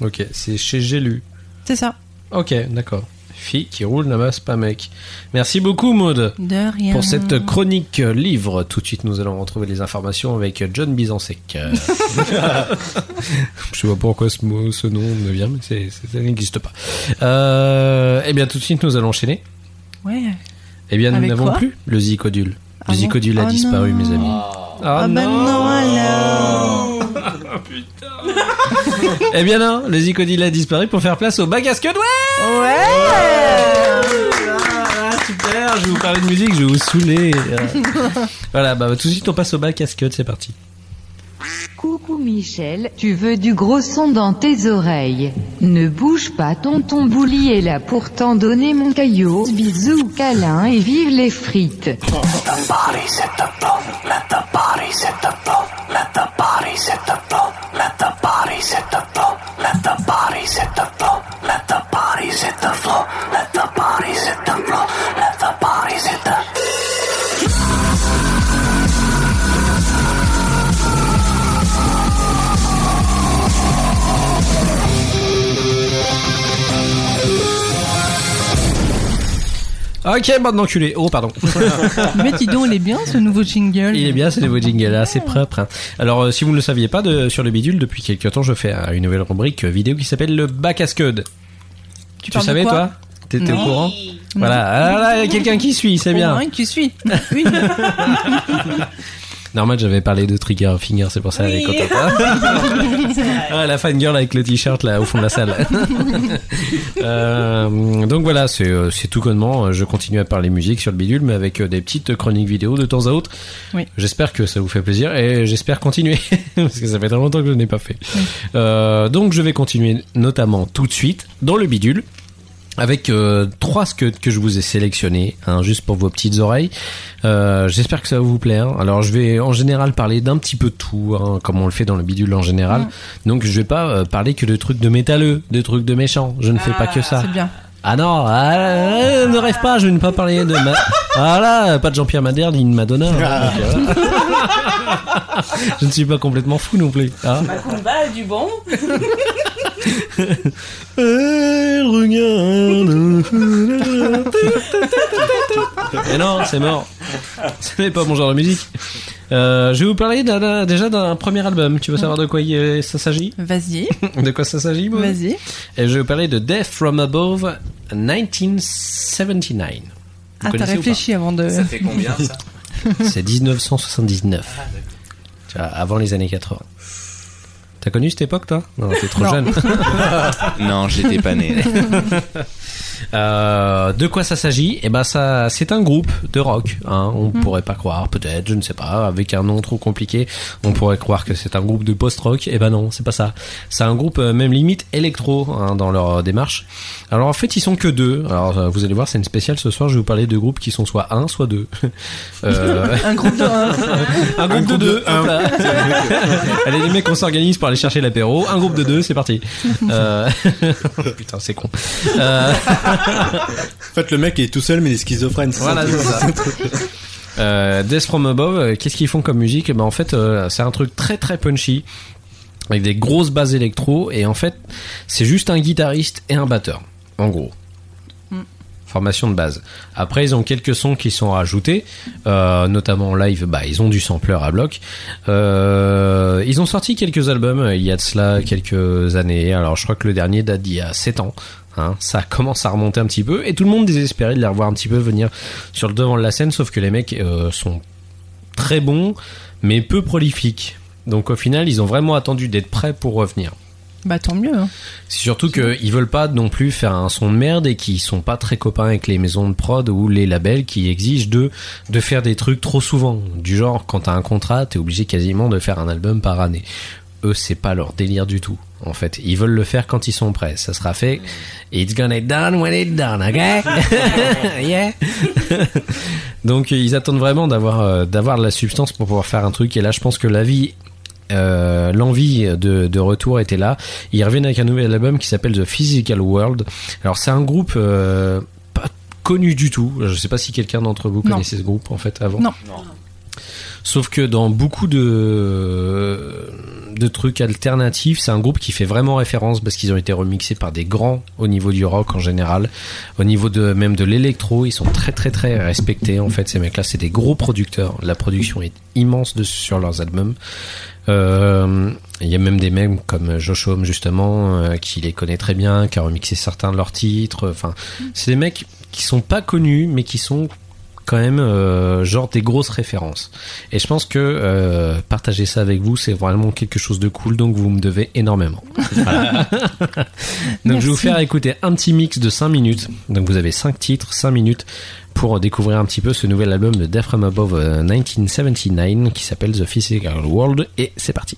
Ok. C'est chez J'ai lu. C'est ça. Ok, d'accord. Fille qui roule n'amasse pas mec. Merci beaucoup Maud de rien. Pour cette chronique livre. Tout de suite nous allons retrouver les informations avec John Bizansec. Je sais pas pourquoi ce nom me vient, mais ça n'existe pas. Eh bien tout de suite nous allons enchaîner. Ouais. Eh bien nous avec n'avons quoi plus le Zicodule. Ah le Zicodule a disparu non. mes amis. Ah ben non alors. Putain. Eh bien non, le Zicodule a disparu pour faire place au bac à Scud. Ouais. Super, je vais vous parler de musique, je vais vous saouler. Voilà, bah tout de suite on passe au bac à Scud, c'est parti. Coucou Michel, tu veux du gros son dans tes oreilles. Ne bouge pas, tonton Bouli est là pour t'en donner mon caillot. Bisous, câlin et vive les frites. Let the body set the floor. Let the body set the floor. Let the body set the floor. Let the body set the floor. Let the body set the floor. Let the body set the floor. Let the body set the floor. Let the body set the Ok, bande d'enculés. Oh, pardon. Mais dis donc, il est bien ce nouveau jingle. Il est bien ce nouveau jingle, assez propre. Hein. Alors, si vous ne le saviez pas, sur le bidule, depuis quelques temps, je fais une nouvelle rubrique vidéo qui s'appelle le bac à Scud. Tu savais, toi? T'étais au courant? Voilà. Ah, là, il y a quelqu'un qui suit, c'est bien. Oui, qui suit. Oui. Normal, j'avais parlé de Trigger Finger, c'est pour ça avec Coton. Ah, la fangirl avec le t-shirt là au fond de la salle. Donc voilà, c'est tout connement. Je continue à parler musique sur le bidule, mais avec des petites chroniques vidéo de temps à autre. Oui. J'espère que ça vous fait plaisir et j'espère continuer parce que ça fait très longtemps que je n'ai pas fait. Oui. Donc je vais continuer notamment tout de suite dans le bidule. Avec 3 scuds que je vous ai sélectionnés, hein, juste pour vos petites oreilles. J'espère que ça va vous plaire. Alors je vais en général parler d'un petit peu de tout, hein, comme on le fait dans le bidule en général. Donc je vais pas parler que de trucs de métalleux, de trucs de méchants. Je ne fais pas que ça. C'est bien. Ah non, ne rêve pas, je vais ne pas parler de voilà, pas de Jean-Pierre Madère ni de Madonna. Donc, je ne suis pas complètement fou non plus. Hein. Macumba du bon. Elle regarde. Et non, c'est mort. Ce n'est pas mon genre de musique. Je vais vous parler déjà d'un premier album. Tu veux savoir de quoi ça s'agit? Vas-y. De quoi ça s'agit, moi? Vas-y. Et je vais vous parler de Death from Above 1979. Ah, t'as réfléchi avant de... Ça fait combien, ça? C'est 1979. Ah, tu vois, avant les années 80. T'as connu cette époque, toi? Non, t'es trop jeune. Non, j'étais pas né. De quoi ça s'agit? Eh ben ça, c'est un groupe de rock. Hein. On pourrait pas croire, peut-être, je ne sais pas, avec un nom trop compliqué, on pourrait croire que c'est un groupe de post-rock. Eh ben non, c'est pas ça. C'est un groupe même limite électro hein, dans leur démarche. Alors en fait, ils sont que 2. Alors vous allez voir, c'est une spéciale ce soir. Je vais vous parler de groupes qui sont soit 1, soit 2. Un groupe de 1. Un groupe de 2. Allez les mecs, on s'organise pour aller chercher l'apéro. Un groupe de 2, c'est parti. Putain, c'est con. En fait, le mec est tout seul, mais il est schizophrène. Voilà, c'est ça. Death From Above, qu'est-ce qu'ils font comme musique? Ben en fait, c'est un truc très très punchy, avec des grosses basses électro, et en fait, c'est juste un guitariste et un batteur, en gros. Formation de base. Après, ils ont quelques sons qui sont rajoutés, notamment en live. Bah, ils ont du sampler à bloc. Ils ont sorti quelques albums il y a de cela quelques années. Alors, je crois que le dernier date d'il y a 7 ans. Hein, ça commence à remonter un petit peu et tout le monde désespérait de les revoir un petit peu venir sur le devant de la scène, sauf que les mecs sont très bons mais peu prolifiques, donc au final ils ont vraiment attendu d'être prêts pour revenir. Bah tant mieux hein. C'est surtout qu'ils veulent pas non plus faire un son de merde et qu'ils sont pas très copains avec les maisons de prod ou les labels qui exigent de faire des trucs trop souvent, du genre quand t'as un contrat t'es obligé quasiment de faire un album par année. Eux, c'est pas leur délire du tout. En fait, ils veulent le faire quand ils sont prêts. Ça sera fait. It's gonna be done when it's done, okay? Yeah. Donc, ils attendent vraiment d'avoir de la substance pour pouvoir faire un truc. Et là, je pense que l'envie de retour était là. Ils reviennent avec un nouvel album qui s'appelle The Physical World. Alors, c'est un groupe pas connu du tout. Je sais pas si quelqu'un d'entre vous connaissait ce groupe en fait avant. Non. Sauf que dans beaucoup de trucs alternatifs, c'est un groupe qui fait vraiment référence parce qu'ils ont été remixés par des grands au niveau du rock en général, au niveau même de l'électro, ils sont très très très respectés en fait ces mecs-là, c'est des gros producteurs, la production est immense sur leurs albums. Il y a même des mecs comme Josh Homme justement qui les connaît très bien, qui a remixé certains de leurs titres. Enfin, c'est des mecs qui sont pas connus mais qui sont quand même genre des grosses références, et je pense que partager ça avec vous c'est vraiment quelque chose de cool, donc vous me devez énormément. Voilà. Donc je vais vous faire écouter un petit mix de 5 minutes, donc vous avez 5 titres, 5 minutes pour découvrir un petit peu ce nouvel album de Death From Above 1979 qui s'appelle The Physical World, et c'est parti.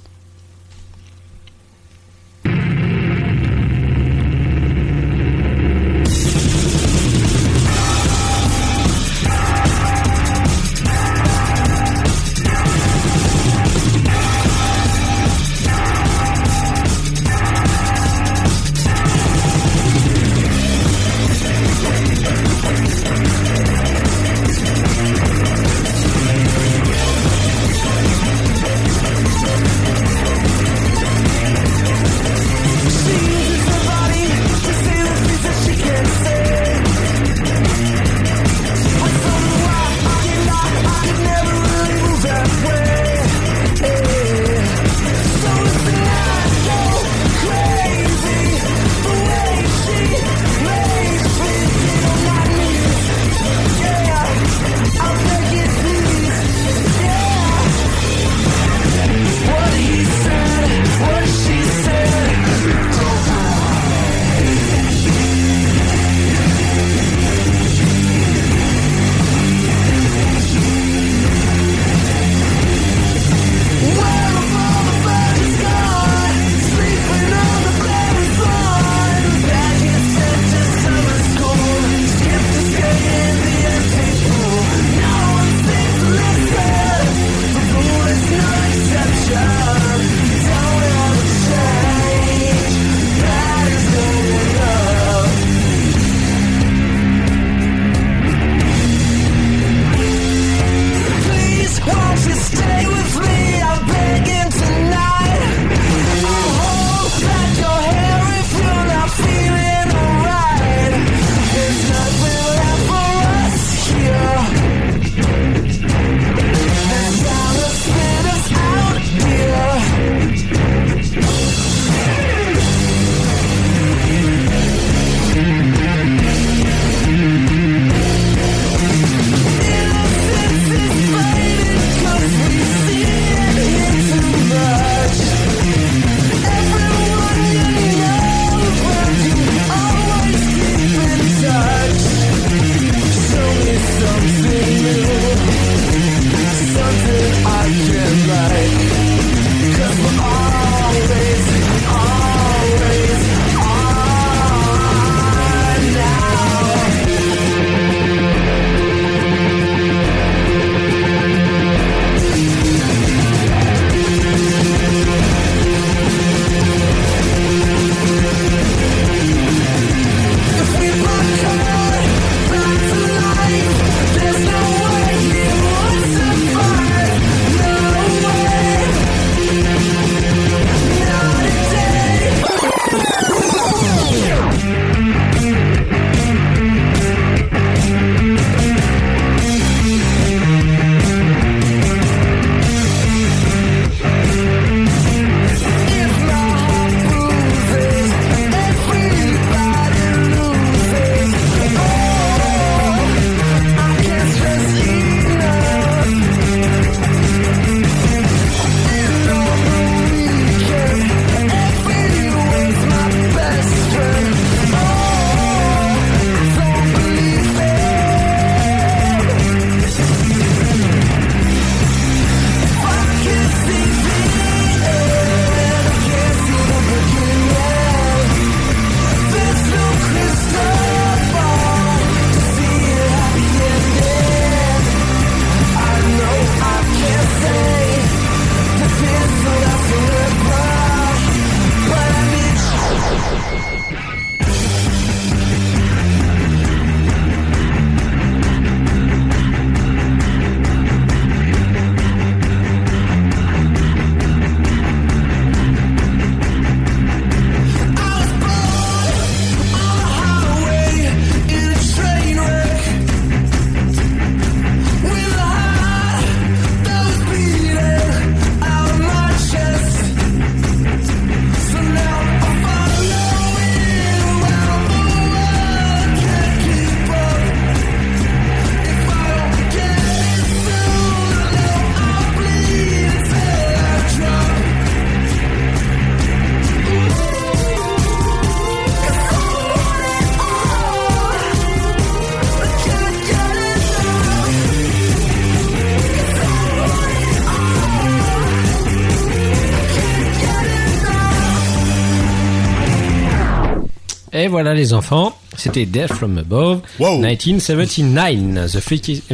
Et voilà les enfants, c'était Death from Above, 1979, The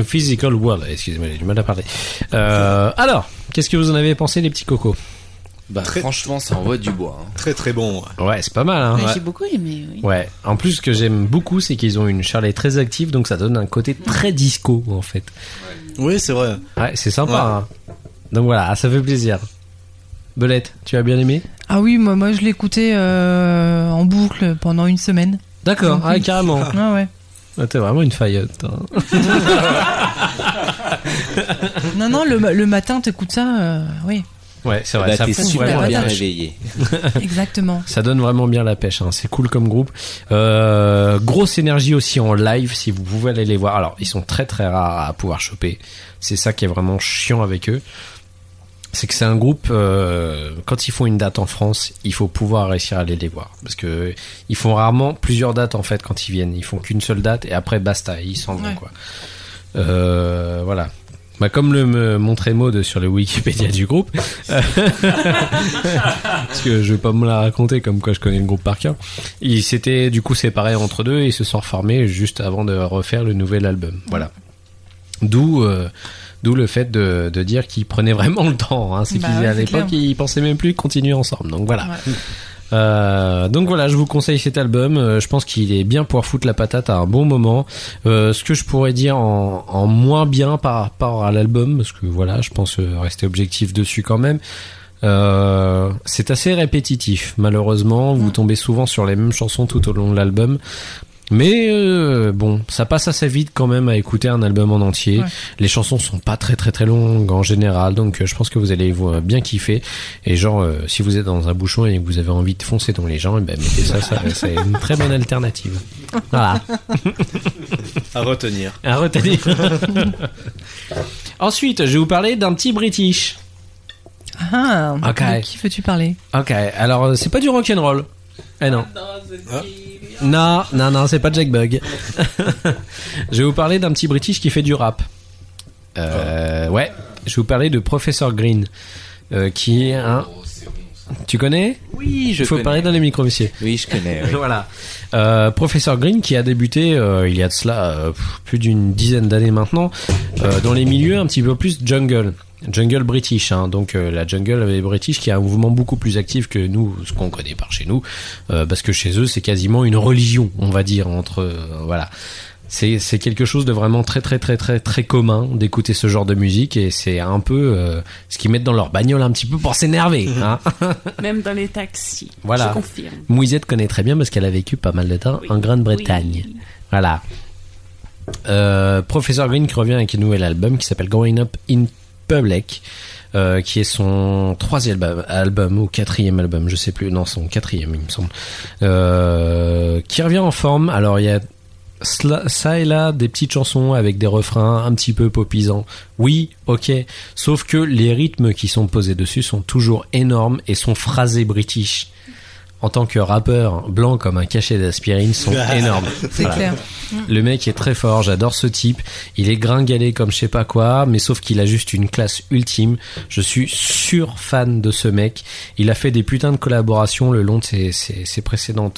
Physical World. Excusez-moi, j'ai du mal à parler. Alors, qu'est-ce que vous en avez pensé les petits cocos? Franchement, ça envoie du bois. Hein. Très très bon. Ouais, c'est pas mal. Hein. J'ai beaucoup aimé. Oui. Ouais. En plus, ce que j'aime beaucoup, c'est qu'ils ont une charlée très active, donc ça donne un côté très disco en fait. Oui, c'est vrai. Ouais, c'est sympa. Hein. Donc voilà, ça fait plaisir. Belette, tu as bien aimé? Ah oui, moi je l'écoutais en boucle pendant une semaine. D'accord, carrément. Ah ouais. Ah, t'es vraiment une faillotte. Hein. non, le matin t'écoutes ça, oui. Ouais, c'est vrai. Ça t'es super bien réveillé. Exactement. Ça donne vraiment bien la pêche. Hein. C'est cool comme groupe. Grosse énergie aussi en live. Si vous pouvez aller les voir. Alors, ils sont très très rares à pouvoir choper. C'est ça qui est vraiment chiant avec eux. C'est que c'est un groupe. Quand ils font une date en France, il faut pouvoir réussir à aller les voir parce que ils font rarement plusieurs dates en fait quand ils viennent. Ils font qu'une seule date et après basta, ils s'en vont quoi. Voilà. Bah, comme le montrait Maud sur le Wikipédia du groupe, parce que je vais pas me la raconter comme quoi je connais le groupe par cœur. Ils s'étaient du coup séparés entre deux et ils se sont reformés juste avant de refaire le nouvel album. Voilà. D'où le fait de dire qu'ils prenaient vraiment le temps. Hein. C'est qu'à l'époque ils pensaient même plus continuer ensemble. Donc voilà. Ouais. Donc voilà, je vous conseille cet album. Je pense qu'il est bien pour foutre la patate à un bon moment. Ce que je pourrais dire en moins bien par rapport à l'album, parce que voilà, je pense rester objectif dessus quand même. C'est assez répétitif. Malheureusement, vous tombez souvent sur les mêmes chansons tout au long de l'album. Mais bon, ça passe assez vite quand même à écouter un album en entier. Ouais. Les chansons sont pas très très très longues en général, donc je pense que vous allez bien kiffer. Et genre, si vous êtes dans un bouchon et que vous avez envie de foncer dans les gens, ben mettez ça, c'est une très bonne alternative. Voilà. À retenir. À retenir. Ensuite, je vais vous parler d'un petit British. Ah, de qui veux-tu parler? Ok, alors c'est pas du rock'n'roll. Eh non. Non, c'est pas Jack Bug. Je vais vous parler d'un petit British qui fait du rap. Ouais, je vais vous parler de Professor Green, qui est un... Tu connais? Oui, je connais. Il faut parler dans les micros, monsieur. Oui, je connais. Oui. Voilà. Professor Green qui a débuté il y a de cela plus d'une dizaine d'années maintenant, dans les milieux un petit peu plus jungle british, hein. Donc la jungle british qui a un mouvement beaucoup plus actif que nous, ce qu'on connaît par chez nous, parce que chez eux c'est quasiment une religion, on va dire, entre voilà. C'est quelque chose de vraiment très très très très très commun d'écouter ce genre de musique, et c'est un peu ce qu'ils mettent dans leur bagnole un petit peu pour s'énerver, hein. Même dans les taxis. Voilà. Je confirme. Mouisette connaît très bien parce qu'elle a vécu pas mal de temps en Grande-Bretagne. Oui. Voilà. Professor Green qui revient avec un nouvel album qui s'appelle Growing Up in Public, qui est son 3e album ou 4e album, je sais plus, non, son 4e il me semble, qui revient en forme. Alors il y a ça et là des petites chansons avec des refrains un petit peu popisants, oui, ok, sauf que les rythmes qui sont posés dessus sont toujours énormes et sont phrasés british. En tant que rappeur blanc comme un cachet d'aspirine, sont énormes. C'est clair. Le mec est très fort, j'adore ce type. Il est gringalé comme je sais pas quoi, mais sauf qu'il a juste une classe ultime. Je suis sur fan de ce mec. Il a fait des putains de collaborations le long de ses précédents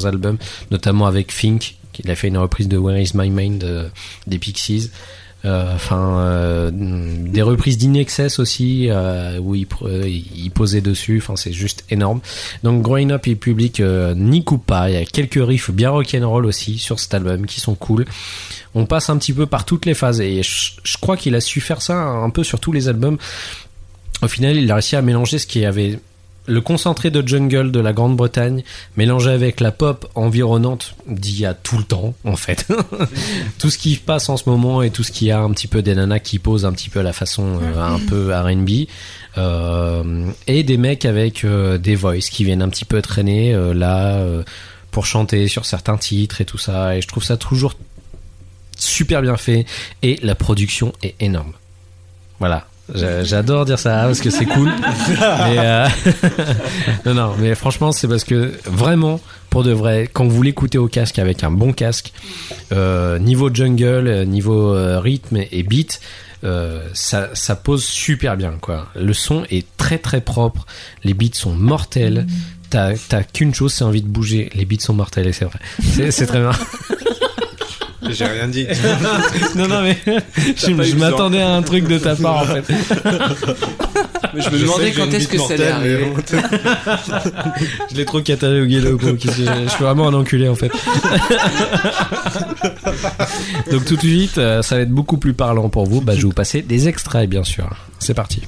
albums, notamment avec Fink. Il a fait une reprise de Where Is My Mind des Pixies. Des reprises d'Inexcess aussi, où il posait dessus. Enfin, c'est juste énorme. Donc Growing Up in Public n'y coupe pas. Il y a quelques riffs bien rock'n'roll aussi sur cet album qui sont cool. On passe un petit peu par toutes les phases, et je crois qu'il a su faire ça un peu sur tous les albums. Au final, il a réussi à mélanger ce qui avait le concentré de jungle de la Grande-Bretagne mélangé avec la pop environnante d'il y a tout le temps, en fait. Tout ce qui passe en ce moment et tout ce qui a un petit peu des nanas qui posent un petit peu à la façon un peu R&B, et des mecs avec des voices qui viennent un petit peu traîner pour chanter sur certains titres et tout ça, et je trouve ça toujours super bien fait, et la production est énorme. Voilà. J'adore dire ça parce que c'est cool. Mais non, mais franchement, c'est parce que vraiment, pour de vrai, quand vous l'écoutez au casque avec un bon casque, niveau jungle, niveau rythme et beat, ça pose super bien, quoi. Le son est très très propre, les beats sont mortels. t'as qu'une chose, c'est envie de bouger. Les beats sont mortels et c'est vrai. C'est très bien. J'ai rien dit. non, mais je m'attendais à un truc de ta part en fait. Mais je me demandais quand est-ce que ça allait arriver. Je l'ai trop catalogué le gros. Je suis vraiment un enculé en fait. Donc tout de suite, ça va être beaucoup plus parlant pour vous. Je vais vous passer des extraits bien sûr. C'est parti.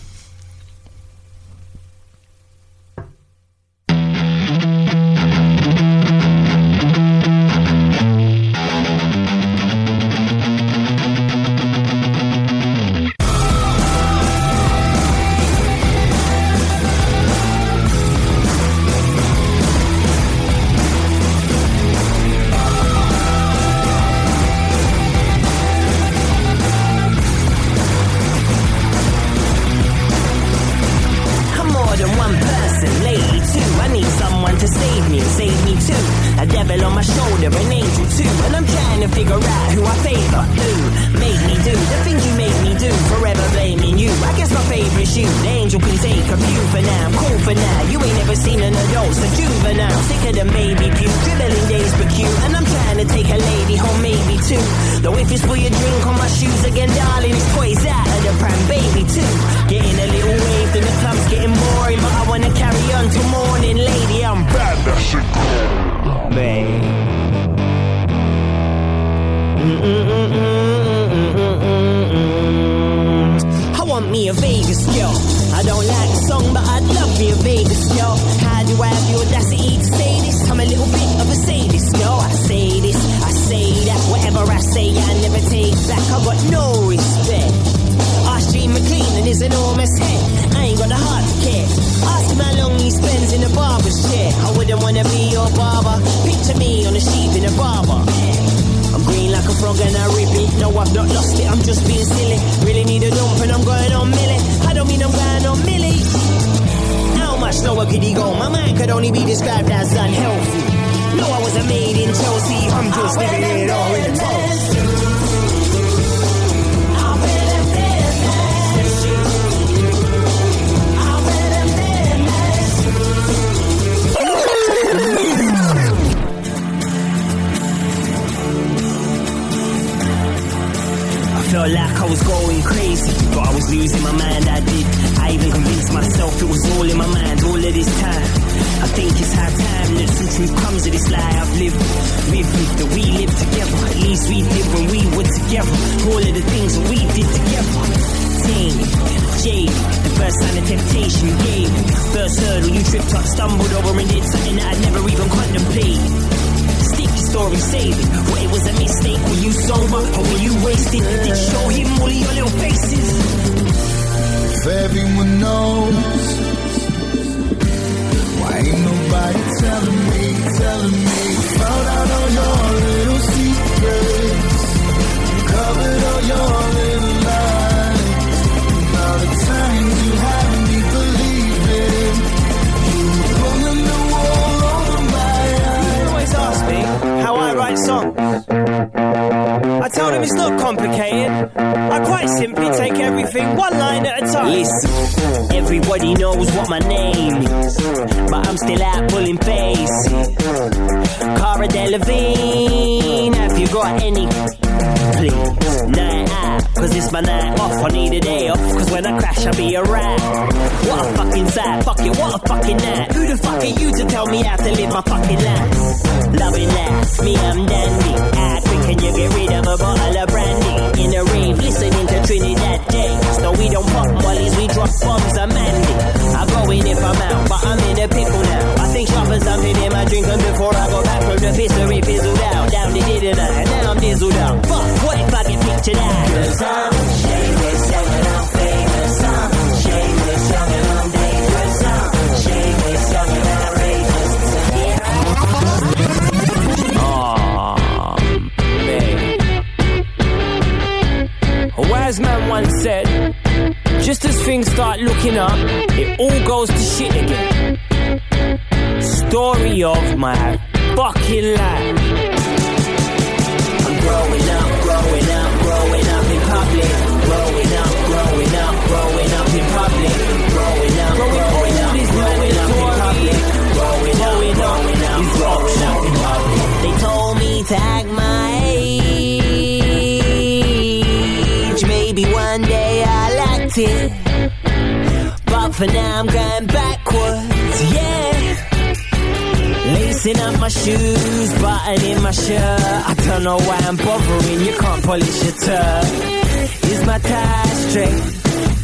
off and now I'm going backwards, yeah. Lacing up my shoes, buttoning my shirt. I don't know why I'm bothering, you can't polish your turd. Is my tie straight?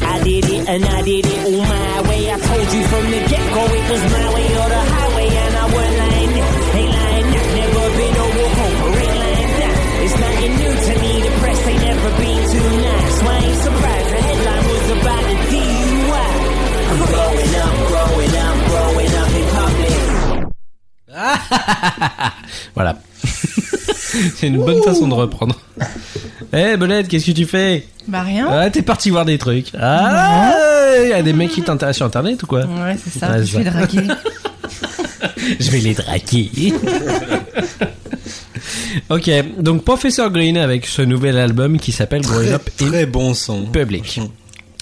I did it and I did it all my way. I told you from the get-go it was my way or the highway. And I weren't lying down, ain't lying down. Never been a walkover, ain't lying down. It's nothing new to me, the press ain't never been too nice. Why ain't surprised, the headline was about the DUI. I'm growing up in public. Voilà. C'est une bonne façon de reprendre. Eh, Belette, qu'est-ce que tu fais? Bah rien. Ah, t'es parti voir des trucs. Ah, il y a des mecs qui t'intéressent sur internet ou quoi? Ouais, c'est ça. Je vais draguer. Je vais les draguer. Ok, donc Professor Green avec ce nouvel album qui s'appelle Growing Up in Très bon son. Public.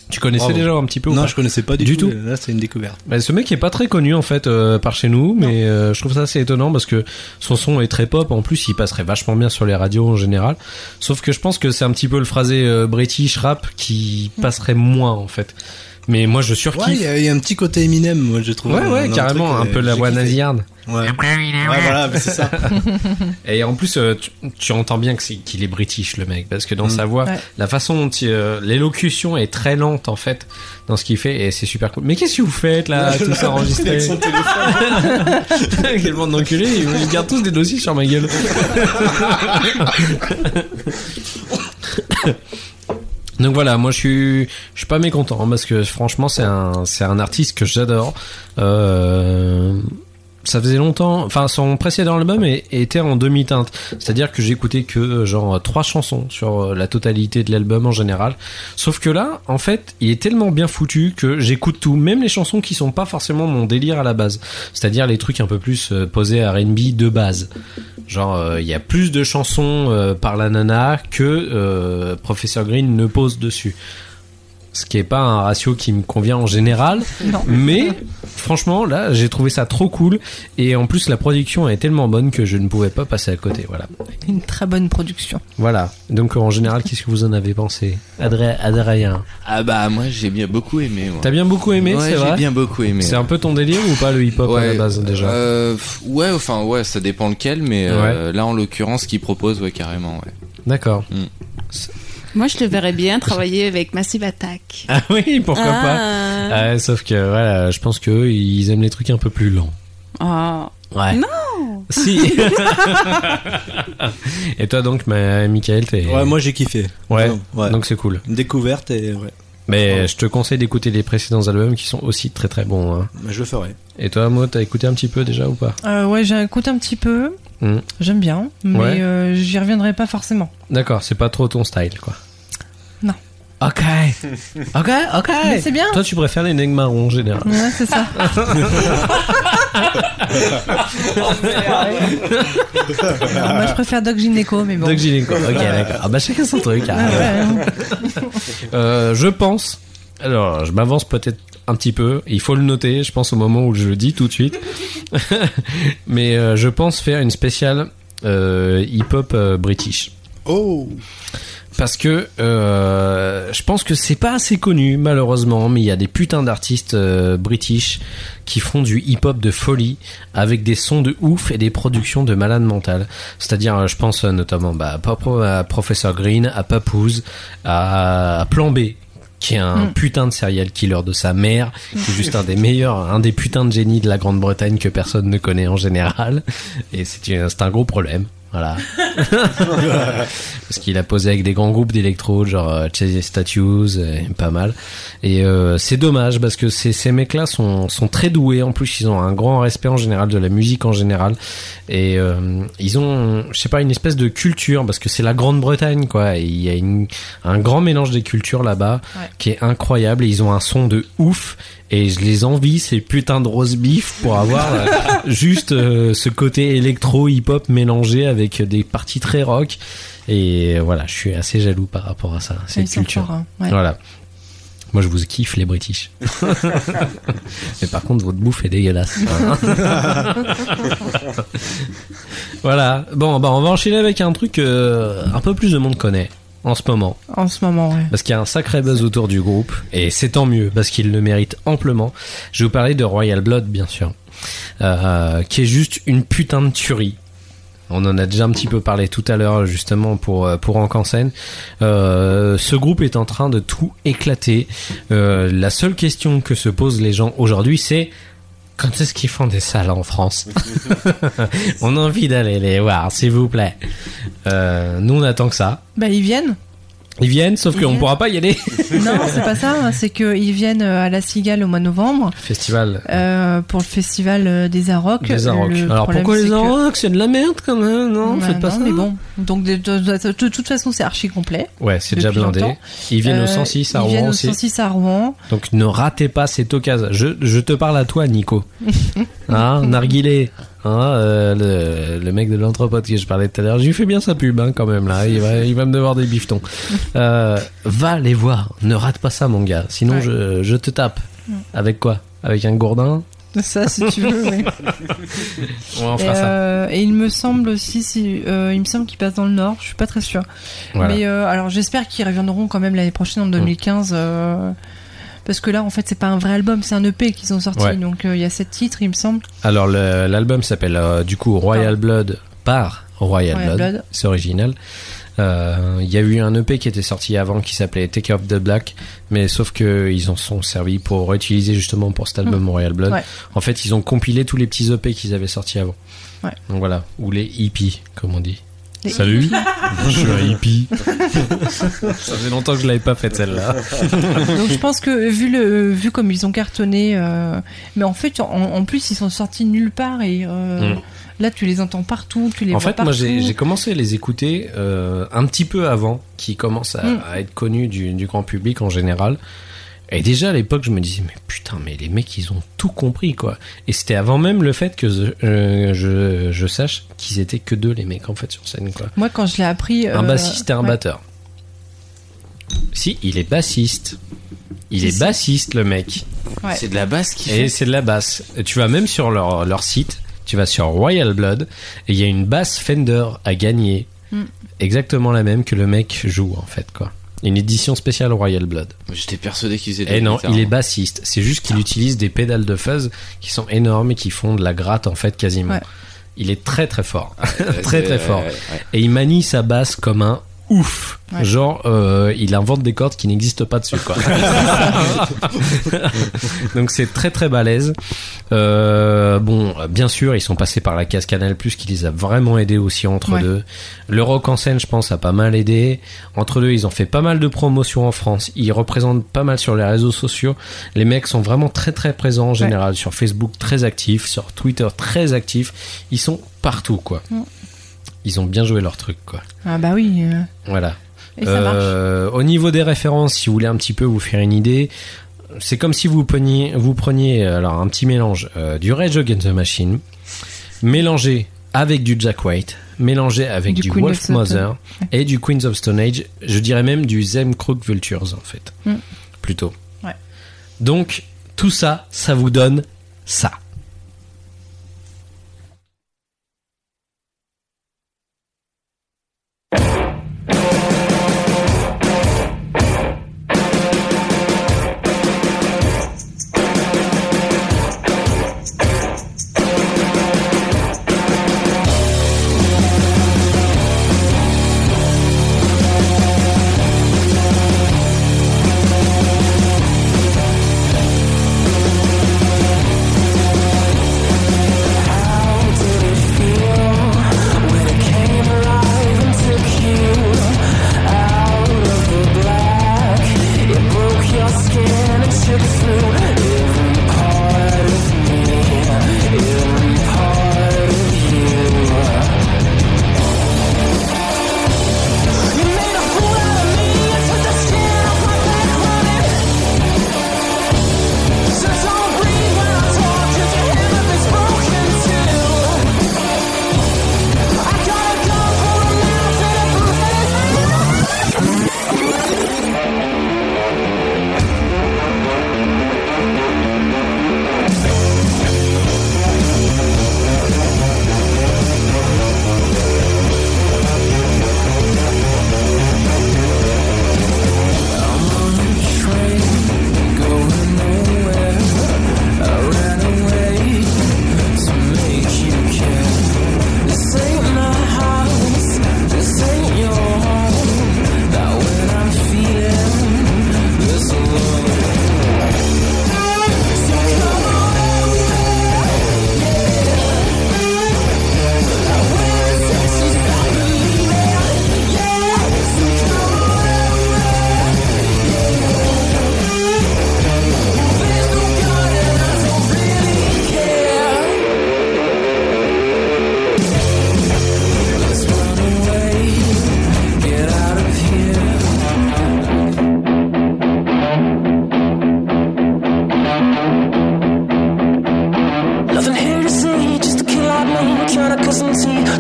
Tu connaissais déjà un petit peu ou Non, pas? je connaissais pas du tout. Là, c'est une découverte. Bah, ce mec est pas très connu en fait par chez nous, mais je trouve ça assez étonnant parce que son son est très pop. En plus, il passerait vachement bien sur les radios en général. Sauf que je pense que c'est un petit peu le phrasé British rap qui passerait moins en fait. Mais moi, je surkiffe. Ouais, il y a un petit côté Eminem, moi, je trouve. Ouais, carrément, truc, un peu la voix nasillarde. Ouais, voilà, c'est ça. Et en plus, tu entends bien qu'il est british, le mec, parce que dans sa voix, la façon dont l'élocution est très lente, en fait, dans ce qu'il fait, et c'est super cool. Mais qu'est-ce que vous faites, là, tout ça enregistré? Avec son téléphone. Quel bande d'enculés, ils gardent tous des dossiers sur ma gueule. Donc voilà, moi je suis pas mécontent parce que franchement c'est un artiste que j'adore. Ça faisait longtemps, enfin son précédent album était en demi-teinte, c'est-à-dire que j'écoutais que genre 3 chansons sur la totalité de l'album en général. Sauf que là, en fait, il est tellement bien foutu que j'écoute tout, même les chansons qui sont pas forcément mon délire à la base, c'est-à-dire les trucs un peu plus posés à R&B de base. Genre, il y a plus de chansons par la nana que Professor Green ne pose dessus. Ce qui est pas un ratio qui me convient en général. Non. Mais franchement, là, j'ai trouvé ça trop cool. Et en plus, la production est tellement bonne que je ne pouvais pas passer à côté. Voilà. Une très bonne production. Voilà. Donc, en général, qu'est-ce que vous en avez pensé, Adrien? Ah bah, moi, j'ai bien beaucoup aimé. Moi. T'as bien beaucoup aimé, ouais, c'est vrai? J'ai bien beaucoup aimé. C'est un peu ton délire ou pas, le hip-hop à la base, déjà? Ouais, ça dépend lequel, mais là, en l'occurrence, ce qu'il propose, ouais, carrément, ouais. D'accord. Moi, je le verrais bien travailler avec Massive Attack. Ah oui, pourquoi pas. Sauf que, voilà, je pense qu'eux, ils aiment les trucs un peu plus lents. Oh. Ouais. Non. Si. Et toi, donc, Michael, Ouais, moi, j'ai kiffé. Ouais. Ouais. Donc, c'est cool. Une découverte et ouais. Mais je te conseille d'écouter les précédents albums qui sont aussi très très bons. Hein. Mais je le ferai. Et toi, Maud, t'as écouté un petit peu déjà ou pas? Ouais, j'ai écouté un petit peu. J'aime bien, mais j'y reviendrai pas forcément. D'accord, c'est pas trop ton style, quoi. Non. Ok. Mais c'est bien. Toi, tu préfères les nègres marrons en général. Ouais, c'est ça. Moi, je préfère Doc Gynéco, mais bon. Doc Gynéco, ok, d'accord. Ah bah, chacun son truc. Hein. Je pense... Alors, je m'avance peut-être un petit peu. Il faut le noter, je pense, au moment où je le dis tout de suite. Mais je pense faire une spéciale hip-hop british. Oh. Parce que je pense que c'est pas assez connu, malheureusement, mais il y a des putains d'artistes british qui font du hip-hop de folie avec des sons de ouf et des productions de malade mental. C'est-à-dire, je pense notamment à Professor Green, à Papoose, à Plan B, qui est un putain de serial killer de sa mère, qui est juste un des putains de génies de la Grande-Bretagne que personne ne connaît en général. Et c'est un gros problème. Voilà. Parce qu'il a posé avec des grands groupes d'électro, genre Chase Statues, pas mal. Et c'est dommage parce que ces mecs-là sont très doués. En plus, ils ont un grand respect en général de la musique en général. Et ils ont, je sais pas, une espèce de culture parce que c'est la Grande-Bretagne, quoi. Et il y a un grand mélange des cultures là-bas qui est incroyable. Et ils ont un son de ouf. Et je les envie, ces putains de roast beef, pour avoir juste ce côté électro hip-hop mélangé avec des parties très rock. Et voilà, je suis assez jaloux par rapport à ça, cette culture. Fort, hein. Ouais. Voilà. Moi, je vous kiffe, les British. Mais par contre, votre bouffe est dégueulasse. Voilà. Bon, on va enchaîner avec un truc un peu plus de monde connaît. en ce moment. En ce moment, ouais. Parce qu'il y a un sacré buzz autour du groupe, et c'est tant mieux, parce qu'il le mérite amplement. Je vais vous parler de Royal Blood, bien sûr, qui est juste une putain de tuerie. On en a déjà un petit peu parlé tout à l'heure, justement, pour Rock en scène. Ce groupe est en train de tout éclater. La seule question que se posent les gens aujourd'hui, c'est quand est-ce qu'ils font des salles en France? On a envie d'aller les voir, s'il vous plaît. Nous, on attend que ça. Bah, ils viennent. Ils viennent, sauf qu'on pourra pas y aller. Non, c'est pas ça. C'est qu'ils viennent à la Cigale au mois de novembre. Festival. Pour le festival des Arocs. Des Arocs. Alors pourquoi les Arocs? C'est de la merde quand même, non? Faites pas ça. Mais bon. Donc de toute façon, c'est archi complet. Ouais, c'est déjà blindé. Longtemps. Ils viennent au 106 à Rouen aussi. Ils viennent au 106 à Rouen. Donc ne ratez pas cette occasion. Je te parle à toi, Nico. Narguilé. Le mec de l'entrepôt que je parlais tout à l'heure, je lui fais bien sa pub quand même là, il va me devoir des bifetons. Va les voir, ne rate pas ça mon gars, sinon je te tape. Avec quoi? Avec un gourdin? Ça si tu veux, oui. On fera ça. Et il me semble aussi, il me semble qu'ils passent dans le Nord, je suis pas très sûre. Voilà. Mais alors j'espère qu'ils reviendront quand même l'année prochaine en 2015. Parce que là, en fait, c'est pas un vrai album, c'est un EP qu'ils ont sorti. Donc, il y a 7 titres, il me semble. Alors, l'album s'appelle du coup Royal Blood par Royal Blood. C'est original. Il y a eu un EP qui était sorti avant qui s'appelait Take Off the Black, mais sauf que ils en sont servis pour réutiliser justement pour cet album Royal Blood. Ouais. En fait, ils ont compilé tous les petits EP qu'ils avaient sortis avant. Ouais. Donc voilà, ou les hippies, comme on dit. Salut, je suis un hippie. Ça fait longtemps que je l'avais pas faite celle-là. Donc je pense que vu comme ils ont cartonné, mais en fait en plus ils sont sortis nulle part et là tu les entends partout, tu les vois partout. En fait moi j'ai commencé à les écouter un petit peu avant qu'ils commencent à être connus du grand public en général. Et déjà à l'époque je me disais mais putain mais les mecs ils ont tout compris quoi. Et c'était avant même le fait que je sache qu'ils étaient que deux les mecs en fait sur scène quoi. Moi quand je l'ai appris un bassiste et un batteur. Si il est bassiste. Il est bassiste le mec. Ouais. C'est de la basse qui fait. Et c'est de la basse. Tu vas même sur leur site, tu vas sur Royal Blood et il y a une basse Fender à gagner. Exactement la même que le mec joue en fait quoi. Une édition spéciale Royal Blood. J'étais persuadé qu'il faisait de la guitare. Non, il est bassiste. C'est juste qu'il utilise des pédales de fuzz qui sont énormes et qui font de la gratte en fait quasiment. Ouais. Il est très très fort. très fort. Ouais. Et il manie sa basse comme un ouf. Ouais. Genre, il invente des cordes qui n'existent pas dessus, quoi. Donc c'est très très balèze. Bon, bien sûr, ils sont passés par la case Canal+, qui les a vraiment aidés aussi entre deux. Le Rock en scène, je pense, a pas mal aidé. Entre deux, ils ont fait pas mal de promotions en France. Ils représentent pas mal sur les réseaux sociaux. Les mecs sont vraiment très très présents en général. Sur Facebook, très actifs. Sur Twitter, très actifs. Ils sont partout, quoi. Ils ont bien joué leur truc, quoi. Ah bah oui. Voilà. Et ça marche. Au niveau des références, si vous voulez un petit peu vous faire une idée, c'est comme si vous preniez alors un petit mélange du Rage Against the Machine, mélangé avec du Jack White, mélangé avec du Wolf Mother et du Queens of Stone Age, je dirais même du Them Crook Vultures en fait, plutôt. Ouais. Donc tout ça, ça vous donne ça.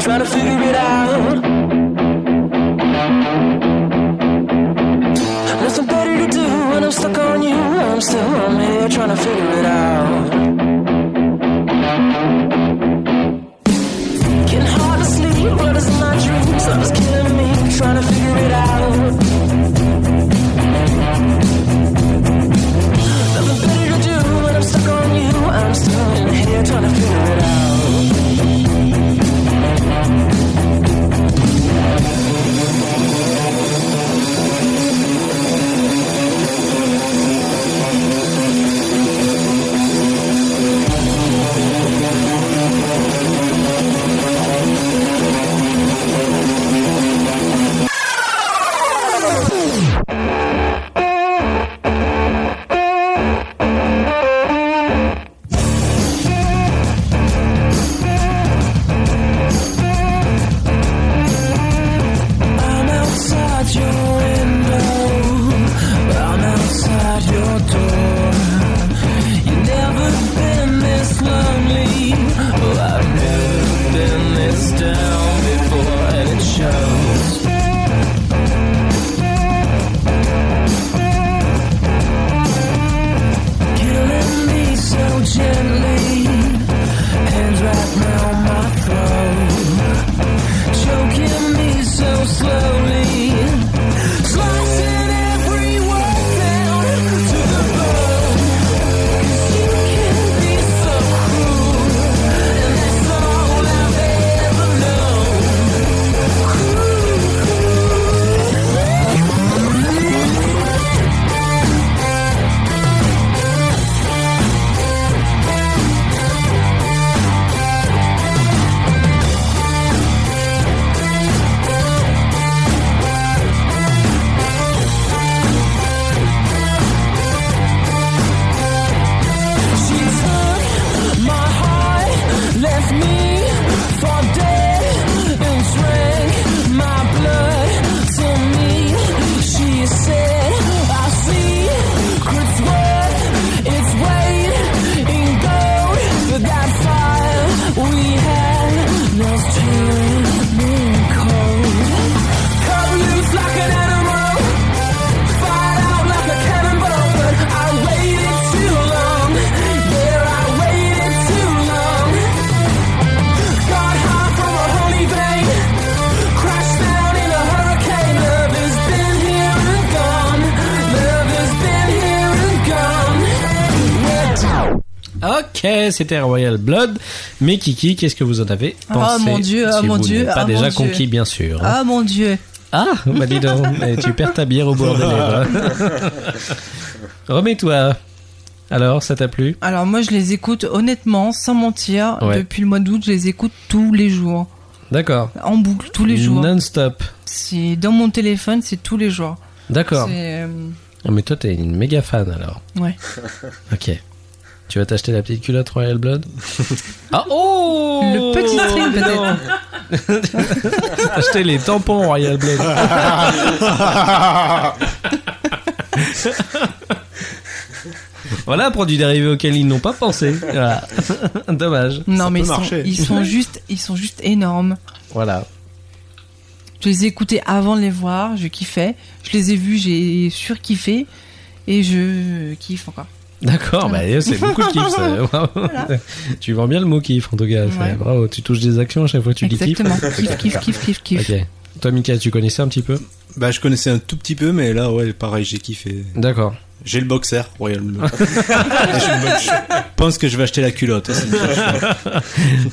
trying to figure it out. Nothing better to do when I'm stuck on you. I'm here trying to figure it out. Getting hard to sleep, but it's my dreams. Love is killing me, trying to figure it out. Nothing better to do when I'm stuck on you. I'm still in here trying to figure it out. Ok, c'était Royal Blood. Mais Kiki, qu'est-ce que vous en avez pensé? Ah mon Dieu, si mon vous Dieu, n'êtes pas déjà conquis, bien sûr. Ah mon Dieu. Ah, bah dis donc, tu perds ta bière au bord des lèvres. Remets-toi. Alors, ça t'a plu? Alors moi, je les écoute honnêtement, sans mentir, Ouais. depuis le mois d'août, je les écoute tous les jours. D'accord. En boucle, tous les jours. Non-stop. C'est dans mon téléphone, c'est tous les jours. D'accord. C'est, Oh, mais toi, t'es une méga fan alors. ouais. Ok. Tu vas t'acheter la petite culotte Royal Blood? Ah oh! Le petit string peut-être. Acheter les tampons Royal Blood. Voilà un produit dérivé auquel ils n'ont pas pensé. Voilà. Dommage. Non, Ça mais peut ils sont juste énormes. Voilà. Je les ai écoutés avant de les voir, je kiffais. Je les ai vus, j'ai surkiffé. Et je kiffe encore. D'accord, bah, c'est beaucoup de kiff. Ça. Voilà. Tu vends bien le mot kiff en tout cas. Ouais. Bravo, tu touches des actions à chaque fois que tu dis kiff. Exactement. Kiff. Ok. Toi, Mika, tu connaissais un petit peu? Bah, je connaissais un tout petit peu, mais là, ouais, pareil, j'ai kiffé. D'accord. J'ai le boxer Royal Blood. Je pense que je vais acheter la culotte aussi.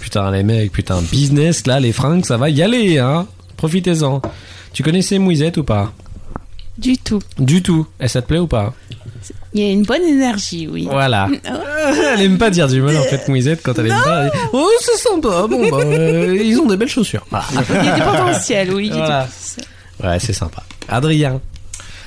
Putain, les mecs, putain, business, là, les fringues, ça va y aller, hein. Profitez-en. Tu connaissais Mouisette ou pas? Du tout. Du tout. Et ça te plaît ou pas? Il y a une bonne énergie, oui. Voilà. Elle aime pas dire du mal, en fait, Mouisette, quand elle aime pas. Elle dit, oh, c'est sympa. Bon, bah, ils ont des belles chaussures. Voilà. Il y a du potentiel, oui. il y a du Voilà. potentiel. Ouais, c'est sympa. Adrien.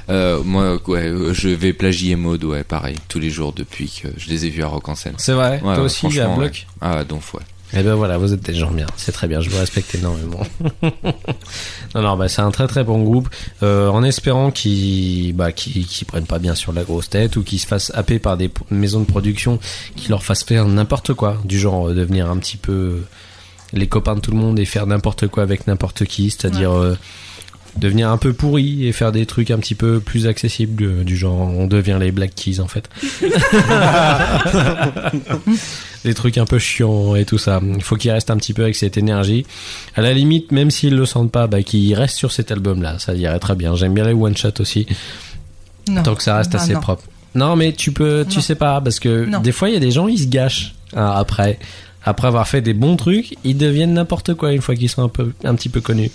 Moi, ouais, je vais plagier Maud, ouais, pareil, tous les jours depuis que je les ai vus à Rock en scène. C'est vrai. Ouais, toi aussi, à franchement, bloc. ouais. Ah, donc, ouais. Eh ben voilà, vous êtes des gens bien, c'est très bien, je vous respecte énormément. non, bah c'est un très très bon groupe, en espérant qu'ils prennent pas bien sur la grosse tête ou qu'ils se fassent happer par des maisons de production qui leur fassent faire n'importe quoi, du genre devenir un petit peu les copains de tout le monde et faire n'importe quoi avec n'importe qui, c'est-à-dire devenir un peu pourri et faire des trucs un petit peu plus accessibles, du genre on devient les Black Keys en fait. Des trucs un peu chiants et tout ça. Il faut qu'ils restent un petit peu avec cette énergie. À la limite, même s'ils le sentent pas, qu'ils restent sur cet album-là, ça irait très bien. J'aime bien les one-shot aussi, tant que ça reste assez propre. Non, mais tu sais pas, parce que des fois il y a des gens, ils se gâchent après avoir fait des bons trucs, ils deviennent n'importe quoi une fois qu'ils sont un petit peu connus.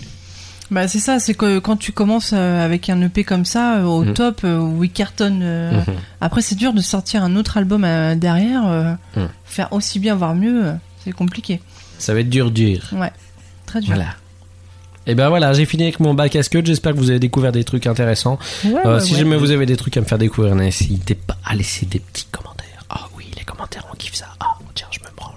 Bah c'est ça, c'est que quand tu commences avec un EP comme ça au top où il cartonne, après c'est dur de sortir un autre album derrière, faire aussi bien voire mieux, c'est compliqué. Ça va être dur. Ouais, très dur. Voilà. Et ben voilà, j'ai fini avec mon bac à Scud. J'espère que vous avez découvert des trucs intéressants. Si jamais vous avez des trucs à me faire découvrir, n'hésitez pas à laisser des petits commentaires. Ah oui, les commentaires, on kiffe ça. Ah tiens, je me branle.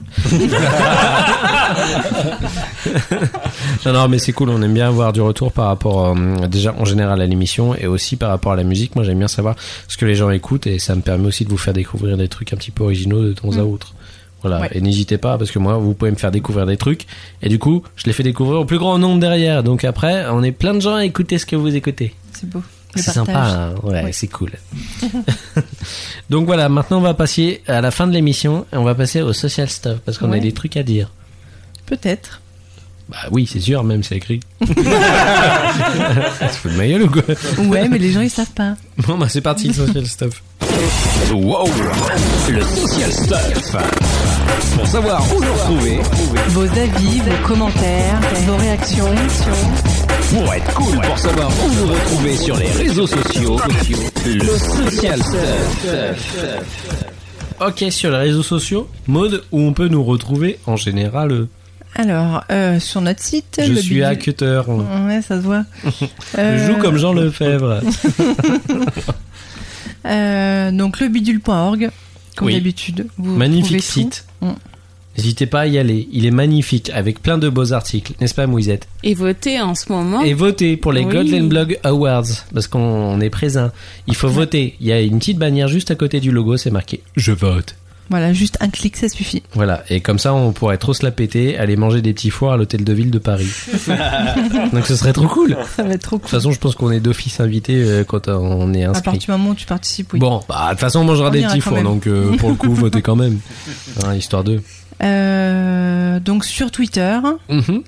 Non, mais c'est cool, on aime bien avoir du retour par rapport déjà en général à l'émission et aussi par rapport à la musique. Moi j'aime bien savoir ce que les gens écoutent et ça me permet aussi de vous faire découvrir des trucs un petit peu originaux de temps à autre. Voilà, et n'hésitez pas parce que moi vous pouvez me faire découvrir des trucs et du coup je les fais découvrir au plus grand nombre derrière, donc après on est plein de gens à écouter ce que vous écoutez. C'est beau. C'est sympa, hein, ouais, c'est cool. Donc voilà, maintenant on va passer à la fin de l'émission et on va passer au social stuff parce qu'on a des trucs à dire. Peut-être. Bah oui, c'est sûr, même c'est écrit. Tu fous de ma gueule ou quoi? Ouais, mais les gens ils savent pas. Bon bah c'est parti, le social stuff. Wow, le social stuff. Pour savoir où nous retrouver, vos avis, vos commentaires, vos réactions. Pour être cool, pour savoir où nous retrouver sur les réseaux sociaux, le social stuff. Ok, sur les réseaux sociaux, Maud, où on peut nous retrouver en général Alors, sur notre site... Je suis à Cutter. Ouais, ça se voit. Je joue comme Jean Lefebvre. Donc, lebidule.org, comme d'habitude. Magnifique site. N'hésitez pas à y aller. Il est magnifique, avec plein de beaux articles. N'est-ce pas, Mouisette? Et votez en ce moment. Et votez pour les Golden Blog Awards, parce qu'on est présent. Il faut voter. Il y a une petite bannière juste à côté du logo, c'est marqué « Je vote ». Voilà, juste un clic, ça suffit. Voilà, et comme ça, on pourrait trop se la péter, aller manger des petits fours à l'hôtel de ville de Paris. Donc ce serait trop cool. Ça va être trop cool. De toute façon, je pense qu'on est d'office invité quand on est inscrit. À partir du moment où tu participes, oui. Bon, bah de toute façon, on mangera des petits fours, donc pour le coup, votez quand même. Hein, histoire d'eux. Donc sur Twitter,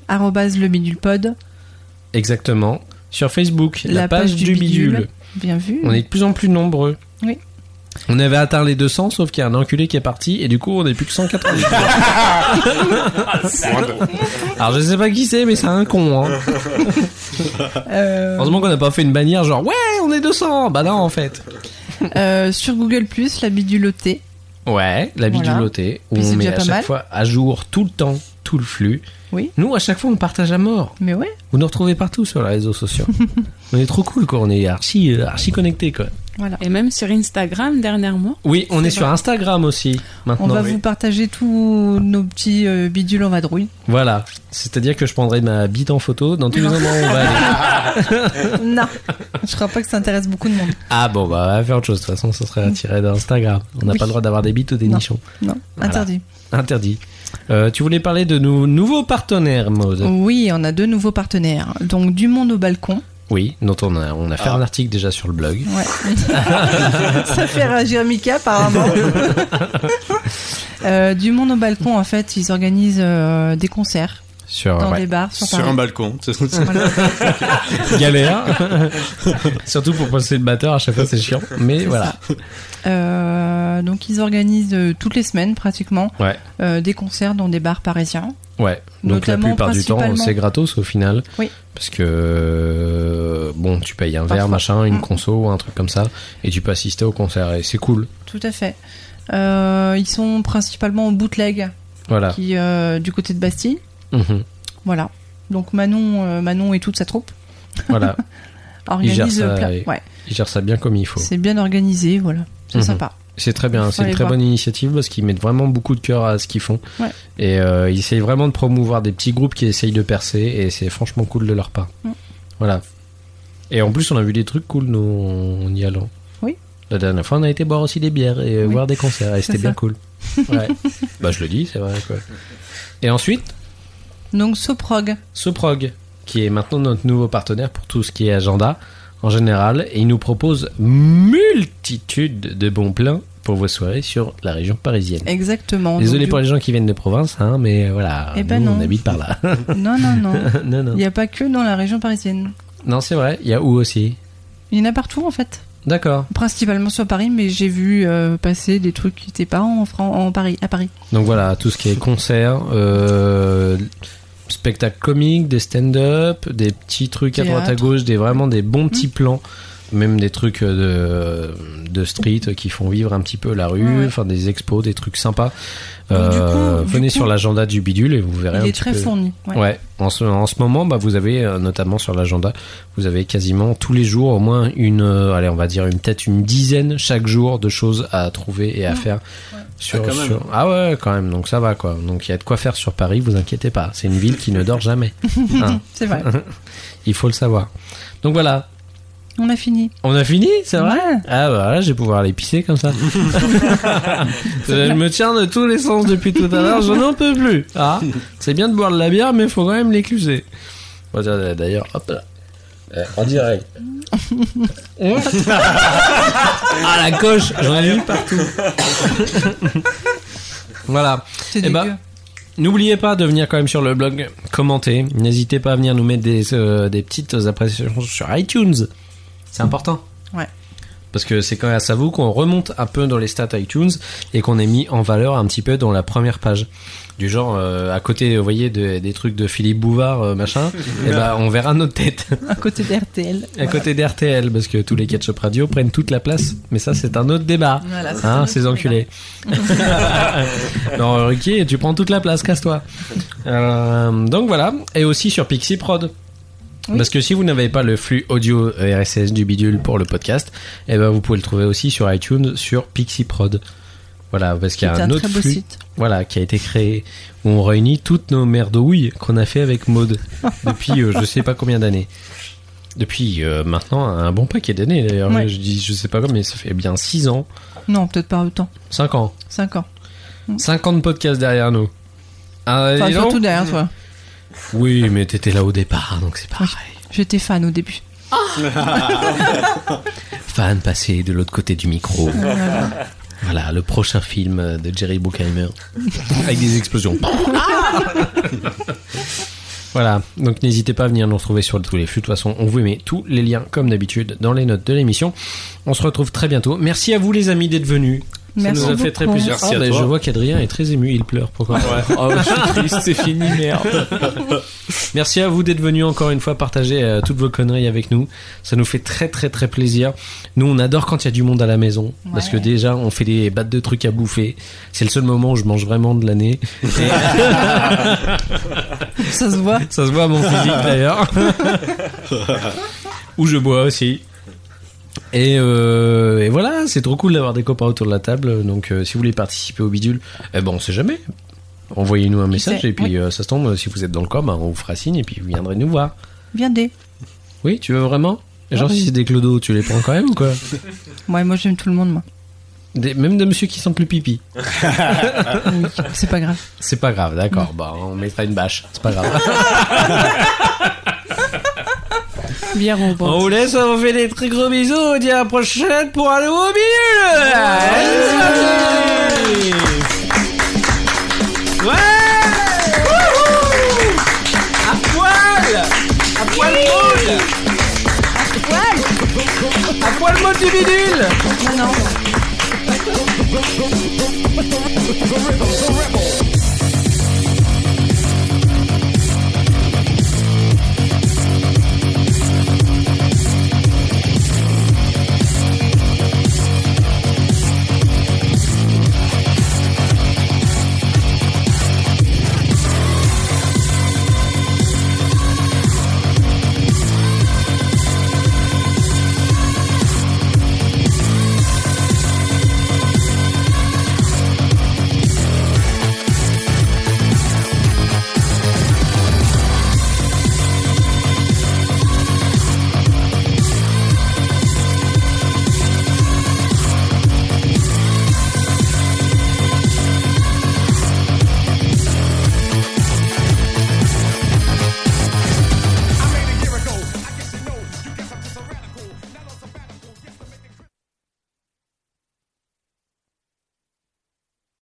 @lebidulepod. Exactement. Sur Facebook, la page du bidule. Bien vu. On est de plus en plus nombreux. Oui. On avait atteint les 200, sauf qu'il y a un enculé qui est parti, et du coup, on n'est plus que 190. Alors, je sais pas qui c'est, mais c'est un con, hein. Heureusement qu'on n'a pas fait une bannière genre, ouais, on est 200. Bah non, en fait. Sur Google+, la biduloté. Ouais, la biduloté, où on met à chaque fois à jour tout le temps, tout le flux. Oui. Nous, à chaque fois, on partage à mort. Mais ouais. Vous nous retrouvez partout sur les réseaux sociaux. On est trop cool, quoi. On est archi connectés, quoi. Voilà. Et même sur Instagram dernièrement. Oui, on est sur Instagram aussi maintenant. On va vous partager tous nos petits bidules en vadrouille. Voilà, c'est-à-dire que je prendrai ma bite en photo dans tous les endroits où on va aller. Non, je crois pas que ça intéresse beaucoup de monde. Ah bon, bah on va faire autre chose. De toute façon, ça serait retiré d'Instagram. On n'a pas le droit d'avoir des bites ou des nichons. Non, voilà. Interdit. Interdit. Tu voulais parler de nos nouveaux partenaires, Maud? Oui, on a 2 nouveaux partenaires. Donc du monde au balcon. Oui, dont on a fait un article déjà sur le blog. Ouais. Ça fait réagir Mika apparemment. Du monde au balcon, en fait, ils organisent des concerts. Dans des bars sur un balcon. Voilà. Galère. Surtout pour passer le batteur, à chaque fois c'est chiant. Mais voilà. Donc ils organisent toutes les semaines pratiquement des concerts dans des bars parisiens. Ouais, donc la plupart du temps c'est gratos au final. Oui. Parce que bon, tu payes un verre, machin, une conso, un truc comme ça, et tu peux assister au concert et c'est cool. Tout à fait. Ils sont principalement au bootleg, voilà. Qui du côté de Bastille. Voilà. Donc Manon et toute sa troupe. Voilà. Organise ils gèrent ça bien comme il faut. C'est bien organisé, voilà. C'est sympa. C'est très bien, c'est une très bonne initiative parce qu'ils mettent vraiment beaucoup de cœur à ce qu'ils font. Ouais. Et ils essayent vraiment de promouvoir des petits groupes qui essayent de percer et c'est franchement cool de leur part. Voilà. Et en plus, on a vu des trucs cool, nous, en y allant. Oui. La dernière fois, on a été boire aussi des bières et voir des concerts et c'était bien cool. Ouais. Bah, je le dis, c'est vrai, quoi. Et ensuite, Donc Soprog, qui est maintenant notre nouveau partenaire pour tout ce qui est agenda en général, et il nous propose multitude de bons plans pour vos soirées sur la région parisienne. Exactement. Désolé pour les gens qui viennent de province, hein, mais voilà, on habite par là. Non. Il n'y a pas que dans la région parisienne. Non, c'est vrai, il y a où aussi? Il y en a partout en fait. D'accord. Principalement sur Paris, mais j'ai vu passer des trucs qui n'étaient pas à Paris. Donc voilà, tout ce qui est concert, spectacle comique, des stand-up, des petits trucs Théâtre. à droite à gauche, vraiment des bons petits plans, même des trucs de street qui font vivre un petit peu la rue, enfin des expos, des trucs sympas. Venez sur l'agenda du bidule et vous verrez. Il est très fourni. Ouais. En ce moment, vous avez notamment sur l'agenda, vous avez quasiment tous les jours au moins on va dire une dizaine chaque jour de choses à trouver et à faire. Ah ouais, quand même. Donc ça va quoi. Donc il y a de quoi faire sur Paris. Vous inquiétez pas. C'est une ville qui ne dort jamais. Hein. C'est vrai. Il faut le savoir. Donc voilà. On a fini. On a fini, c'est vrai? Ouais. Ah bah là, je vais pouvoir aller pisser comme ça. Je me tiens de tous les sens depuis tout à l'heure, je n'en peux plus. Ah, c'est bien de boire de la bière, mais il faut quand même l'écluser. D'ailleurs, hop là. En direct. Ah la coche, j'en ai mis partout. Voilà. C'est dégueu. N'oubliez pas de venir quand même sur le blog commenter. N'hésitez pas à venir nous mettre des petites appréciations sur iTunes. C'est important. Ouais. Parce que c'est quand même à vous qu'on remonte un peu dans les stats iTunes et qu'on est mis en valeur un petit peu dans la première page. Du genre, à côté, vous voyez, des trucs de Philippe Bouvard, machin, et on verra notre tête. À côté d'RTL. À côté d'RTL, parce que tous les Ketchup Radio prennent toute la place. Mais ça, c'est un autre débat. Voilà, ces enculés. Non, Ruquier, tu prends toute la place, casse-toi. Donc voilà. Et aussi sur Pixie Prod. Oui. Parce que si vous n'avez pas le flux audio RSS du bidule pour le podcast, vous pouvez le trouver aussi sur iTunes, sur Pixie Prod. Voilà, parce qu'il y a un autre flux site. Voilà, qui a été créé, où on réunit toutes nos merdouilles qu'on a fait avec Maud depuis je sais pas combien d'années. Depuis maintenant un bon paquet d'années d'ailleurs. Ouais. Je sais pas combien, mais ça fait bien 6 ans. Non, peut-être pas autant. 5 ans. 5 ans. 5 ans de podcast derrière nous. Enfin, surtout derrière toi. Oui, mais t'étais là au départ, donc c'est pareil. Oui, j'étais fan au début. Fan passé de l'autre côté du micro. Voilà, le prochain film de Jerry Bruckheimer. Avec des explosions. Voilà, donc n'hésitez pas à venir nous retrouver sur tous les flux. De toute façon, on vous met tous les liens, comme d'habitude, dans les notes de l'émission. On se retrouve très bientôt. Merci à vous les amis d'être venus. Merci Ça nous a fait très plaisir. Merci à toi. Je vois qu'Adrien est très ému, il pleure. Pourquoi? Ouais. Oh, je suis triste, c'est fini, merde. Merci à vous d'être venus encore une fois partager toutes vos conneries avec nous. Ça nous fait très très très plaisir. Nous, on adore quand il y a du monde à la maison. Ouais. Parce que déjà, on fait des battes de trucs à bouffer. C'est le seul moment où je mange vraiment de l'année. Ça se voit. Ça se voit à mon physique d'ailleurs. Où je bois aussi. Et voilà, c'est trop cool d'avoir des copains autour de la table. Donc si vous voulez participer au bidule, on sait jamais. Envoyez-nous un message et puis ça se tombe, si vous êtes dans le coin, on vous fera signe et puis vous viendrez nous voir. Viendez. Oui, tu veux vraiment? Genre si c'est des clodos, tu les prends quand même ou quoi? Ouais, moi j'aime tout le monde, moi. Même de monsieur qui sentent le pipi. Oui, c'est pas grave. C'est pas grave, d'accord. Bah, on mettra une bâche, c'est pas grave. Bien, on vous laisse, on vous fait des très gros bisous. On dit à la prochaine pour un nouveau bidule. Ouais. À poil. À poil moule. À poil moule du bidule. Non.